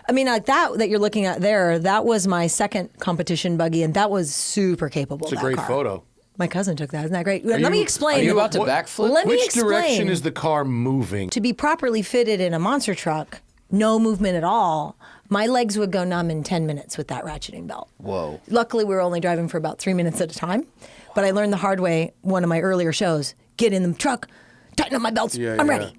I mean, like that you're looking at there, that was my second competition buggy, and that was super capable. It's a great photo. My cousin took that. Isn't that great? Let me explain. Are you about to backflip? Let me Which explain. direction is the car moving? To be properly fitted in a monster truck, no movement at all, my legs would go numb in 10 minutes with that ratcheting belt. Whoa. Luckily, we were only driving for about 3 minutes at a time. But I learned the hard way, one of my earlier shows, get in the truck, tighten up my belts, I'm ready.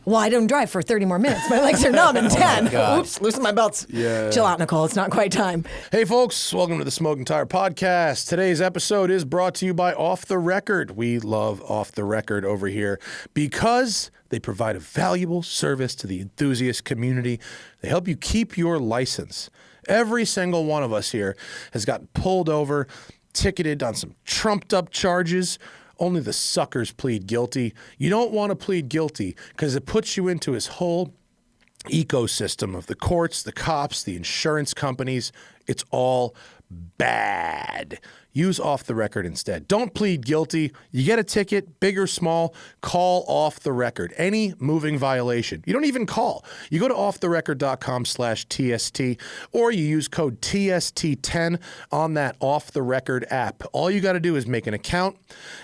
Well, I don't drive for 30 more minutes. My legs are numb in 10. Oops, loosen my belts. Chill out, Nicole. It's not quite time. Hey, folks. Welcome to the Smoking Tire Podcast. Today's episode is brought to you by Off the Record. We love Off the Record over here because they provide a valuable service to the enthusiast community. They help you keep your license. Every single one of us here has gotten pulled over, ticketed on some trumped up charges. Only the suckers plead guilty. You don't want to plead guilty because it puts you into his whole ecosystem of the courts, the cops, the insurance companies. It's all bad. Use Off the Record instead. Don't plead guilty. You get a ticket, big or small, call Off the Record. Any moving violation. You don't even call. You go to offtherecord.com/TST or you use code TST10 on that Off the Record app. All you got to do is make an account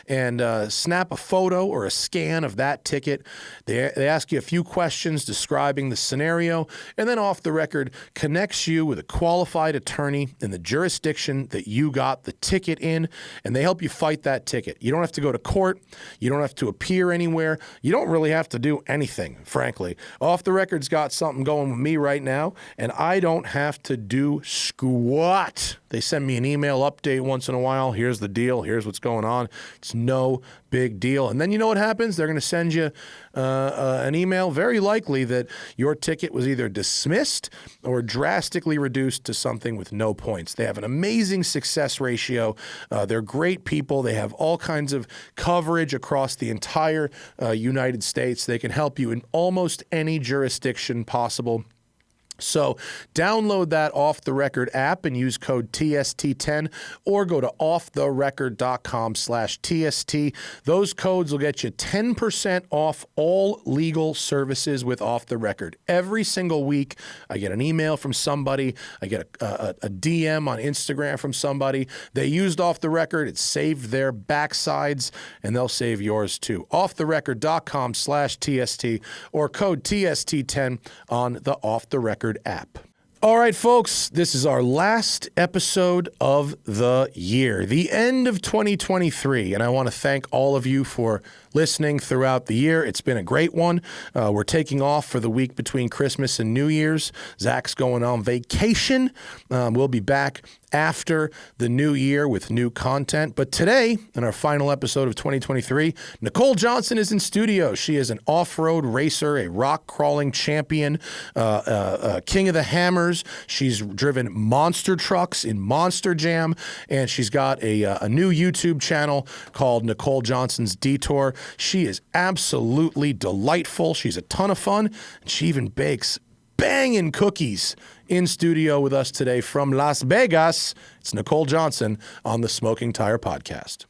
and snap a photo or a scan of that ticket. They ask you a few questions describing the scenario, and then Off the Record connects you with a qualified attorney in the jurisdiction that you got the ticket in, and they help you fight that ticket. You don't have to go to court. You don't have to appear anywhere. You don't really have to do anything, frankly. Off the Record's got something going with me right now, and I don't have to do squat. They send me an email update once in a while. Here's the deal. Here's what's going on. It's no big deal. And then you know what happens? They're going to send you an email, very likely that your ticket was either dismissed or drastically reduced to something with no points. They have an amazing success ratio. They're great people. They have all kinds of coverage across the entire United States. They can help you in almost any jurisdiction possible. So download that Off the Record app and use code TST10 or go to offtherecord.com/TST. Those codes will get you 10% off all legal services with Off the Record. Every single week, I get an email from somebody. I get a DM on Instagram from somebody. They used Off the Record. It saved their backsides, and they'll save yours too. Offtherecord.com/TST or code TST10 on the Off the Record app. All right, folks, this is our last episode of the year, the end of 2023, and I want to thank all of you for listening throughout the year. It's been a great one. We're taking off for the week between Christmas and New Year's. Zach's going on vacation. We'll be back after the new year with new content. But today, in our final episode of 2023, Nicole Johnson is in studio. She is an off-road racer, a rock-crawling champion, king of the hammers. She's driven monster trucks in Monster Jam, and she's got a new YouTube channel called Nicole Johnson's Detour. She is absolutely delightful. She's a ton of fun, and she even bakes banging cookies in studio with us today from Las Vegas. It's Nicole Johnson on the Smoking Tire Podcast.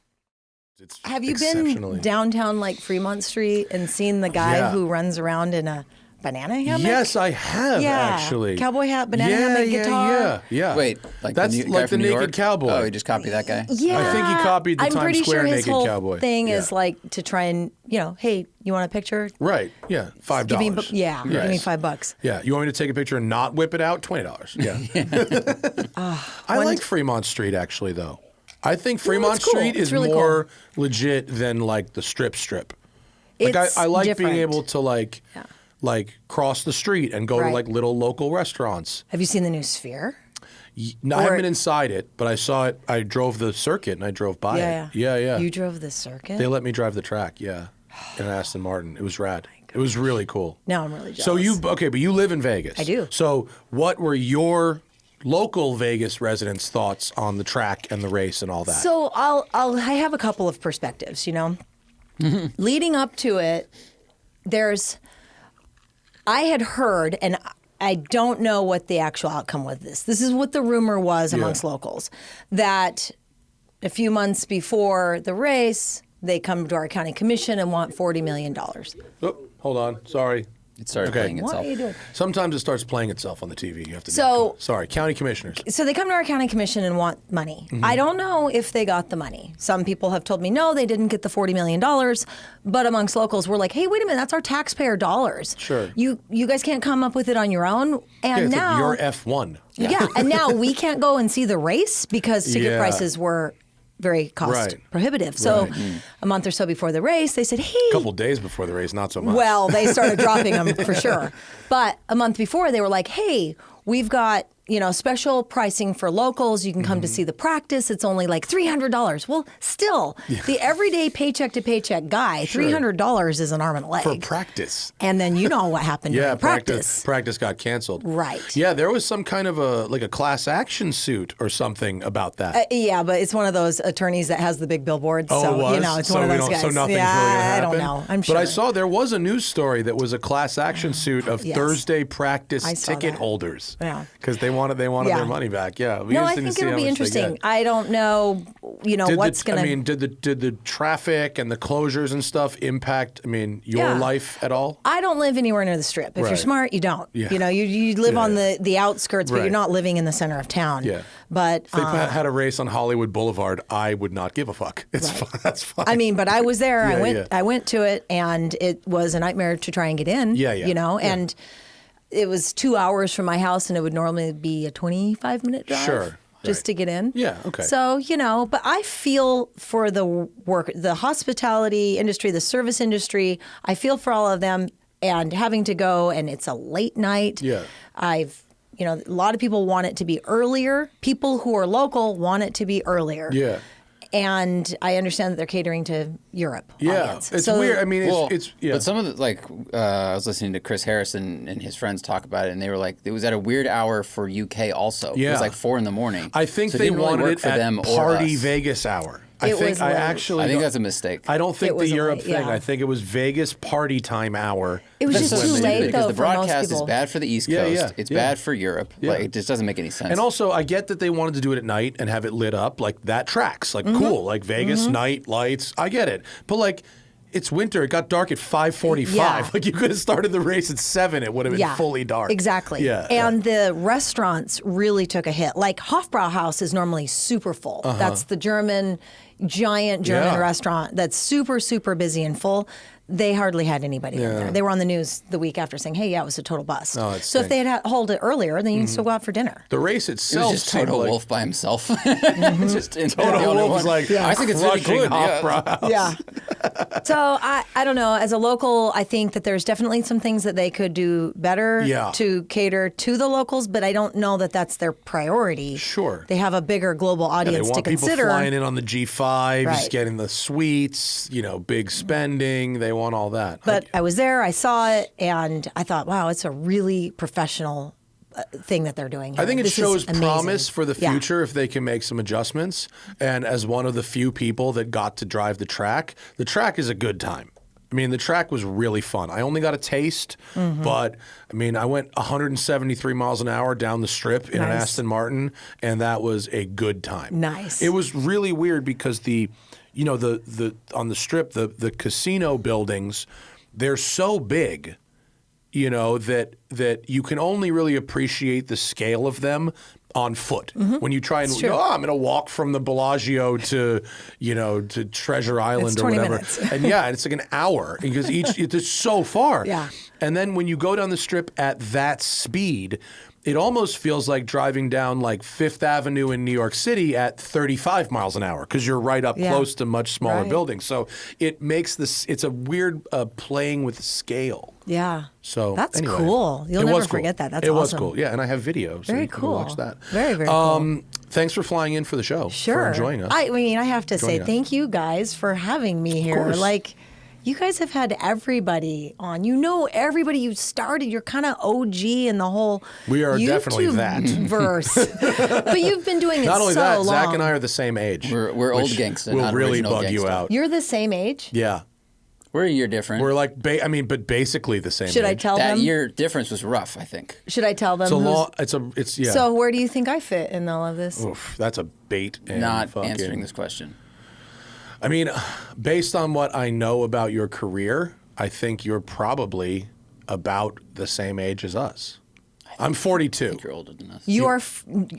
Have you been downtown like Fremont Street and seen the guy who runs around in a banana hammock? Yes, I have, actually. Cowboy hat, banana hammock, guitar. Yeah. Wait, like that's the like the New Naked York? Cowboy. Oh, he just copied that guy? Yeah. I think he copied the I'm Times pretty Square sure his Naked whole Cowboy. thing is like to try and, hey, you want a picture? Right, yeah, $5. Give me, give me $5. Yeah, you want me to take a picture and not whip it out? $20. Yeah. I like Fremont Street, actually, though. I think Fremont Street is really more legit than like the strip. Like I like different. being able to like cross the street and go to like little local restaurants. Have you seen the new Sphere? No, I haven't been inside it, but I saw it. I drove the circuit and I drove by it. Yeah. You drove the circuit? They let me drive the track, in an Aston Martin. It was rad. It was really cool. Now I'm really jealous. So but you live in Vegas. I do. So what were your local Vegas residents' thoughts on the track and the race and all that? So I have a couple of perspectives, Leading up to it, I had heard, and I don't know what the actual outcome was this. This is what the rumor was amongst locals, that a few months before the race, they come to our county commission and want $40 million. Oh, hold on. Sorry. It started playing What itself. are you doing? Sometimes it starts playing itself on the TV. You have to. So- sorry, county commissioners. So they come to our county commission and want money. Mm-hmm. I don't know if they got the money. Some people have told me no, they didn't get the $40 million. But amongst locals, we're like, hey, wait a minute, that's our taxpayer dollars. Sure. You guys can't come up with it on your own. And Yeah, it's now like your F1. Yeah, and now we can't go and see the race because ticket Yeah. prices were very cost Right. prohibitive. So a month or so before the race, they said, hey. A couple days before the race, not so much. Well, they started dropping them for sure. But a month before, they were like, hey, we've got, special pricing for locals. You can come to see the practice. It's only like $300. Well, still, the everyday paycheck to paycheck guy, $300 is an arm and a leg. for practice. And then you know what happened Yeah, during practice. practice got canceled. Right. Yeah, there was some kind of a class action suit or something about that. Yeah, but it's one of those attorneys that has the big billboards. Oh, so, it was? it's So one of we those don't- guys. so nothing's yeah, really gonna I happen? don't know. I'm sure. But I saw there was a news story that was a class action suit of Yes. Thursday practice I saw ticket that. holders. Yeah. Because they wanted Yeah. their money back. Yeah. No, I think it'll be interesting. I don't know, what's going to... Did the traffic and the closures and stuff impact, your Yeah. life at all? I don't live anywhere near the Strip. If you're Right. smart, you don't. Yeah. You live on Yeah. the outskirts, but Right. you're not living in the center of town. Yeah. But If they had a race on Hollywood Boulevard, I would not give a fuck. It's Right. fine. That's fine. but I was there. Yeah, I went to it, and it was a nightmare to try and get in. Yeah. And it was 2 hours from my house, and it would normally be a 25-minute drive. Sure. Just Right. to get in. Yeah, okay. So, but I feel for the work, the hospitality industry, the service industry, I feel for all of them, and having to go, and it's a late night. Yeah. A lot of people want it to be earlier. People who are local want it to be earlier. Yeah. And I understand that they're catering to Europe. Yeah. audience. It's So- weird. Well, it's yeah. But some of the I was listening to Chris Harrison and his friends talk about it, and they were like, it was at a weird hour for UK also. It Yeah. was like 4 a.m. I think So it they didn't really wanted work it for at them or Party us. Vegas hour. It was late. I think that's a mistake. I don't think It the was a Europe late- thing. yeah. I think it was Vegas party time hour. It was That's just so too stupid late, because though, the for most broadcast is people. bad for the East Yeah, Coast. yeah, It's yeah. bad for Europe. Yeah. Like, it just doesn't make any sense. And also, I get that they wanted to do it at night and have it lit up. Like, that tracks. Like, Mm-hmm. cool. Like, Vegas, night, lights. I get it. But, like, it's winter. It got dark at 5:45. Yeah. Like, you could have started the race at 7. It would have been fully dark. Exactly. Yeah. And the restaurants really took a hit. Like Hofbrauhaus is normally super full. That's the giant German Yeah. restaurant that's super, super busy and full. They hardly had anybody in there. They were on the news the week after saying, hey, yeah, it was a total bust. Oh, it so if they stinks. had hold it earlier, then you can still go out for dinner. The race it itself was just seemed Toto like... Wolff by himself. Just the Toto only Wolff was one. like, I think it's really crushing good. Yeah. Hofbrauhaus. Yeah. So I don't know. As a local, I think that there's definitely some things that they could do better Yeah. to cater to the locals, but I don't know that that's their priority. Sure. They have a bigger global Yeah, audience they want to people consider. flying in on the G5s, Right. getting the suites, big spending. They want all that. But I was there, I saw it, and I thought, wow, it's a really professional thing that they're doing here. I think it This is shows amazing. promise for the Yeah. future if they can make some adjustments. And as one of the few people that got to drive the track is a good time. The track was really fun. I only got a taste, Mm-hmm. but I went 173 miles an hour down the strip in an Nice. Aston Martin, and that was a good time. Nice. It was really weird because the on the strip, the casino buildings, they're so big, that you can only really appreciate the scale of them on foot. When you try and true. I'm going to walk from the Bellagio to to Treasure Island It's or 20 whatever, minutes. and it's like an hour because it's so far. Yeah. And then when you go down the strip at that speed, it almost feels like driving down like Fifth Avenue in New York City at 35 miles an hour because you're right up Yeah. close to much smaller Right. buildings. So it makes this. It's a weird playing with scale. Yeah. So that's anyway, cool. You'll it never was cool. forget that. That's it awesome. was cool. Yeah, and I have video, so Very you can cool. watch that. Very, very cool. Thanks for flying in for the show. Sure. For enjoying us. I have to say Joining us. thank you guys for having me here. course. Like, you guys have had everybody on. Everybody you started. You're kind of OG in the whole We are definitely YouTube that. verse. But you've been doing it Not only so that, long. Zach and I are the same age. We're old which gangsta, will not really original bug you gangsta. out. You're the same age. Yeah. We're a year different. We're like, but basically the same Should I age. tell that them? year difference was rough, I think. Should I tell them? It's a who's- long, it's yeah. So where do you think I fit in all of this? Oof, that's a bait. And Not fucking, answering this question. Based on what I know about your career, I think you're probably about the same age as us. I'm 42. I think you're older than us.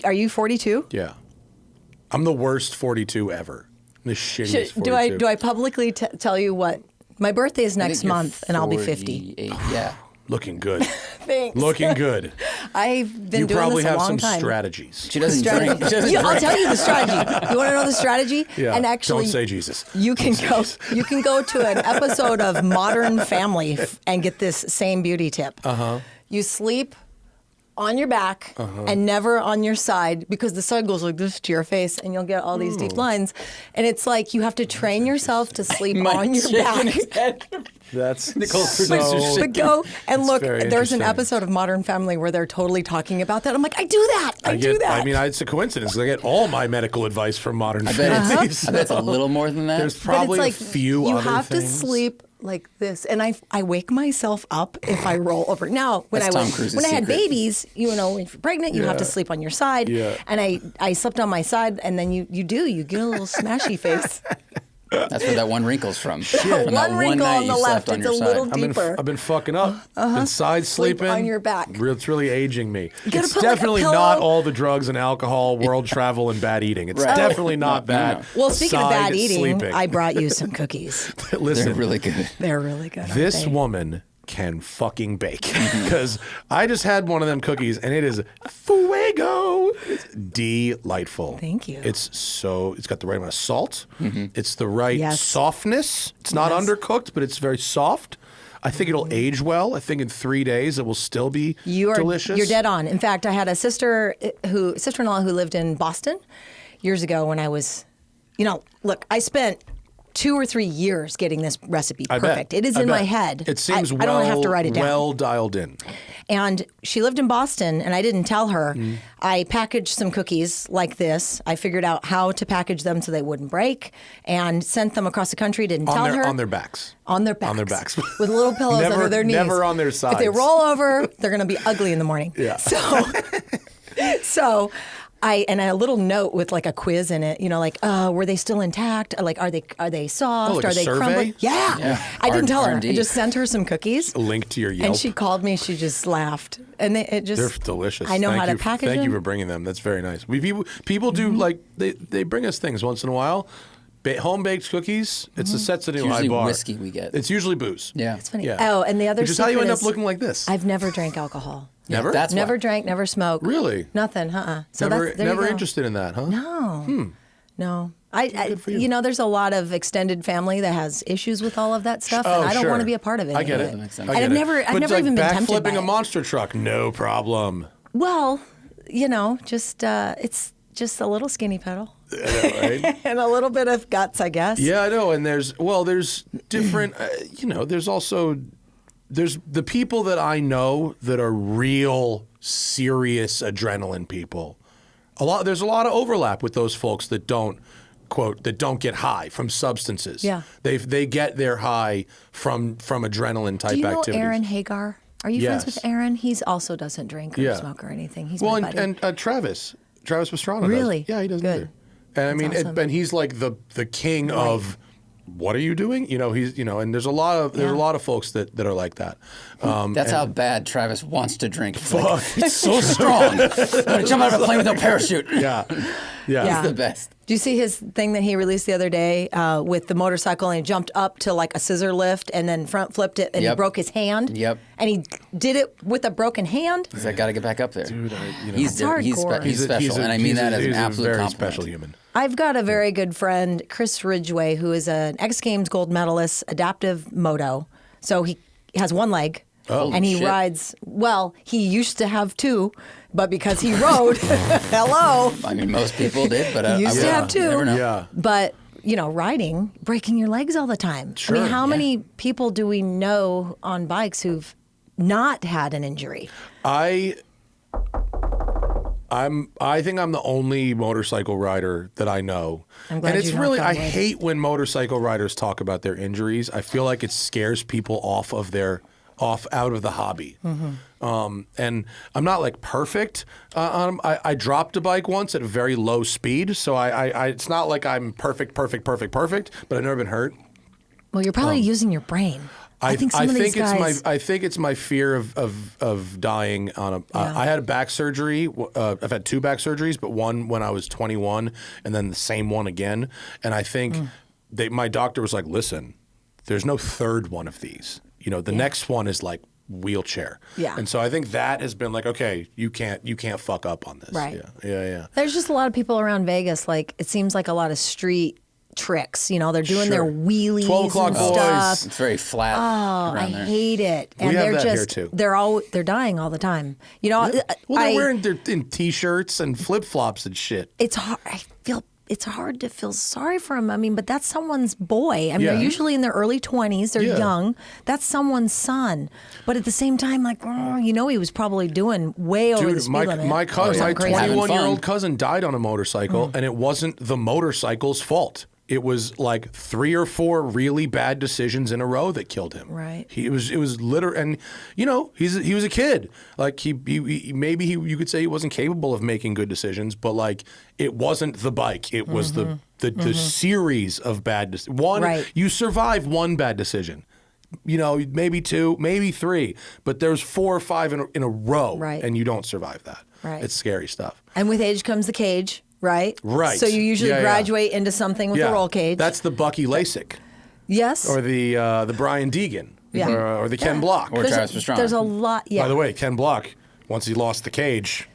Are you 42? Yeah. I'm the worst 42 ever. The shittiest 42. Do I publicly tell you what? My birthday is I next think you're month, and I'll be 50. 48. Yeah. Looking good. Thanks. Looking good. I've been You doing probably this a have long some time. strategies. She doesn't drink. She doesn't Yeah, I'll drink. tell you the strategy. You want to know the strategy? Yeah. And actually, Don't say Jesus. You can go. You can go to an episode of Modern Family and get this same beauty tip. You sleep on your back and never on your side, because the side goes like this to your face, and you'll get all these deep lines. And it's like you have to train yourself to sleep on your back. That's Nicole's so... producer But go and look. very There's an interesting. episode of Modern Family where they're totally talking about that. I'm like, I do that. I do that. I mean, it's a coincidence. I get all my medical advice from Modern I bet Family. it's, I bet it's a little more than that. There's But probably it's a like few you other have things. to sleep like this, and I wake myself up if I roll over. Now, when That's I Tom was Cruise's when I had secret. babies, you know, if you're pregnant, you have to sleep on your side. Yeah. And I slept on my side, and then you get a little smashy face. That's where that one wrinkle's from. From that One wrinkle night on the you left, slept on it's your a side. little I've been fucking up. Been side Sleep sleeping. on your back. It's really aging me. gotta It's put, like, a definitely pillow- not all the drugs and alcohol, world travel, and bad eating. It's Right. definitely not No, that. no. Well, speaking of Side bad eating, sleeping. I brought you some cookies. Listen, They're really good. They're really good. aren't this they? woman can fucking bake, because I just had one of them cookies and it is fuego. It's delightful. Thank you. It's got the right amount of salt. It's the right Yes. softness. It's not Yes. undercooked, but it's very soft. I think it'll age well. I think in 3 days it will still be delicious. You're dead on. In fact, I had a sister-in-law who lived in Boston years ago when I was, look, I spent 2 or 3 years getting this recipe I bet. perfect. It is I in my bet. head. It seems I don't have to write it down. well dialed in. And she lived in Boston, and I didn't tell her. Mm. I packaged some cookies like this. I figured out how to package them so they wouldn't break, and sent them across the country. Didn't tell her. On their backs. On their backs. On their backs. With little pillows Never- under their knees. never on their If they sides. roll over, they're going to be ugly in the morning. Yeah. So I a little note with like a quiz in it, were they still intact? Like, are they soft? like are a they survey? crumbly? Yeah. Yeah. I didn't tell her. R&D. I just sent her some cookies. A link to your Yelp. And she called me. She just laughed, and They're delicious. I know Thank how to you- package Thank you them. for bringing them. That's very nice. People do like they bring us things once in a while. Home baked cookies. It's a sets a new high usually bar. whiskey we get. It's usually booze. Yeah. It's funny. Yeah. Oh, and the other Which is how you secret end up is looking like this. I've never drank alcohol. Never? That's Never why. drank, never smoked. Really? Nothing. So never that's, there you never go. interested in that, huh? No. I for you. there's a lot of extended family that has issues with all of that stuff, Oh, and I don't sure. want to be a part of it. I get it. That makes sense. I And get I've it. never But even been tempted backflipping by a it. monster truck, no problem. Well, just it's just a little skinny pedal Right? and a little bit of guts, I guess. Yeah, I know. And there's different. There's the people that I know that are real serious adrenaline people. There's a lot of overlap with those folks that don't get high from substances. Yeah. They get their high from adrenaline type Do you know activities. Aaron Hagar? Are you friends Yes. with Aaron? He's also doesn't drink or Yeah. smoke or anything. He's Well, my buddy. and Travis Pastrana. Really? Does. Yeah, he does. Good. Either. And I mean, awesome. and he's like the king of. What are you doing? He's and there's a lot of folks that are like that. That's how bad Travis wants to drink. It's like, it's so strong. I'm going to jump out of a plane with no parachute. Yeah. Yeah. He's the best. Do you see his thing that he released the other day with the motorcycle, and he jumped up to like a scissor lift and then front flipped it, and he Yep. broke his hand? Yep. And he did it with a broken hand? He's like, got to get back up there. Dude, he's That's hardcore. he's special, and I mean that as an absolute very compliment. special human. I've got a very good friend, Chris Ridgway, who is an X Games gold medalist, adaptive moto. So he has one leg. Oh, and he shit. rides, well, he used to have two, but because he rode, hello. I mean, most people did, but He used to have you never two. know. Yeah. But, riding, breaking your legs all the time. Sure, I mean, how yeah. many people do we know on bikes who've not had an injury? I think I'm the only motorcycle rider that I know. I'm glad and it's you really, knocked I on wood. hate when motorcycle riders talk about their injuries. I feel like it scares people out of the hobby. Mm-hmm. And I'm not like perfect. I dropped a bike once at a very low speed. So it's not like I'm perfect, but I've never been hurt. Well, you're probably using your brain. I think some of these guys. I think it's my fear of dying on a. I had a back surgery. I've had 2 back surgeries, but one when I was 21, and then the same one again. And I think my doctor was like, "Listen, there's no third one of these. You know, the next one is like wheelchair." Yeah. And so I think that has been like, okay, you can't fuck up on this. Right. Yeah. There's just a lot of people around Vegas. Like it seems like a lot of street tricks. You know, they're doing their wheelies 12 o'clock and boys. stuff. It's very flat. Oh, I around there. hate it. And We have they're that here, just too. they're dying all the time. You know, Well, they're wearing their in t-shirts and flip flops and shit. it's hard. I feel it's hard to feel sorry for them. I mean, but that's someone's boy. I mean, Yeah. they're usually in their early 20s. They're Yeah. young. That's someone's son. But at the same time, like, you know, he was probably doing way over the Dude, speed my limit. my or cousin, my something crazy. 21-year-old cousin died on a motorcycle, and it wasn't the motorcycle's fault. It was like 3 or 4 really bad decisions in a row that killed him. Right. It was literally, and you know, he was a kid. Like he you could say he wasn't capable of making good decisions, but like it wasn't the bike. It was the series of bad decisions. Right. You survive one bad decision. You know, maybe 2, maybe 3, but there's 4 or 5 in a row, Right. and you don't survive that. Right. It's scary stuff. And with age comes the cage, right? Right. So you usually Yeah. graduate into something with a roll cage. That's the Bucky Lasik yes. or the Brian Deegan Yeah. or the Ken Block. Or Travis Pastrana. There's a lot. Yeah. By the way, Ken Block, once he lost the cage,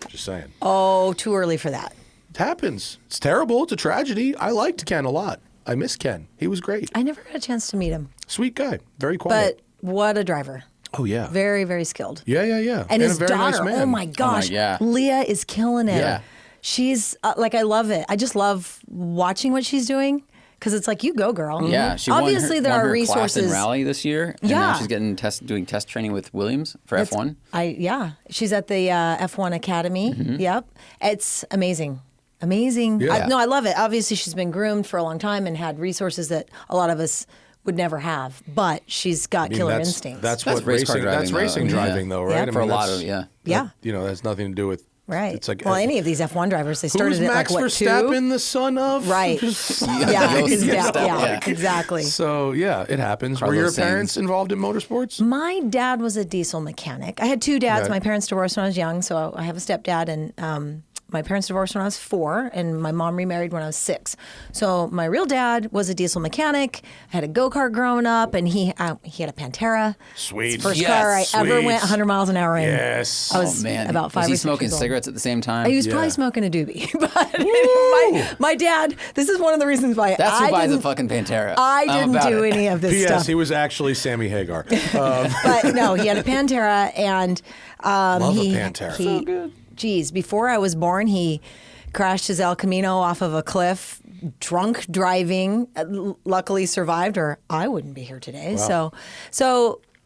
just saying. Oh, too early for that. It happens. It's terrible. It's a tragedy. I liked Ken a lot. I miss Ken. He was great. I never got a chance to meet him, Sweet guy. Very quiet. but what a driver. Oh, yeah. Very, very skilled. Yeah. And his a very daughter, nice man. oh my gosh, yeah. Leah is killing it. Yeah. She's like, I love it. I just love watching what she's doing because it's like, you go, girl. Yeah, she Obviously, won there her are class resources. in rally this year, and Yeah. now she's getting doing test training with Williams for F1. She's at the F1 Academy. Mm-hmm. Yep, it's amazing. Amazing. Yeah. I love it. Obviously, she's been groomed for a long time and had resources that a lot of us would never have. But she's got I mean, killer that's- instincts. That's That's what race car racing. That's driving, though. racing Yeah. driving, though, right? Yeah. For a lot that's- of yeah. Yeah. You know, that has nothing to do with. Right. It's like well, any of these F1 drivers, they started who's at Max like what, Verstappen, 2? the son of? Right. Yeah, his dad- yeah. exactly. So yeah, it happens. Were Carlos your Sainz. parents involved in motorsports? My dad was a diesel mechanic. I had 2 dads. Right. My parents divorced when I was young, so I have a stepdad, and my parents divorced when I was 4, and my mom remarried when I was 6. So my real dad was a diesel mechanic. I had a go-kart growing up, and he had a Pantera. Sweet. It's the first Yes. car I ever Sweet. went 100 miles an hour in. Yes. I was Oh man, about 5 was or he 6 smoking years old. cigarettes at the same time? He was Yeah. probably smoking a doobie, but my dad. This is one of the reasons why That's who I buys a didn't. fucking Pantera. I I'm didn't about do it. any of this P.S. stuff. He was actually Sammy Hagar. But no, he had a Pantera, and Love he, a Pantera. He, So good. Geez, before I was born, he crashed his El Camino off of a cliff, drunk driving. Luckily survived, or I wouldn't be here today. So.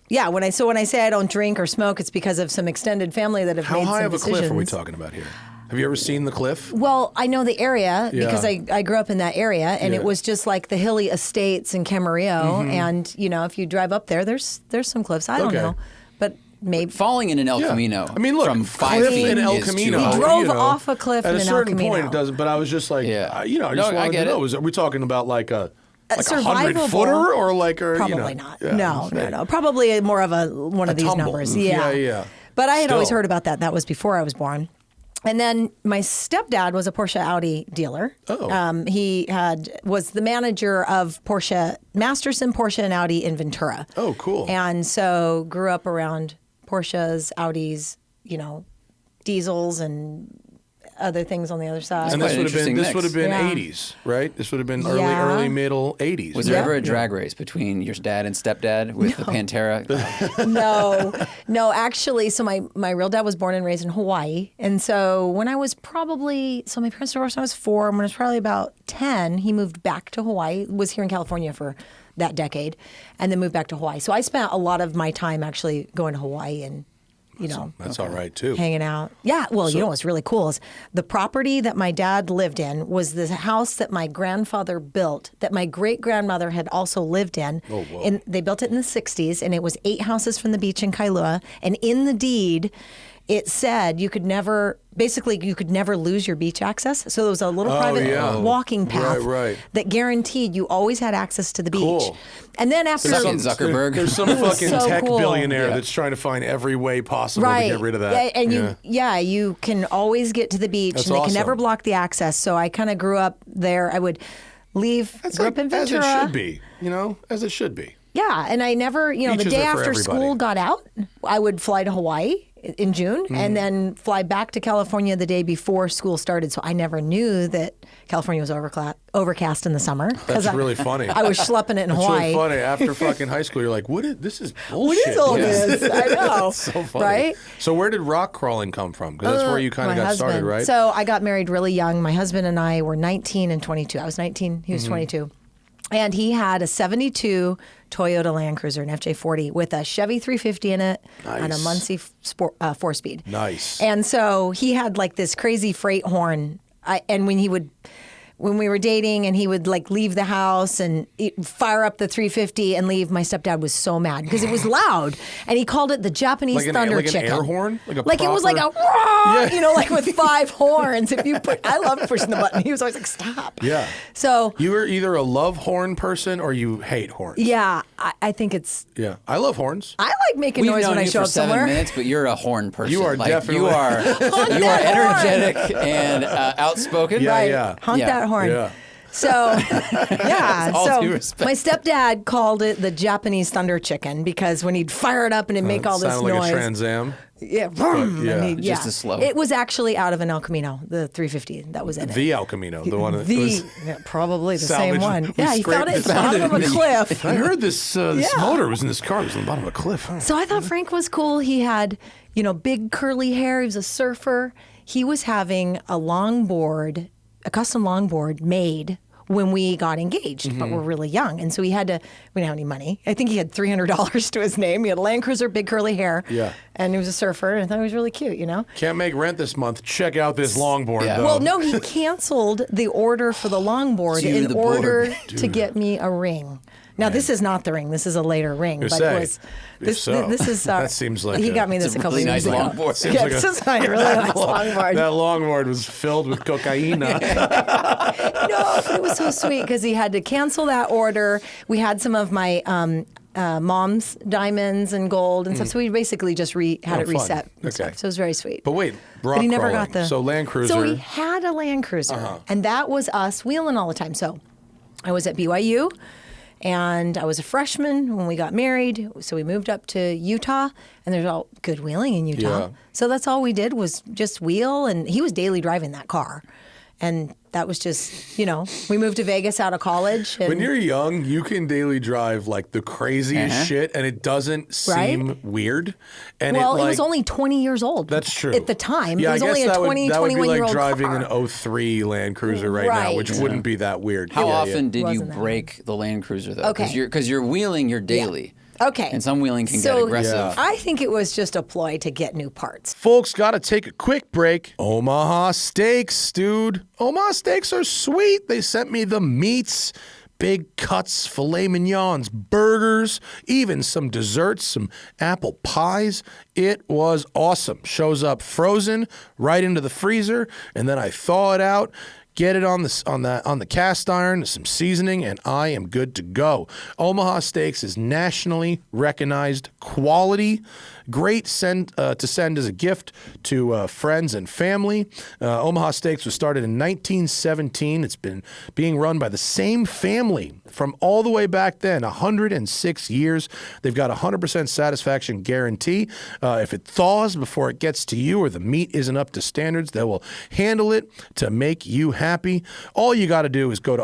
Yeah, when I say I don't drink or smoke, it's because of some extended family that have How made high some of a decisions. cliff are we talking about here? Have you ever seen the cliff? Well, I know the area because Yeah. I grew up in that area, and Yeah. it was just like the hilly estates in Camarillo. And you know, if you drive up there, there's some cliffs. I don't Okay. know, but maybe Falling in an El Yeah. Camino. I mean, look, from 5 cliff feet in El is too Camino. high. He drove you know, off a cliff at in a an El certain point. Camino. It doesn't. But I was just like, Yeah. I just No, I wanted get to know: it. are we talking about like a 100 survivable. footer or like a Probably you know, not. yeah, No. Probably more of one of these tumble. numbers. Yeah. But I had always Still. heard about that. That was before I was born. And then my stepdad was a Porsche Audi dealer. Oh. He was the manager of Porsche, Masterson, Porsche, and Audi in Ventura. Oh, cool. And so grew up around Porsches, Audis, you know, diesels and other things on the other side. And quite this an would have been interesting mix. Yeah. 80s, right? This would have been Yeah. early middle 80s. Was right? there ever a drag race between your dad and stepdad with the Pantera? No, actually, so my real dad was born and raised in Hawaii. And so when I was my parents divorced when I was 4, and when I was probably about 10, he moved back to Hawaii, was here in California for that decade, and then moved back to Hawaii. So I spent a lot of my time actually going to Hawaii and, you know, That's all right, too. hanging out. Yeah. Well, you know what's really cool is the property that my dad lived in was the house that my grandfather built that my great grandmother had also lived in. Oh, whoa. And they built it in the 60s, and it was 8 houses from the beach in Kailua. And in the deed, it said you could never lose your beach access. So there was a little private walking path that guaranteed you always had access to the beach. Cool. And then after Zuckerberg. There's some fucking so tech cool. billionaire that's trying to find every way possible to get rid of that. And you can always get to the beach, That's and they awesome. can never block the access. So I kind of grew up there. I would leave. Grew up in Ventura. As it should be, as it should be. Yeah, and I never, the Beaches day are for after everybody. school got out, I would fly to Hawaii in June and then fly back to California the day before school started. So I never knew that California was overcast in the summer. That's really funny. I was schlepping it in It's Hawaii. really funny. After fucking high school, you're like, this is bullshit. What is all this? I know. It's so funny. Right? So where did rock crawling come from? Because that's where you kind of My got started, husband. right? So I got married really young. My husband and I were 19 and 22. I was 19. He was 22. And he had a 72 Toyota Land Cruiser, an FJ40, with a Chevy 350 in it and a Nice. Muncie 4-speed. Nice. And so he had like this crazy freight horn. And when we were dating and he would like leave the house and fire up the 350 and leave, my stepdad was so mad because it was loud. And he called it the Japanese thunder like chicken. an air horn? Like it was like a, like with 5 horns. I love pushing the button. He was always like, stop. Yeah. So You were either a love horn person or you hate horns. yeah, I think it's, Yeah. I love horns. I like making We've noise known when I you show for up 7 somewhere. minutes, but you're a horn person. You are definitely- you are energetic and outspoken. Yeah, Right. yeah. Honk Yeah. that horn. Yeah. So, yeah. all due So respect. my stepdad called it the Japanese thunder chicken because when he'd fire it up and it'd make all this Sounded noise. like a Trans Am. Yeah, vroom, yeah. and Just as slow. It was actually out of an El Camino, the 350 that was in it. The El Camino, the one that was Probably the salvaged. same one. We Yeah, he found it at the bottom of a cliff. I heard this Yeah. motor was in this car. It was on the bottom of a cliff. Huh? So I thought Frank was cool. He had, big curly hair. He was a surfer. He was having a custom longboard made when we got engaged, but we're really young. And so we didn't have any money. I think he had $300 to his name. He had a Land Cruiser, big curly hair. Yeah. And he was a surfer. And I thought he was really cute, Can't make rent this month. Check out this longboard, Yeah. though. Well, no, he canceled the order for the longboard To in the board. order to get me a ring. Now, this is not the ring. This is a later ring. But say, it was. if This so, is. that seems like he a- got me it's this a a couple really years nice ago. longboard. Seems Yeah, like this a- is a really nice longboard. That longboard was filled with cocaine. No, but it was so sweet because he had to cancel that order. We had some of my mom's diamonds and gold and stuff, so we basically just had it fun. reset. And Okay. stuff. So it was very sweet. But wait, rock But he never crawling. got the. So Land Cruiser. So he had a Land Cruiser, and that was us wheeling all the time. So I was at BYU. And I was a freshman when we got married, so we moved up to Utah, and there's all good wheeling in Utah. Yeah. So that's all we did was just wheel, and he was daily driving that car. And that was just, we moved to Vegas out of college. And When you're young, you can daily drive like the craziest shit, and it doesn't seem weird. And well, it was only 20 years old. That's true. At the time. Yeah, it was I guess only a 20, that would be 21-year-old like driving car. an 03 Land Cruiser right now, Right. which wouldn't be that weird. How Yeah, often did you Wasn't that break the Land Cruiser though? Okay. Because you're wheeling your daily. Okay. And some wheeling can So get aggressive. Yeah. I think it was just a ploy to get new parts. Folks, got to take a quick break. Omaha Steaks, dude. Omaha Steaks are sweet. They sent me the meats, big cuts, filet mignons, burgers, even some desserts, some apple pies. It was awesome. Shows up frozen right into the freezer, and then I thaw it out. Get it on the cast iron, some seasoning, and I am good to go. Omaha Steaks is nationally recognized quality. Great to send as a gift to friends and family. Omaha Steaks was started in 1917. It's been being run by the same family from all the way back then, 106 years. They've got a 100% satisfaction guarantee. If it thaws before it gets to you or the meat isn't up to standards, they will handle it to make you happy. All you got to do is go to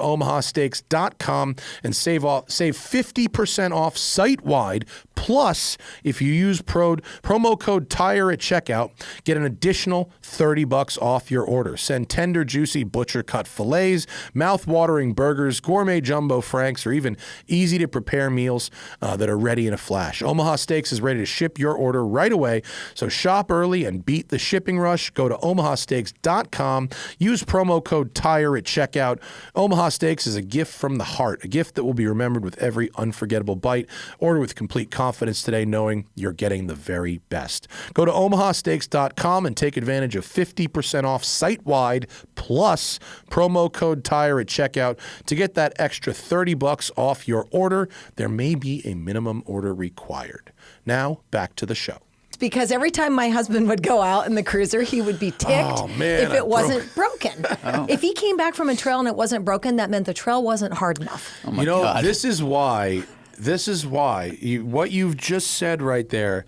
omahasteaks.com and save 50% off site-wide. Plus, if you use promo code TIRE at checkout, get an additional $30 off your order. Send tender, juicy butcher-cut fillets, mouth-watering burgers, gourmet jumbo franks, or even easy-to-prepare meals that are ready in a flash. Omaha Steaks is ready to ship your order right away, so shop early and beat the shipping rush. Go to omahasteaks.com. Use promo code TIRE at checkout. Omaha Steaks is a gift from the heart, a gift that will be remembered with every unforgettable bite. Order with complete confidence today, knowing you're getting the very best. Go to omahasteaks.com and take advantage of 50% off site-wide plus promo code TIRE at checkout to get that extra $30 off your order. There may be a minimum order required. Now, back to the show. Because every time my husband would go out in the cruiser, he would be ticked if it wasn't broken. If he came back from a trail and it wasn't broken, that meant the trail wasn't hard enough. Oh my God. This is why what you've just said right there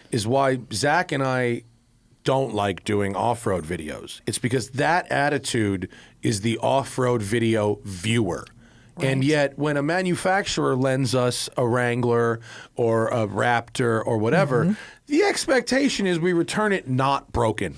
is why Zach and I don't like doing off-road videos. It's because that attitude is the off-road video viewer. Right. And yet, when a manufacturer lends us a Wrangler or a Raptor or whatever, the expectation is we return it not broken.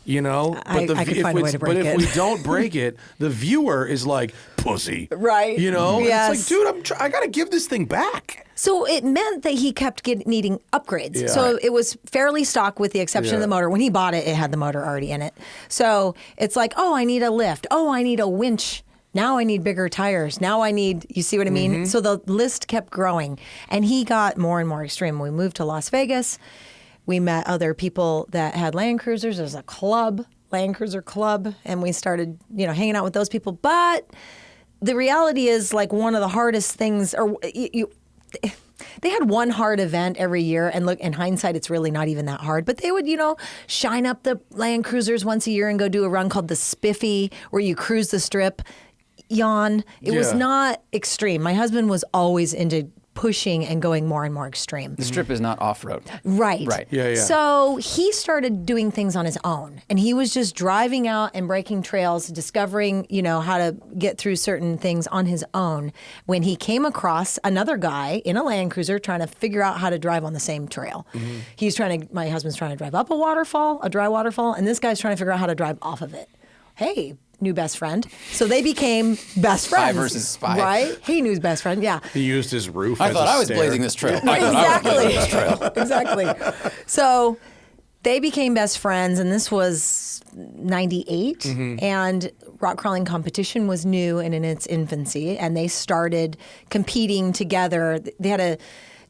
You know, I could find a way to break it. But if we don't break it, the viewer is like, pussy. Right. You know? Yes. It's like, dude, I got to give this thing back. So it meant that he kept needing upgrades. Yeah. So it was fairly stock with the exception of the motor. When he bought it, it had the motor already in it. So it's like, oh, I need a lift. Oh, I need a winch. Now I need bigger tires. Now I need, you see what I mean? So the list kept growing. And he got more and more extreme. We moved to Las Vegas. We met other people that had Land Cruisers. There's a club, Land Cruiser Club. And we started, hanging out with those people. But the reality is, like, one of the hardest things, they had one hard event every year, and look, in hindsight, it's really not even that hard. But they would, shine up the Land Cruisers once a year and go do a run called the Spiffy, where you cruise the strip. Yawn. It was not extreme. My husband was always into pushing and going more and more extreme. The strip is not off-road. Right. Right. Yeah. So he started doing things on his own, and he was just driving out and breaking trails, discovering, how to get through certain things on his own, when he came across another guy in a Land Cruiser trying to figure out how to drive on the same trail. My husband's trying to drive up a dry waterfall, and this guy's trying to figure out how to drive off of it. Hey, new best friend. So they became best friends. 5 versus 5. Right? He knew his best friend, yeah. He used his roof I as thought a I was stair. blazing this trail. I thought I was blazing this trail. Exactly. So they became best friends, and this was 98, and rock crawling competition was new and in its infancy, and they started competing together. They had a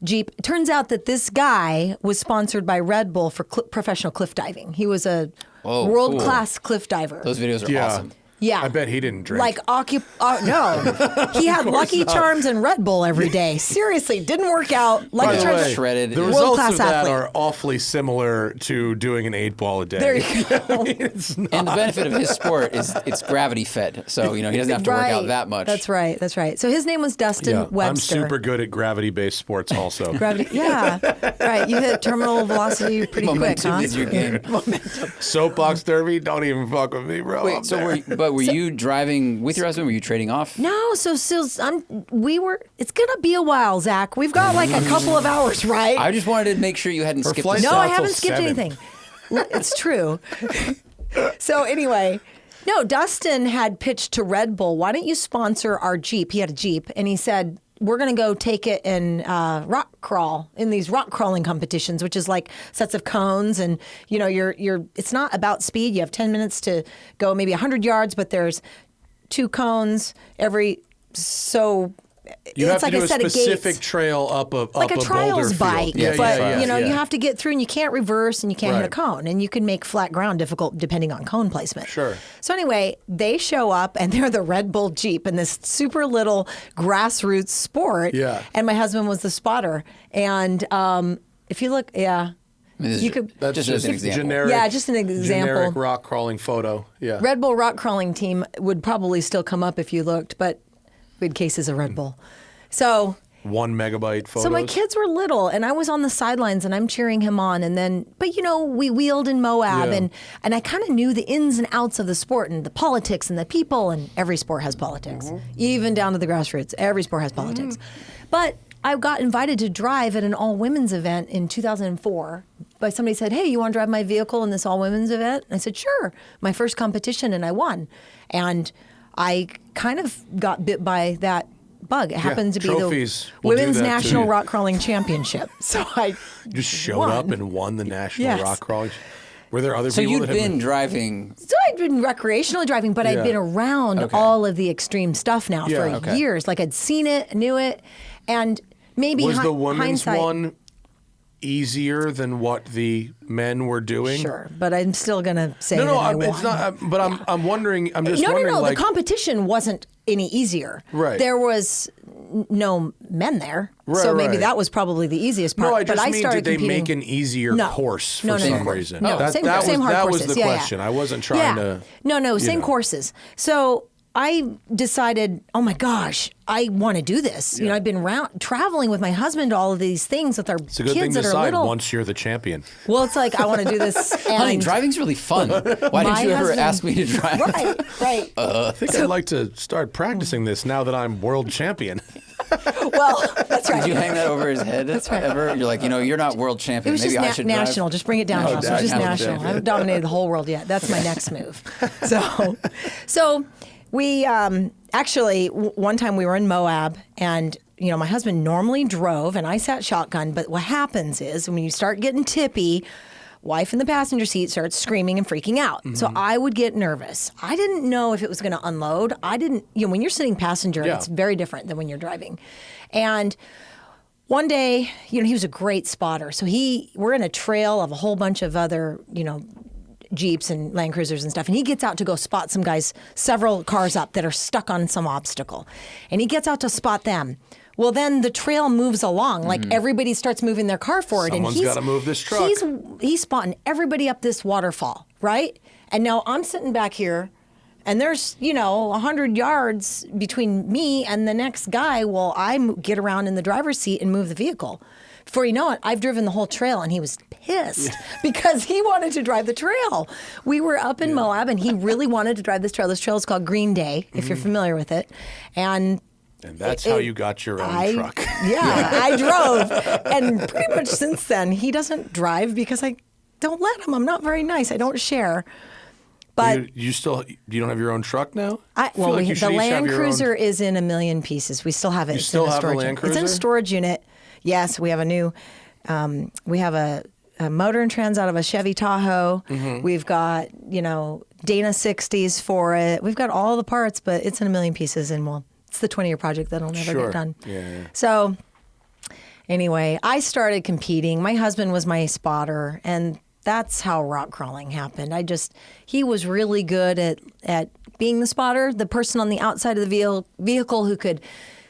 Jeep. It turns out that this guy was sponsored by Red Bull for professional cliff diving. He was a world-class cliff diver. Those videos are awesome. Yeah. I bet he didn't drink. Like, no. He had Lucky Charms and Red Bull every day. Seriously, didn't work out. Lucky Charms. Shredded. The results World-class of that athlete. are awfully similar to doing an 8-ball a day. There you go. And the benefit of his sport is it's gravity fed. So, he doesn't have to work out that much. That's right. That's right. So his name was Dustin Webster. I'm super good at gravity-based sports also. Yeah. Right. You hit terminal velocity pretty quick, huh? Momentum is your game. Soapbox derby, don't even fuck with me, bro. Wait, were you driving with your husband? Were you trading off? No, so it's gonna be a while, Zach. We've got like a couple of hours, right? I just wanted to make sure you hadn't skipped flight's this. No, I till haven't skipped 7. anything. It's true. So anyway, no, Dustin had pitched to Red Bull, why don't you sponsor our Jeep? He had a Jeep, and he said, we're going to go take it and rock crawl in these rock crawling competitions, which is like sets of cones. And, it's not about speed. You have 10 minutes to go maybe 100 yards, but there's 2 cones you have it's like to do a set of specific gates. trail up a Like a boulder trials field. bike, Yeah, you have to get through, and you can't reverse, and you can't hit a Right. cone, and you can make flat ground difficult depending on cone placement. Sure. So anyway, they show up, and they're the Red Bull Jeep in this super little grassroots sport. Yeah. And my husband was the spotter, and if you look, I mean, you could. That's just an example. Generic, Yeah, just an example. Generic rock crawling photo. Yeah. Red Bull rock crawling team would probably still come up if you looked, but we had cases of Red Bull. So 1 megabyte photos. So my kids were little, and I was on the sidelines, and I'm cheering him on. And then, but we wheeled in Moab, Yeah. and I kind of knew the ins and outs of the sport and the politics and the people. And every sport has politics, even down to the grassroots. Every sport has politics. But I got invited to drive at an all-women's event in 2004. But somebody said, "Hey, you want to drive my vehicle in this all-women's event?" And I said, "Sure." My first competition, and I won. And I kind of got bit by that bug. It happened to be trophies the will do Women's that to National you. Rockcrawling Championship. So I just showed won. up and won the national Yes. rock crawling. Were there other So people you'd that had been driving. So I'd been recreationally driving, but I'd Yeah. been around all of the extreme stuff now Yeah. for Okay. years. Like I'd seen it, knew it, and maybe Was the women's hindsight. one easier than what the men were doing? Sure, but I'm still gonna say No, that I won. it's not. But I'm wondering. I'm just wondering. No. Like, The competition wasn't any easier. Right. There was no men there, so maybe right. that was probably the easiest part. no, I just but I mean, started did they competing. make an easier course for some reason? No, that same that hard was the courses. question. I wasn't trying to. No, same know. courses. So I decided, oh my gosh, I want to do this. You know, I've been traveling with my husband to all of these things with our It's a good kids thing to that are decide little. once you're the champion. Well, it's like I want to do this. And Honey, driving's really fun. Why didn't my you ever husband- ask me to drive? Right. I think I'd like to start practicing this now that I'm world champion. Well, that's right. Did you hang that over his head ever? You're like, you're not world It champion. was Maybe just I should national. drive. Just bring it down. Oh, It was just national national. I champion. haven't dominated the whole world yet. That's my next move. So we actually one time we were in Moab, and my husband normally drove, and I sat shotgun. But what happens is when you start getting tippy, wife in the passenger seat starts screaming and freaking out. So I would get nervous. I didn't know if it was going to unload. I didn't. When you're sitting passenger, it's very different than when you're driving, and. One day, he was a great spotter. So we're in a trail of a whole bunch of other, Jeeps and Land Cruisers and stuff. And he gets out to go spot some guys, several cars up that are stuck on some obstacle. And he gets out to spot them. Well, then the trail moves along. Like everybody starts moving their car forward. Someone's got to move this truck. He's spotting everybody up this waterfall, right? And now I'm sitting back here. And there's, 100 yards between me and the next guy. Well, I get around in the driver's seat and move the vehicle. Before you know it, I've driven the whole trail, and he was pissed because he wanted to drive the trail. We were up in Moab, and he really wanted to drive this trail. This trail is called Green Day, if you're familiar with it. And that's how you got your own truck. Yeah, I drove. And pretty much since then, he doesn't drive because I don't let him. I'm not very nice. I don't share. But you don't have your own truck now? The Land Cruiser is in a million pieces. We still have it. You still have the Land Cruiser? It's in a storage unit. Yes, we have a new. We have a motor and trans out of a Chevy Tahoe. We've got Dana 60s for it. We've got all the parts, but it's in a million pieces, and it's the 20-year project that'll never get done. Yeah. So anyway, I started competing. My husband was my spotter, and that's how rock crawling happened. He was really good at being the spotter, the person on the outside of the vehicle who could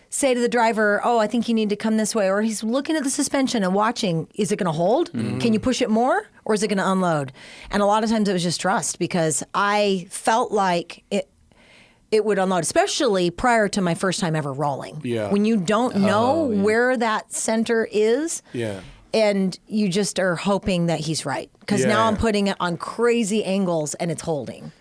say to the driver, oh, I think you need to come this way. Or he's looking at the suspension and watching, is it going to hold? Can you push it more? Or is it going to unload? And a lot of times it was just trust, because I felt like it would unload, especially prior to my first time ever rolling. Yeah. When you don't know where that center is. Yeah. And you just are hoping that he's right. Because now I'm putting it on crazy angles and it's holding,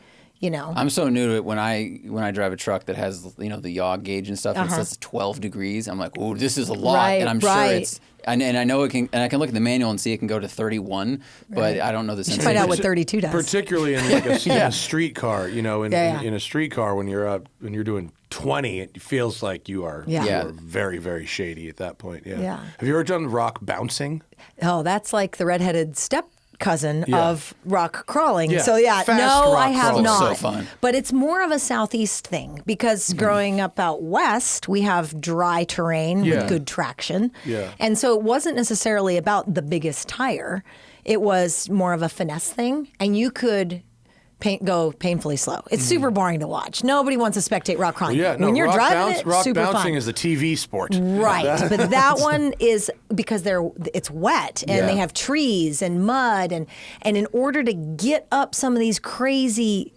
I'm so new to it. When I drive a truck that has, the yaw gauge and stuff, and it says 12 degrees, I'm like, oh, this is a lot. Right, and I'm sure it's, and I know it can, and I can look at the manual and see it can go to 31, but I don't know the sense. Find out what 32 does. Particularly in like a street car, in a street car when you're doing 20, it feels like you are very, very shady at that point. Yeah. Have you ever done rock bouncing? Oh, that's like the redheaded step cousin of rock crawling. Yeah. So Fast no, rock I have crawling. not. So fun. But it's more of a southeast thing, because growing up out west, we have dry terrain with good traction. Yeah. And so it wasn't necessarily about the biggest tire. It was more of a finesse thing, and you could go painfully slow. It's super boring to watch. Nobody wants to spectate rock crawling. When you're driving rock super bouncing fun. is a TV sport. Right, but that one is because it's wet and they have trees and mud, and in order to get up some of these crazy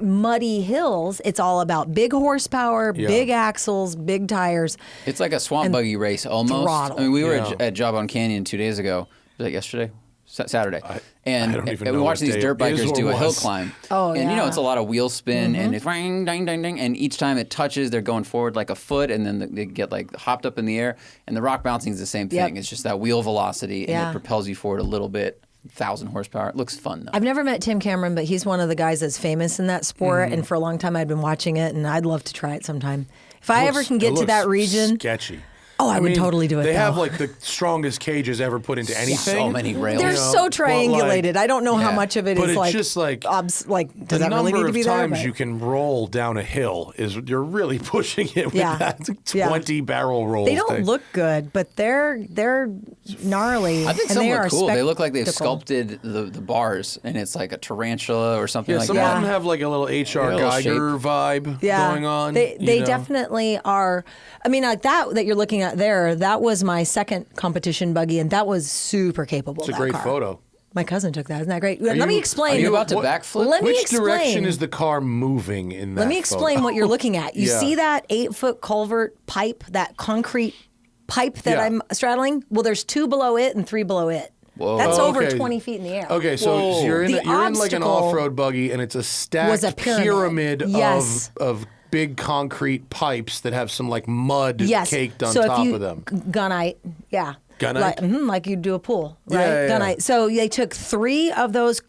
muddy hills, it's all about big horsepower, big axles, big tires. It's like a swamp buggy race almost. Throttle. I mean, we were at Jawbone Canyon 2 days ago. Was that yesterday? Saturday. I don't even know we watched what these day dirt it is bikers or do a hill was. climb. Oh, and yeah. it's a lot of wheel spin, and it's ring, ding, ding, ding, and each time it touches, they're going forward like a foot, and then they get like hopped up in the air. And the rock bouncing is the same thing. Yep. It's just that wheel velocity, and Yeah. it propels you forward a little bit. 1,000 horsepower. It looks fun though. I've never met Tim Cameron, but he's one of the guys that's famous in that sport, and for a long time I'd been watching it, and I'd love to try it sometime. If I ever can get to that region. Sketchy. Oh, I would totally do it, They though. have like the strongest cages ever put into anything. So many rails. They're so triangulated. I don't know how much of it but is it's like. just like does the that really need number to be of there? times But- you can roll down a hill is you're really pushing it with Yeah. that Yeah. 20 barrel roll. They don't thing. look good, but they're gnarly. I think and some they look are cool. They look like they've spectacle. sculpted the bars, and it's like a tarantula or something Yeah, like some that. of them have like a little H.R. Yeah, a little Geiger vibe going on. They you know? definitely are. I mean, like that you're looking at there, that was my second competition buggy, and that was super capable. It's a that great car. photo. My cousin took that. Isn't that great? Let me you- explain. Are you about to What- backflip? Let me Which explain. direction is the car moving in that Let me explain photo? what you're looking at. You Yeah. see that 8-foot culvert pipe, that concrete pipe that Yeah. I'm straddling? Well, there's 2 below it and 3 below it. Whoa. That's Oh, over okay. 20 feet in the air. Okay, so you're in The you're in like an obstacle off-road buggy, and it's a stacked was a pyramid. Yes. of big concrete pipes that have some like mud Yes. caked on so top if you, of them. Gunite, yeah. Gunite? Like you do a pool, right? Yeah, yeah, Gunite. yeah. So they took 3 of those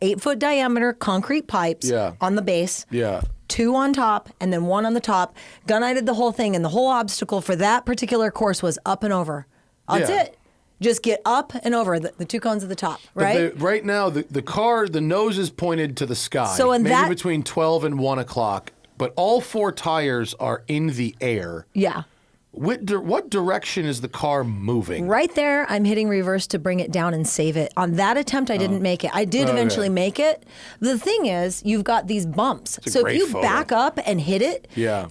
8-foot diameter concrete pipes Yeah. on the base. Yeah. 2 on top and then 1 on the top. Gunnited the whole thing, and the whole obstacle for that particular course was up and over. That's Yeah. it. Just get up and over the 2 cones at the top, But right? right now, the car, the nose is pointed to the sky. So in maybe that- between 12 and 1 o'clock, but all 4 tires are in the air. Yeah. What direction is the car moving? Right there, I'm hitting reverse to bring it down and save it. On that attempt, I didn't make it. I did eventually make it. The thing is, you've got these bumps. a So if great you photo. back up and hit it, Yeah.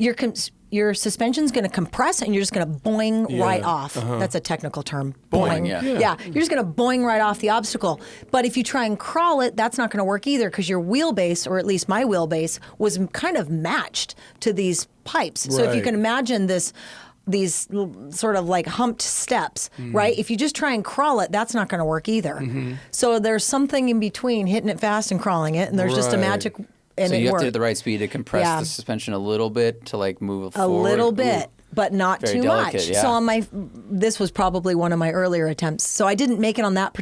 your suspension's going to compress and you're just going to boing right off. That's a technical term. Boing, yeah. Yeah, you're just going to boing right off the obstacle. But if you try and crawl it, that's not going to work either because your wheelbase, or at least my wheelbase, was kind of matched to these pipes. So if you Right. can imagine these sort of like humped steps, right? If you just try and crawl it, that's not going to work either. So there's something in between hitting it fast and crawling it, and there's just a Right. magic, and So it you have worked. to hit the right speed to compress Yeah. the suspension a little bit to like move a forward. little Ooh. bit, but not Very too delicate, much. yeah. So this was probably one of my earlier attempts. So I didn't make it on that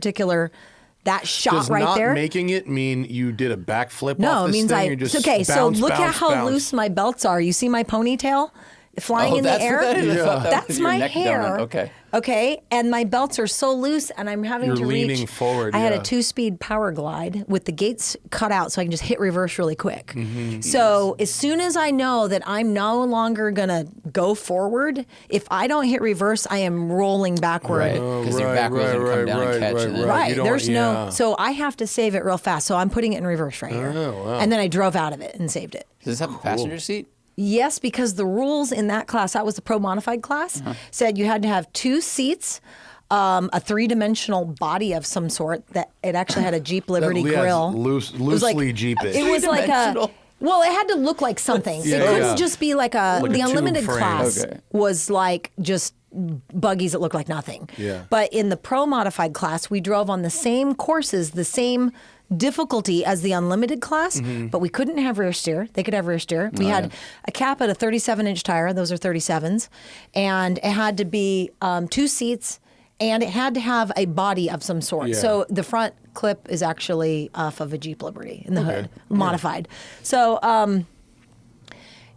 shot Does right not there. making it mean you did a backflip No, off it this means thing? You just okay. So bounce, look at bounce, how bounce. loose my belts are. You see my ponytail flying Oh, in the that's air? what that is? I thought that That's was your my neck hair. donut. Okay. Okay, and my belts are so loose, and I'm having You're to reach. leaning forward, I had a yeah. 2-speed power glide with the gates cut out, so I can just hit reverse really quick. Mm-hmm. So as soon as I know that I'm no longer gonna go forward, if I don't hit reverse, I am rolling backward. Right. Because your back wheel's gonna come down and catch and then- Right. You don't- There's yeah. no. So I have to save it real fast. So I'm putting it in reverse right here. Oh, wow. And then I drove out of it and saved it. Does this have a passenger seat? Yes, because the rules in that class, that was the pro modified class, said you had to have 2 seats, a 3-dimensional body of some sort. That it actually had a Jeep Liberty That- yeah, grill. loosely It was like- Jeepish. It was like a. Three-dimensional. Well, it had to look like something. Yeah, it couldn't yeah. just be like a. Like a the tube unlimited frame. class Okay. was like just buggies that looked like nothing. Yeah. But in the pro modified class, we drove on the same courses, the same difficulty as the unlimited class, but we couldn't have rear steer. They could have rear steer. We had a cap at a 37-inch tire. Those are 37s. And it had to be 2 seats, and it had to have a body of some sort. Yeah. So the front clip is actually off of a Jeep Liberty in the hood, modified. So,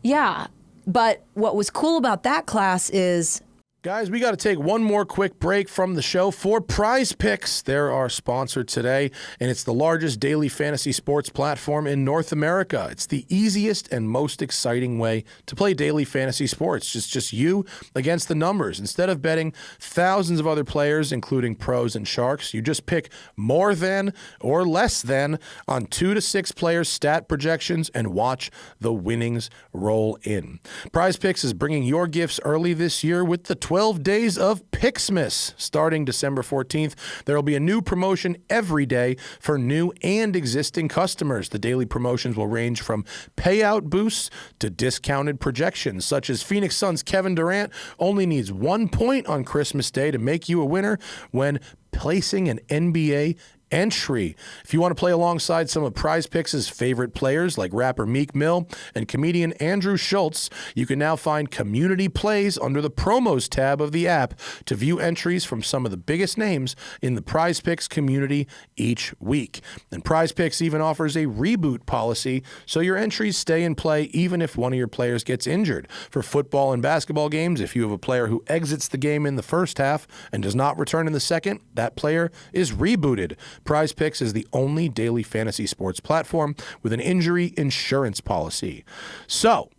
yeah. But what was cool about that class is Guys, we got to take one more quick break from the show for Prize Picks. They're our sponsor today, and it's the largest daily fantasy sports platform in North America. It's the easiest and most exciting way to play daily fantasy sports. It's just you against the numbers. Instead of betting thousands of other players, including pros and sharks, you just pick more than or less than on 2 to 6 players' stat projections and watch the winnings roll in. Prize Picks is bringing your gifts early this year with the 12 days of Picksmas. Starting December 14th, there will be a new promotion every day for new and existing customers. The daily promotions will range from payout boosts to discounted projections, such as Phoenix Suns' Kevin Durant only needs 1 point on Christmas Day to make you a winner when placing an NBA entry. If you want to play alongside some of Prize Picks' favorite players like rapper Meek Mill and comedian Andrew Schultz, you can now find community plays under the promos tab of the app to view entries from some of the biggest names in the Prize Picks community each week. And Prize Picks even offers a reboot policy so your entries stay in play even if one of your players gets injured. For football and basketball games, if you have a player who exits the game in the first half and does not return in the second, that player is rebooted. Prize Picks is the only daily fantasy sports platform with an injury insurance policy. So,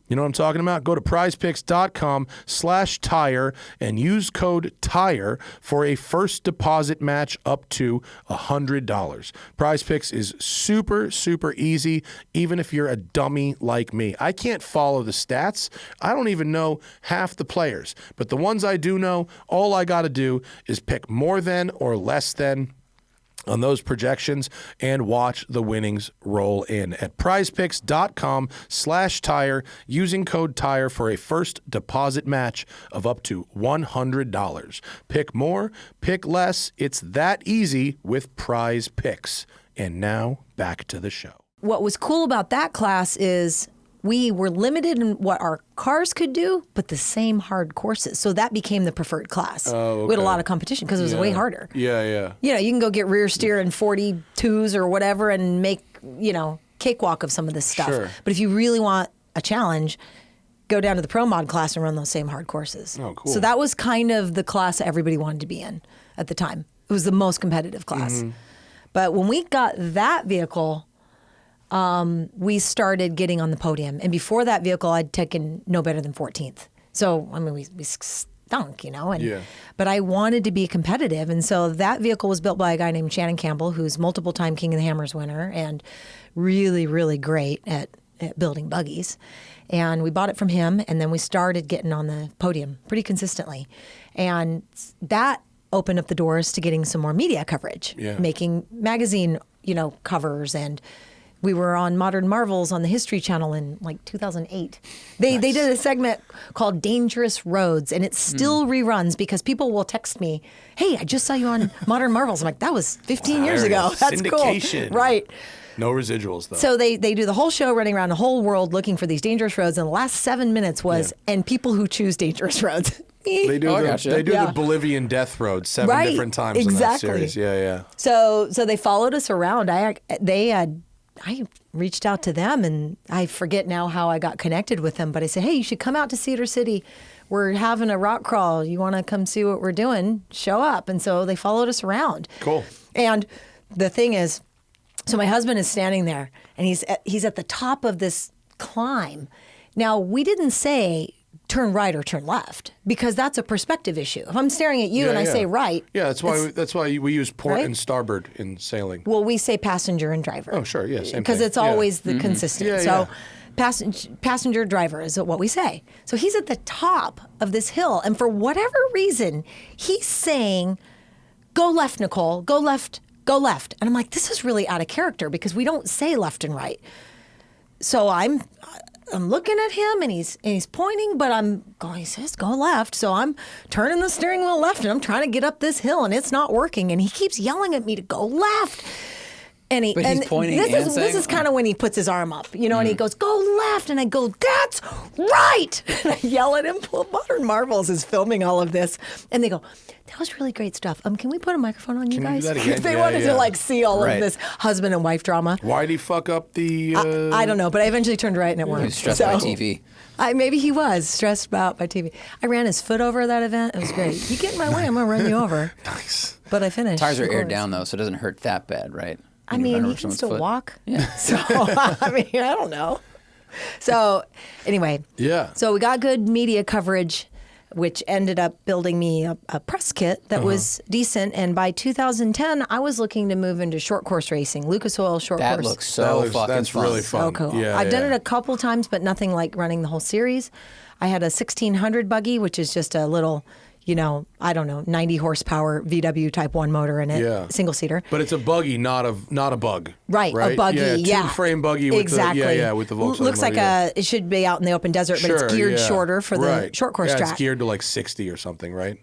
you know what I'm talking about? Go to prizepicks.com/tire and use code TIRE for a first deposit match up to $100. Prize Picks is super, super easy, even if you're a dummy like me. I can't follow the stats. I don't even know half the players. But the ones I do know, all I got to do is pick more than or less than on those projections and watch the winnings roll in at prizepicks.com/tire using code TIRE for a first deposit match of up to $100. Pick more, pick less. It's that easy with Prize Picks. And now back to the show. What was cool about that class is we were limited in what our cars could do, but the same hard courses. So that became the preferred class. Oh, okay. We had a lot of competition because it was way harder. Yeah. You know, you can go get rear steer in 42s or whatever and make, cakewalk of some of this stuff. Sure. But if you really want a challenge, go down to the Pro Mod class and run those same hard courses. Oh, cool. So that was kind of the class everybody wanted to be in at the time. It was the most competitive class. Mm-hmm. But when we got that vehicle, we started getting on the podium. And before that vehicle, I'd taken no better than 14th. So, I mean, we stunk, But I wanted to be competitive. And so that vehicle was built by a guy named Shannon Campbell, who's multiple-time King of the Hammers winner and really, really great at building buggies. And we bought it from him, and then we started getting on the podium pretty consistently. And that opened up the doors to getting some more media coverage, making magazine, covers, and we were on Modern Marvels on the History Channel in like 2008. They did a segment called Dangerous Roads, and it still reruns because people will text me, "Hey, I just saw you on Modern Marvels." I'm like, that was 15 years ago. That's syndication. Cool. Right. No residuals, though. So they do the whole show running around the whole world looking for these dangerous roads, and the last 7 minutes was, and people who choose dangerous roads. They do the Bolivian death road 7 different times in that series. Yeah. So they followed us around. I reached out to them, and I forget now how I got connected with them, but I said, "Hey, you should come out to Cedar City. We're having a rock crawl. You want to come see what we're doing? Show up." And so they followed us around. Cool. And the thing is, so my husband is standing there, and he's at the top of this climb. Now, we didn't say turn right or turn left because that's a perspective issue. If I'm staring at you and I say right. Yeah, that's why we use port and starboard in sailing. Well, we say passenger and driver. Oh, sure, yeah, same because thing. It's always the consistent. Yeah, so passenger driver is what we say. So he's at the top of this hill, and for whatever reason, he's saying, "Go left, Nicole, go left, go left." And I'm like, this is really out of character because we don't say left and right. So I'm looking at him, and he's pointing, but he says, "Go left." So I'm turning the steering wheel left, and I'm trying to get up this hill, and it's not working. And he keeps yelling at me to go left. And he's pointing this is kind of when he puts his arm up, and he goes, "Go left." And I go, "That's right." And I yell at him. Well, Modern Marvels is filming all of this. And they go, "That was really great stuff. Can we put a microphone on you guys?" Can we do that again? They wanted to see all of this husband and wife drama. Why'd he fuck up the... I don't know, but I eventually turned right and it worked. He was stressed by TV. Maybe he was stressed out by TV. I ran his foot over that event. It was great. You get in my way, I'm going to run you over. Nice. But I finished. Tires are aired down, though, so it doesn't hurt that bad, right? I mean, he can still walk. Yeah. So, I don't know. So, anyway. Yeah. So we got good media coverage, which ended up building me a press kit that was decent. And by 2010, I was looking to move into short course racing, Lucas Oil short course. That looks so fucking that's fun. really fun. So cool. Yeah, I've done it a couple times, but nothing like running the whole series. I had a 1600 buggy, which is just a little, I don't know, 90 horsepower VW Type 1 motor in it, single seater. But it's a buggy, not a bug. Right, a buggy, yeah. Two-frame buggy with exactly. with the Volkswagen Looks like motor, it should be out in the open desert, but it's geared shorter for the short course track. It's geared to like 60 or something, right?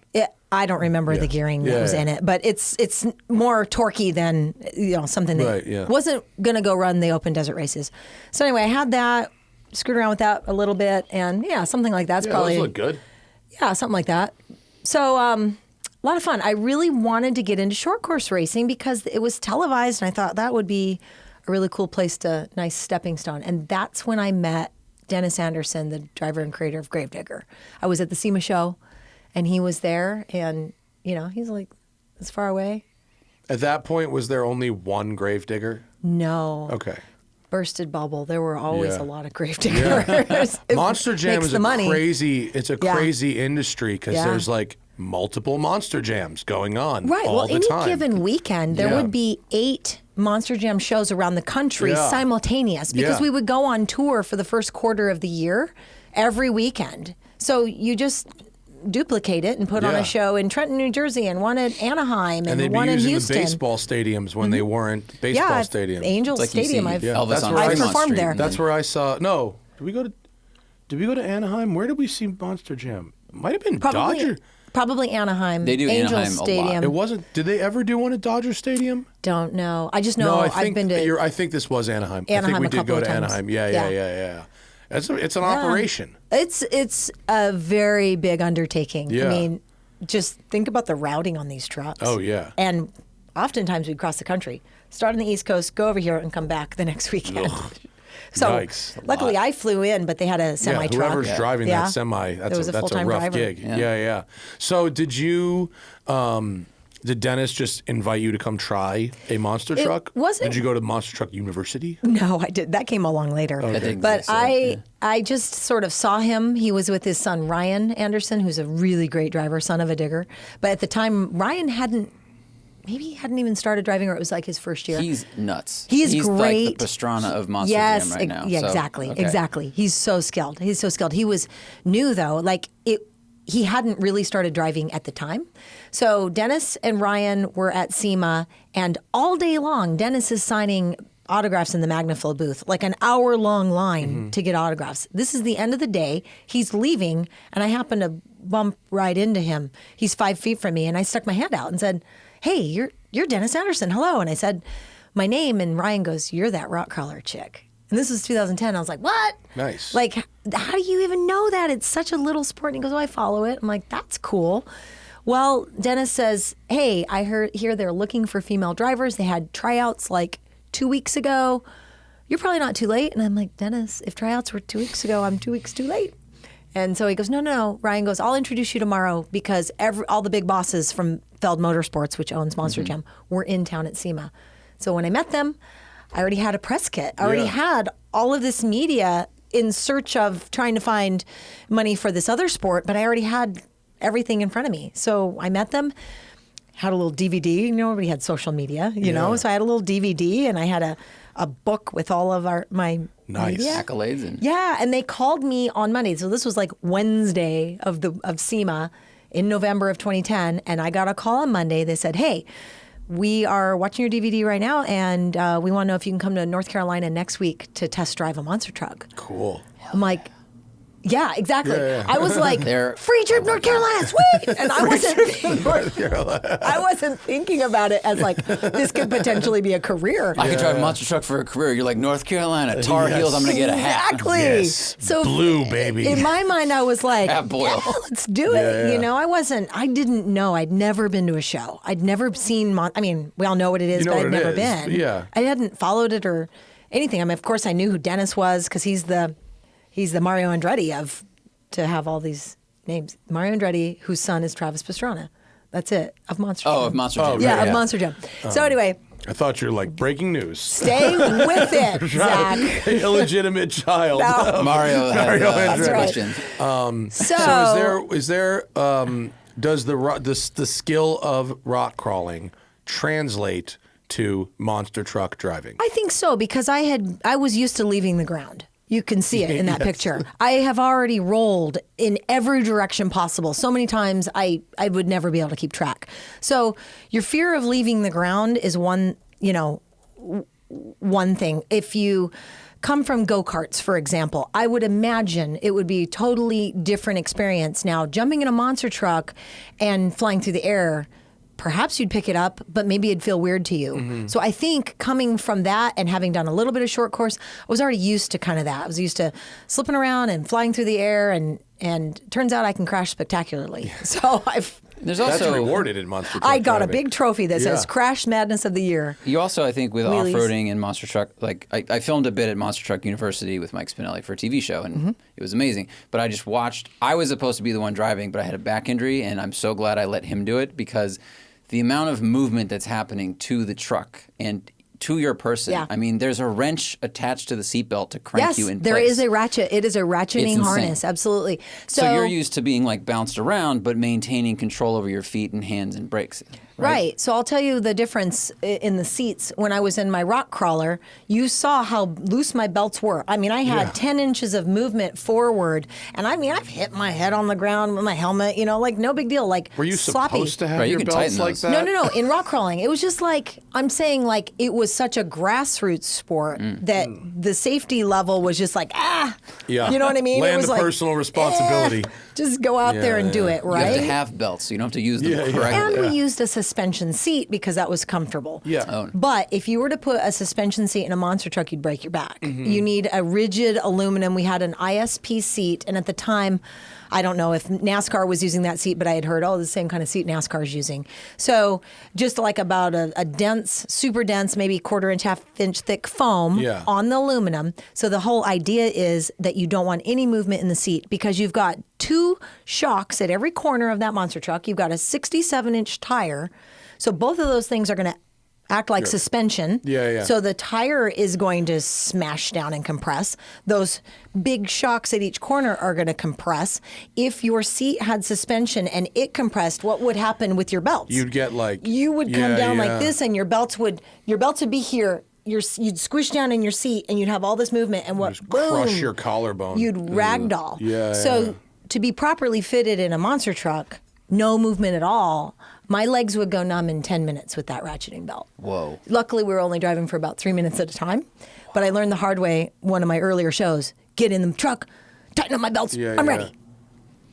I don't remember the gearing that was in it, but it's more torquey than something that wasn't going to go run the open desert races. So anyway, I had that, screwed around with that a little bit, and something like that's probably those look good. Yeah, something like that. So a lot of fun. I really wanted to get into short course racing because it was televised, and I thought that would be a really cool nice stepping stone. And that's when I met Dennis Anderson, the driver and creator of Gravedigger. I was at the SEMA show, and he was there, and he's like this far away. At that point, was there only one Gravedigger? No. Okay. Bursted bubble. There were always a lot of Gravediggers. Monster Jam is a crazy industry because Yeah. there's like multiple Monster Jams going on Right. all Well, the any time. given weekend, there would be 8 Monster Jam shows around the country simultaneous because we would go on tour for the first quarter of the year every weekend. So you just duplicate it and put on a show in Trenton, New Jersey, and one at Anaheim, and they'd one be in using Houston. the baseball stadiums when they weren't baseball stadiums. Angel It's like you Stadium. see I've Elvis That's on where I Fremont performed Street. there. That's where I saw. No, did we go to Anaheim? Where did we see Monster Jam? Might have been Dodger. Probably Anaheim. They do Angel Anaheim a lot. Stadium. It wasn't. Did they ever do one at Dodger Stadium? Don't know. I just know No, I I've think been to. I think this was Anaheim. I Anaheim think we a did couple go of to times. Anaheim. Yeah. It's an operation. It's a very big undertaking. Yeah. I mean, just think about the routing on these trucks. Oh, yeah. And oftentimes we'd cross the country, start on the East Coast, go over here, and come back the next weekend. So Yikes. luckily I flew in, but they had a semi truck. Whoever's driving that semi, that's a full-time rough driver. gig. Yeah. So did Dennis just invite you to come try a monster truck? wasn't- Did you go to Monster Truck University? No, I did. That came along later. Okay. But I just sort of saw him. He was with his son, Ryan Anderson, who's a really great driver, son of a digger. But at the time, Ryan hadn't even started driving, or it was like his first year. He's nuts. He's great. Like the Pastrana of Monster Jam right now. Yeah, So, exactly. okay. Exactly. He's so skilled. He was new, though. He hadn't really started driving at the time. So Dennis and Ryan were at SEMA, and all day long, Dennis is signing autographs in the Magnaflow booth, like an hour-long line to get autographs. This is the end of the day. He's leaving, and I happen to bump right into him. He's 5 feet from me, and I stuck my hand out and said, "Hey, you're Dennis Anderson. Hello." And I said my name, and Ryan goes, "You're that Rockcrawler chick." And this was 2010. I was like, "What?" Nice. Like, how do you even know that? It's such a little sport. And he goes, "Oh, I follow it." I'm like, "That's cool." Well, Dennis says, "Hey, I hear they're looking for female drivers. They had tryouts like 2 weeks ago. You're probably not too late." And I'm like, "Dennis, if tryouts were 2 weeks ago, I'm 2 weeks too late." And so he goes, No. Ryan goes, "I'll introduce you tomorrow because all the big bosses from Feld Motorsports, which owns Monster Jam, were in town at SEMA." So when I met them, I already had a press kit. I already had all of this media in search of trying to find money for this other sport, but I already had everything in front of me. So I met them, had a little DVD. Nobody had social media, you know? So I had a little DVD, and I had a book with all of my media. Accolades. And Yeah, and they called me on Monday. So this was like Wednesday of SEMA in November of 2010, and I got a call on Monday. They said, "Hey, we are watching your DVD right now, and we want to know if you can come to North Carolina next week to test drive a monster truck." Cool. I'm like, "Yeah, exactly." Yeah. I was like, They're- "Free trip, North Carolina, sweet!" And I wasn't, North Carolina. I wasn't thinking about it as like this could potentially be a career. I could drive a monster truck for a career. You're like, North Carolina, Tar Heels, I'm going to get a hat. Exactly. Yes. So Blue, baby. In my mind, I was like, Half boil. "Yeah, let's do it." Yeah. You know, I didn't know. I'd never been to a show. I'd never seen, I mean, we all know what it is, You know but what I'd it never is. been. Yeah. I hadn't followed it or anything. I mean, of course, I knew who Dennis was because he's the Mario Andretti to have all these names. Mario Andretti, whose son is Travis Pastrana. That's it, of Monster Jam. Oh, of Monster Jam. Yeah, right, of Monster Jam. So anyway, I thought you were like breaking news. stay with it, Zach. Illegitimate child. No. Mario had Mario had That's right. questions. Does the skill of rock crawling translate to monster truck driving? I think so because I was used to leaving the ground. You can see it in that picture. I have already rolled in every direction possible so many times I would never be able to keep track. So your fear of leaving the ground is one thing. If you come from go-karts, for example, I would imagine it would be a totally different experience. Now, jumping in a monster truck and flying through the air, perhaps you'd pick it up, but maybe it'd feel weird to you. So I think coming from that and having done a little bit of short course, I was already used to kind of that. I was used to slipping around and flying through the air, and turns out I can crash spectacularly. So That's rewarded in monster truck I got driving. a big trophy that says Crash Madness of the Year. You also, I think, with Wheelies. off-roading and monster truck, like I filmed a bit at Monster Truck University with Mike Spinelli for a TV show, and it was amazing. But I just watched. I was supposed to be the one driving, but I had a back injury, and I'm so glad I let him do it because the amount of movement that's happening to the truck and to your person. Yeah. I mean, there's a wrench attached to the seatbelt to crank you in place. There is a ratchet. It is a ratcheting harness. Absolutely. So you're used to being like bounced around, but maintaining control over your feet and hands and brakes. Right. So I'll tell you the difference in the seats. When I was in my rock crawler, you saw how loose my belts were. I mean, I had 10 inches of movement forward. And I mean, I've hit my head on the ground with my helmet, like no big deal. Like, Were you sloppy. supposed to have Right, you your can belts tighten like those. that? No. In rock crawling, it was just like, I'm saying like it was such a grassroots sport that the safety level was just like, Yeah. You know what I mean? Land it was of like, personal responsibility. just go out there and do it, You right? have to have belts, so you don't have to use them correctly. And we used a suspension seat because that was comfortable. Yeah. Oh. But if you were to put a suspension seat in a monster truck, you'd break your back. You need a rigid aluminum. We had an ISP seat, and at the time, I don't know if NASCAR was using that seat, but I had heard, the same kind of seat NASCAR is using. So just like about a dense, super dense, maybe quarter-inch, half-inch thick foam on the aluminum. So the whole idea is that you don't want any movement in the seat because you've got 2 shocks at every corner of that monster truck. You've got a 67-inch tire. So both of those things are going to act like suspension. Yeah. So the tire is going to smash down and compress. Those big shocks at each corner are going to compress. If your seat had suspension and it compressed, what would happen with your belts? You'd get like... You would come down like this, and your belts would be here. You'd squish down in your seat, and you'd have all this movement, and what? Just Boom! crush your collarbone. You'd ragdoll. Yeah. So to be properly fitted in a monster truck, no movement at all, my legs would go numb in 10 minutes with that ratcheting belt. Whoa. Luckily, we were only driving for about 3 minutes at a time. But I learned the hard way, one of my earlier shows, get in the truck, tighten up my belts, I'm ready.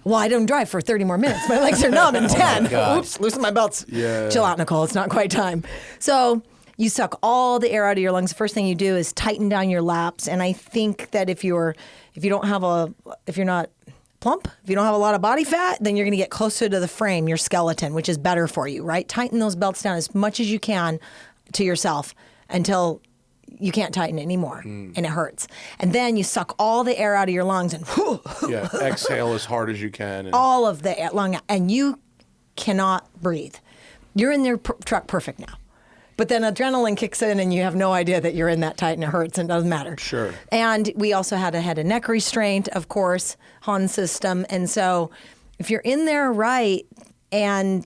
Well, I don't drive for 30 more minutes. My legs are numb in 10. Oops, loosen my belts. Chill out, Nicole, it's not quite time. So you suck all the air out of your lungs. The first thing you do is tighten down your laps. And I think that if you're not plump, if you don't have a lot of body fat, then you're going to get closer to the frame, your skeleton, which is better for you, right? Tighten those belts down as much as you can to yourself until you can't tighten it anymore, and it hurts. And then you suck all the air out of your lungs and exhale as hard as you can. And all of the air, lung, and you cannot breathe. You're in your truck perfect now. But then adrenaline kicks in and you have no idea that you're in that tight and it hurts and it doesn't matter. Sure. And we also had a head and neck restraint, of course, Hans system. And so if you're in there right, and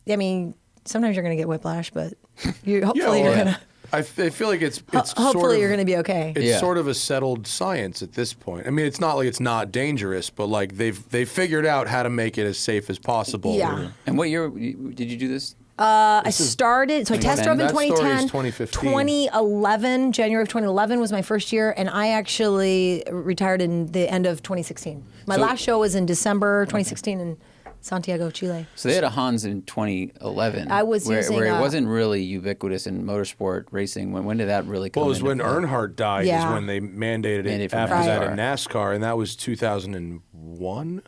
I mean, sometimes you're going to get whiplash, but you're going to. I feel like it's hopefully sort of, you're going to be okay. It's sort of a settled science at this point. I mean, it's not like it's not dangerous, but like they've figured out how to make it as safe as possible. Yeah. And what year did you do this? I test drove in 2010. That story is 2015. 2011, January of 2011 was my first year, and I actually retired in the end of 2016. My last show was in December 2016 in Santiago, Chile. So they had a Hans in 2011. I was where using it wasn't really ubiquitous in motorsport racing. When did that really come? Well, it was when Earnhardt died. Yeah. Is when they mandated it after that in NASCAR, and that was 2001.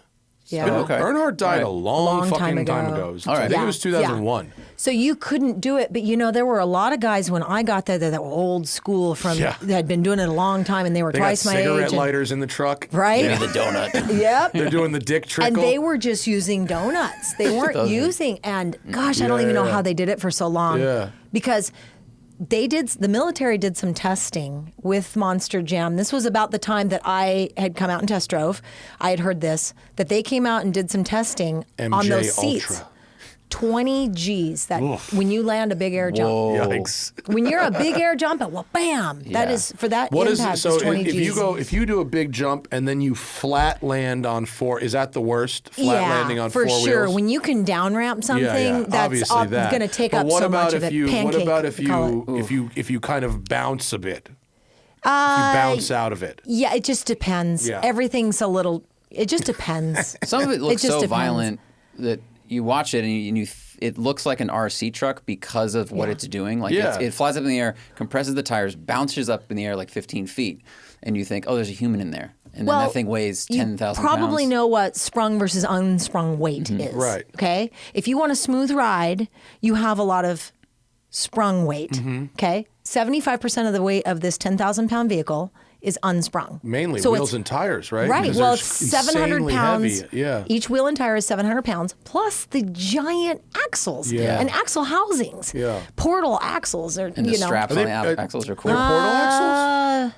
Yeah. Earnhardt died a long fucking time ago. All right. I think it was 2001. So you couldn't do it, but there were a lot of guys when I got there that were old school that had been doing it a long time, and they were twice my age. They got cigarette lighters in the truck. Right? Maybe the donut. Yep. They're doing the dick trickle. And they were just using donuts. They weren't using, and gosh, I don't even know how they did it for so long. Yeah. Because the military did some testing with Monster Jam. This was about the time that I had come out and test drove. I had heard that they came out and did some testing on those seats. Ultra. 20 G's that when you land a big air jump. Yikes. When you're a big air jump, well, bam! That is for that impact. So is 20 G's. if you do a big jump and then you flat land on four, is that the worst? Flat landing on four wheels? For sure. When you can down ramp something, that's going to take up so much of it. What about if you kind of bounce a bit? If you bounce out of it. Yeah, it just depends. Yeah. Everything's a little. It just depends. Some of it looks so violent that you watch it and it looks like an RC truck because of what it's doing. Like it flies up in the air, compresses the tires, bounces up in the air like 15 feet, and you think, oh, there's a human in there. And then that thing weighs 10,000 pounds. You probably know what sprung versus unsprung weight is. Right. Okay? If you want a smooth ride, you have a lot of sprung weight. Okay? 75% of the weight of this 10,000-pound vehicle is unsprung. Mainly wheels and tires, right? Right. Because well, it's 700 pounds. Heavy. Yeah. Each wheel and tire is 700 pounds, plus the giant axles and axle housings. Yeah. Portal axles. And the straps on the axles are cool. They're portal axles?